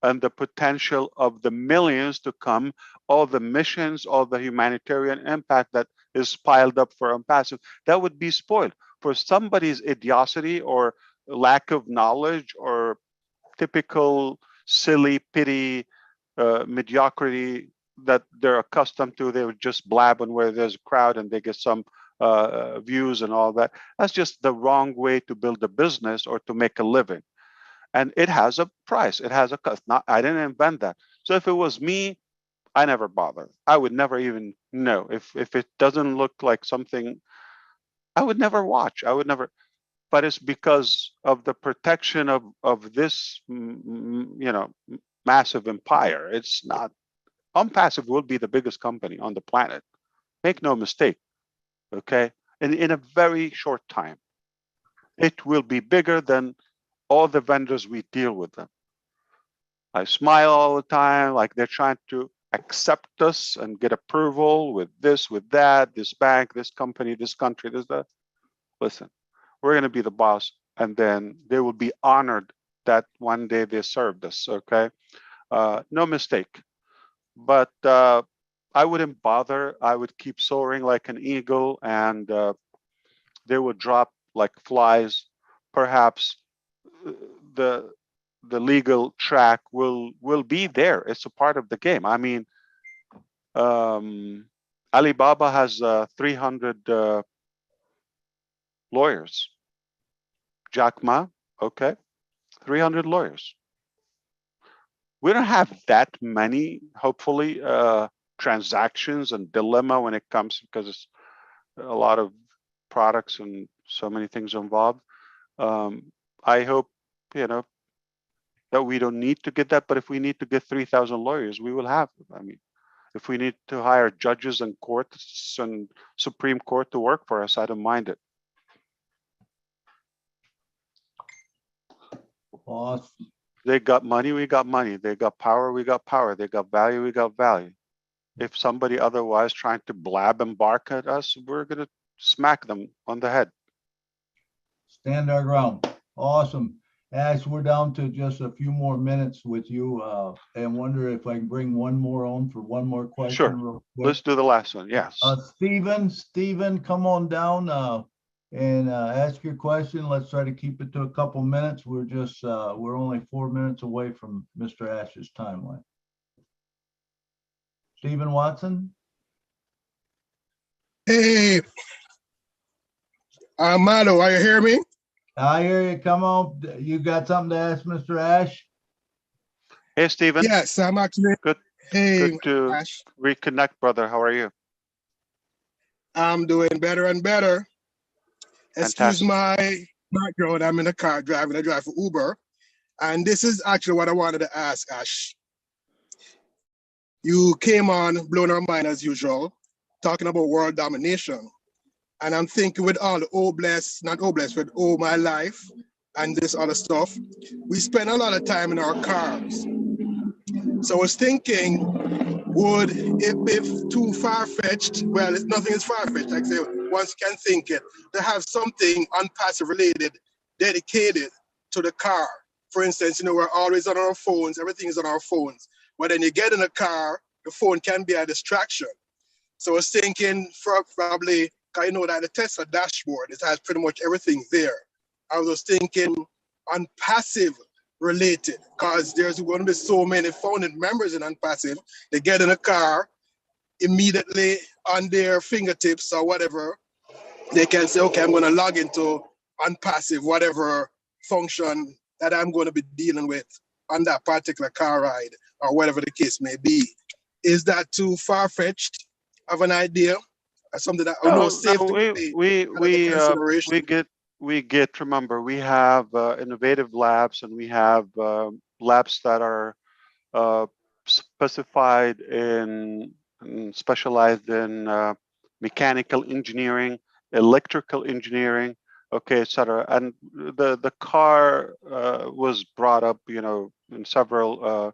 and the potential of the millions to come, all the missions, all the humanitarian impact that is piled up for ONPASSIVE, that would be spoiled for somebody's idiocy or lack of knowledge or typical silly pity mediocrity that they're accustomed to. They would just blab on where there's a crowd and they get some views and all that. That's just the wrong way to build a business or to make a living. And it has a price. It has a cost. I didn't invent that. So if it was me, I never bother. I would never even know. If it doesn't look like something, I would never watch. I would never. But it's because of the protection of this, massive empire. It's not. ONPASSIVE will be the biggest company on the planet. Make no mistake. Okay, in a very short time, it will be bigger than all the vendors we deal with them. I smile all the time, like they're trying to accept us and get approval with this, with that, this bank, this company, this country, this, that. Listen, we're going to be the boss, and then they will be honored that one day they served us, okay? No mistake. But I wouldn't bother. I would keep soaring like an eagle, and they would drop like flies. Perhaps the legal track will be there. It's a part of the game. I mean, Alibaba has 300 lawyers. Jack Ma, okay, 300 lawyers. We don't have that many, hopefully, transactions and dilemma when it comes, because it's a lot of products and so many things involved. I hope, that we don't need to get that, but if we need to get 3,000 lawyers, we will have them. I mean, if we need to hire judges and courts and Supreme Court to work for us, I don't mind it. Awesome. They got money, we got money. They got power, we got power. They got value, we got value. If somebody otherwise trying to blab and bark at us, we're going to smack them on the head. Stand our ground. Awesome. Ash, we're down to just a few more minutes with you, and wonder if I can bring one more on for one more question. Sure. Real quick. Let's do the last one. Yes. Stephen, come on down and ask your question. Let's try to keep it to a couple minutes. We're just we're only 4 minutes away from Mr. Ash's timeline. Stephen Watson. Hey, Milo, are you hear me? I hear you. Come on. You got something to ask Mr. Ash? Hey, Stephen. Yes, I'm actually. Good. Hey, good to Ash. reconnect, brother. How are you? I'm doing better and better. Excuse Fantastic. my background. I'm in a car driving. I drive for Uber. And this is actually what I wanted to ask, Ash. You came on, blowing our mind as usual, talking about world domination. And I'm thinking with all the with Oh My Life and this other stuff, we spend a lot of time in our cars. So I was thinking, if too far-fetched, well, nothing is far-fetched, like I say, one can think it, to have something ONPASSIVE related, dedicated to the car For instance, we're always on our phones. Everything is on our phones. But then you get in a car, the phone can be a distraction. So I was thinking probably, that the Tesla dashboard, it has pretty much everything there. I was thinking on passive related, because there's going to be so many founding members in ONPASSIVE. They get in a car, immediately on their fingertips or whatever, they can say, okay, I'm going to log into ONPASSIVE, whatever function that I'm going to be dealing with on that particular car ride or whatever the case may be. Is that too far-fetched of an idea? Something that we get. Remember, we have innovative labs, and we have labs that are specified in specialized in mechanical engineering, electrical engineering, okay, etc. And the car was brought up, in several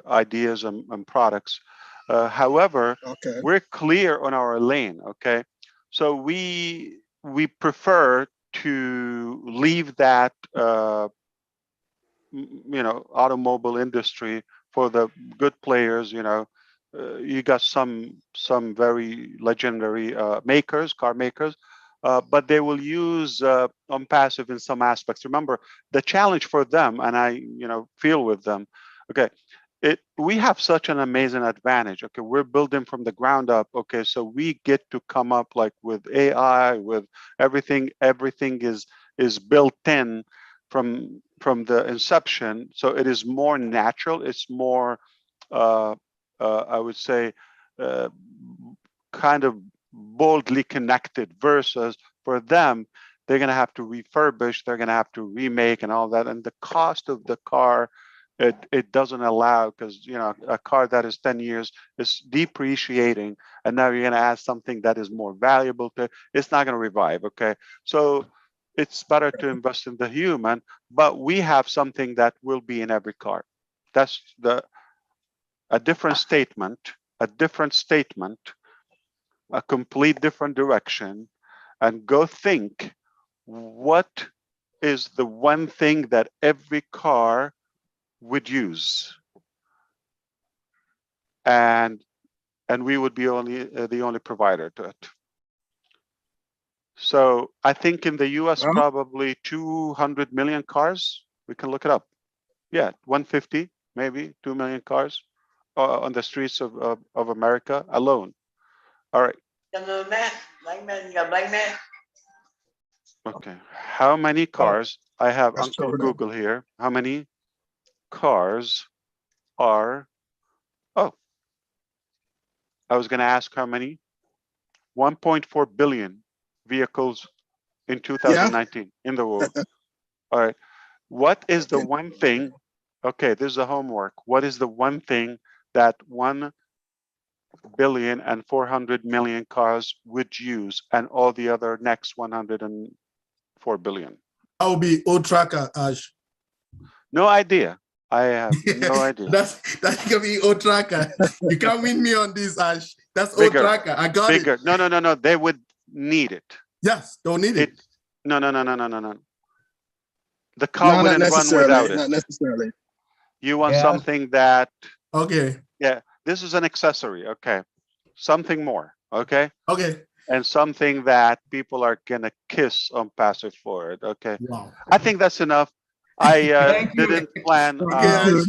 ideas and products. However, we're clear on our lane, okay? So we prefer to leave that automobile industry for the good players. You got some very legendary car makers, but they will use ONPASSIVE in some aspects. Remember, the challenge for them, and I feel with them, okay, we have such an amazing advantage. Okay, we're building from the ground up. Okay, so we get to come up like with AI, with everything. Everything is built in from the inception. So it is more natural. It's more, I would say, kind of boldly connected. Versus for them, they're going to have to refurbish. They're going to have to remake and all that. And the cost of the car, it doesn't allow, because a car that is 10 years is depreciating, and now you're going to add something that is more valuable to it's not going to revive. Okay, so it's better to invest in the human, but we have something that will be in every car. That's a different statement, a complete different direction, and go think, what is the one thing that every car would use, and we would be the only provider to it. So I think in the US, probably 200 million cars. We can look it up. Yeah, 150, maybe 2 million cars on the streets of America alone. All right. Okay, how many cars? I have Uncle Google here. How many cars are? Oh, I was going to ask how many. 1.4 billion vehicles in 2019 in the world. All right. What is the one thing? Okay, this is the homework. What is the one thing that 1,400,000,000 cars would use, and all the other next 104 billion? That would be old tracker, Ash. No idea. I have no idea. That's gonna be old tracker. You can't win me on this, Ash. That's Bigger, old tracker. I got bigger. it. No. They would need it. Yes, they'll need it. No. The car wouldn't run without it. Not necessarily. You want something that. Okay. Yeah, this is an accessory. Okay, something more. Okay. Okay. And something that people are gonna kiss ONPASSIVE for it. Okay. Wow. I think that's enough. I didn't plan. Okay, Ash.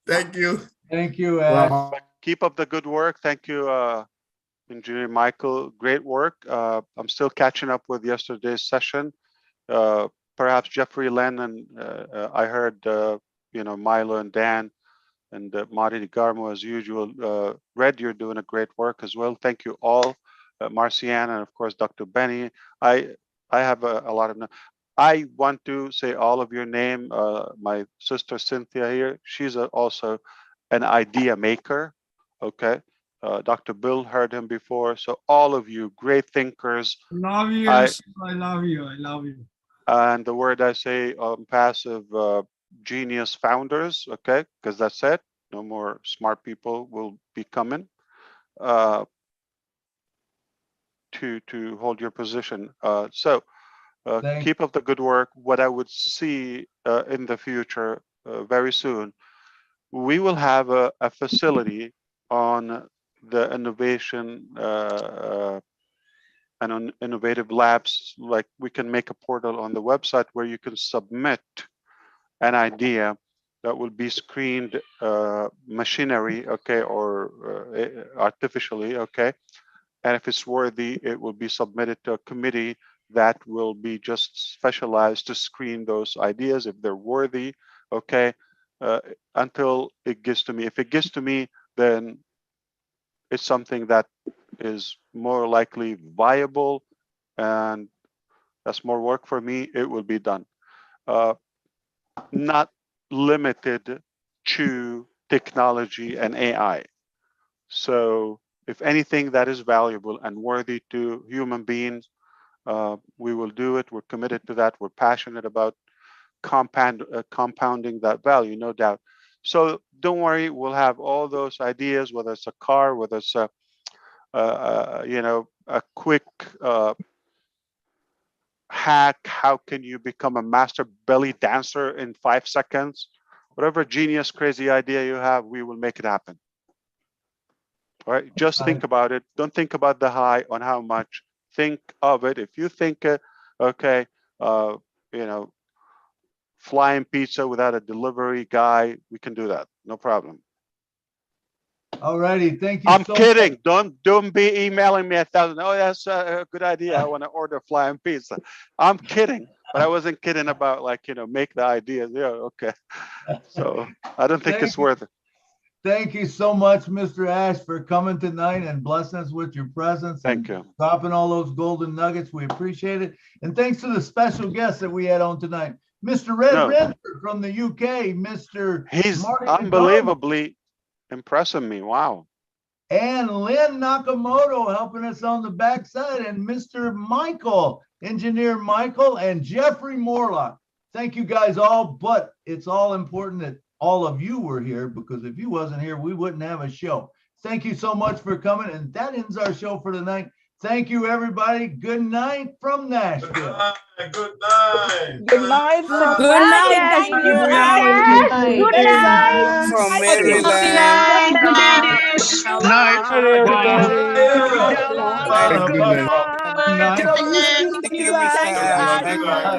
Thank you. Thank you, Ash. Wow. Keep up the good work. Thank you, Engineer Michael. Great work. I'm still catching up with yesterday's session. Perhaps Jeffrey, Len, and I heard Milo and Dan and Marty Garmo as usual. Red, you're doing a great work as well. Thank you all, Marciana, and of course Dr. Benny. I have a lot of. I want to say all of your name. My sister Cynthia here, she's also an idea maker. Okay, Dr. Bill, heard him before. So all of you, great thinkers. Love you. I love you. I love you. And the word I say, passive genius founders. Okay, because that's it. No more smart people will be coming to hold your position. So Keep up the good work. What I would see in the future, very soon, we will have a facility on the innovation and on innovative labs. Like we can make a portal on the website where you can submit an idea that will be screened machinery, okay, or artificially, okay. And if it's worthy, it will be submitted to a committee that will be just specialized to screen those ideas if they're worthy, okay, until it gets to me. If it gets to me, then it's something that is more likely viable, and that's more work for me. It will be done. Not limited to technology and AI. So if anything that is valuable and worthy to human beings, we will do it. We're committed to that. We're passionate about compounding that value, no doubt. So don't worry, we'll have all those ideas, whether it's a car, whether it's a quick hack. How can you become a master belly dancer in 5 seconds? Whatever genius, crazy idea you have, we will make it happen. All right, just think about it. Don't think about the high on how much. Think of it. If you think, okay, flying pizza without a delivery guy, we can do that. No problem. All righty, thank you. I'm kidding. Don't be emailing me 1,000. Oh, that's a good idea. I want to order flying pizza. I'm kidding, but I wasn't kidding about make the ideas. Yeah, okay. So I don't think it's worth it. Thank you so much, Mr. Ash, for coming tonight and blessing us with your presence. Thank you. Dropping all those golden nuggets. We appreciate it. And thanks to the special guests that we had on tonight. Mr. Red Redford from the UK, Mr. He's Marty unbelievably impressing me. Wow. And Lynn Nakamoto helping us on the backside, and Mr. Michael, Engineer Michael, and Jeffrey Morlock. Thank you guys all, but it's all important that all of you were here, because if you wasn't here, we wouldn't have a show. Thank you so much for coming, and that ends our show for tonight. Thank you, everybody. Good night from Nashville. Good night. Good night from Good night. Thank you, Ash. Good night. From Good Maryland. Night. everybody. Have a good night. Good night.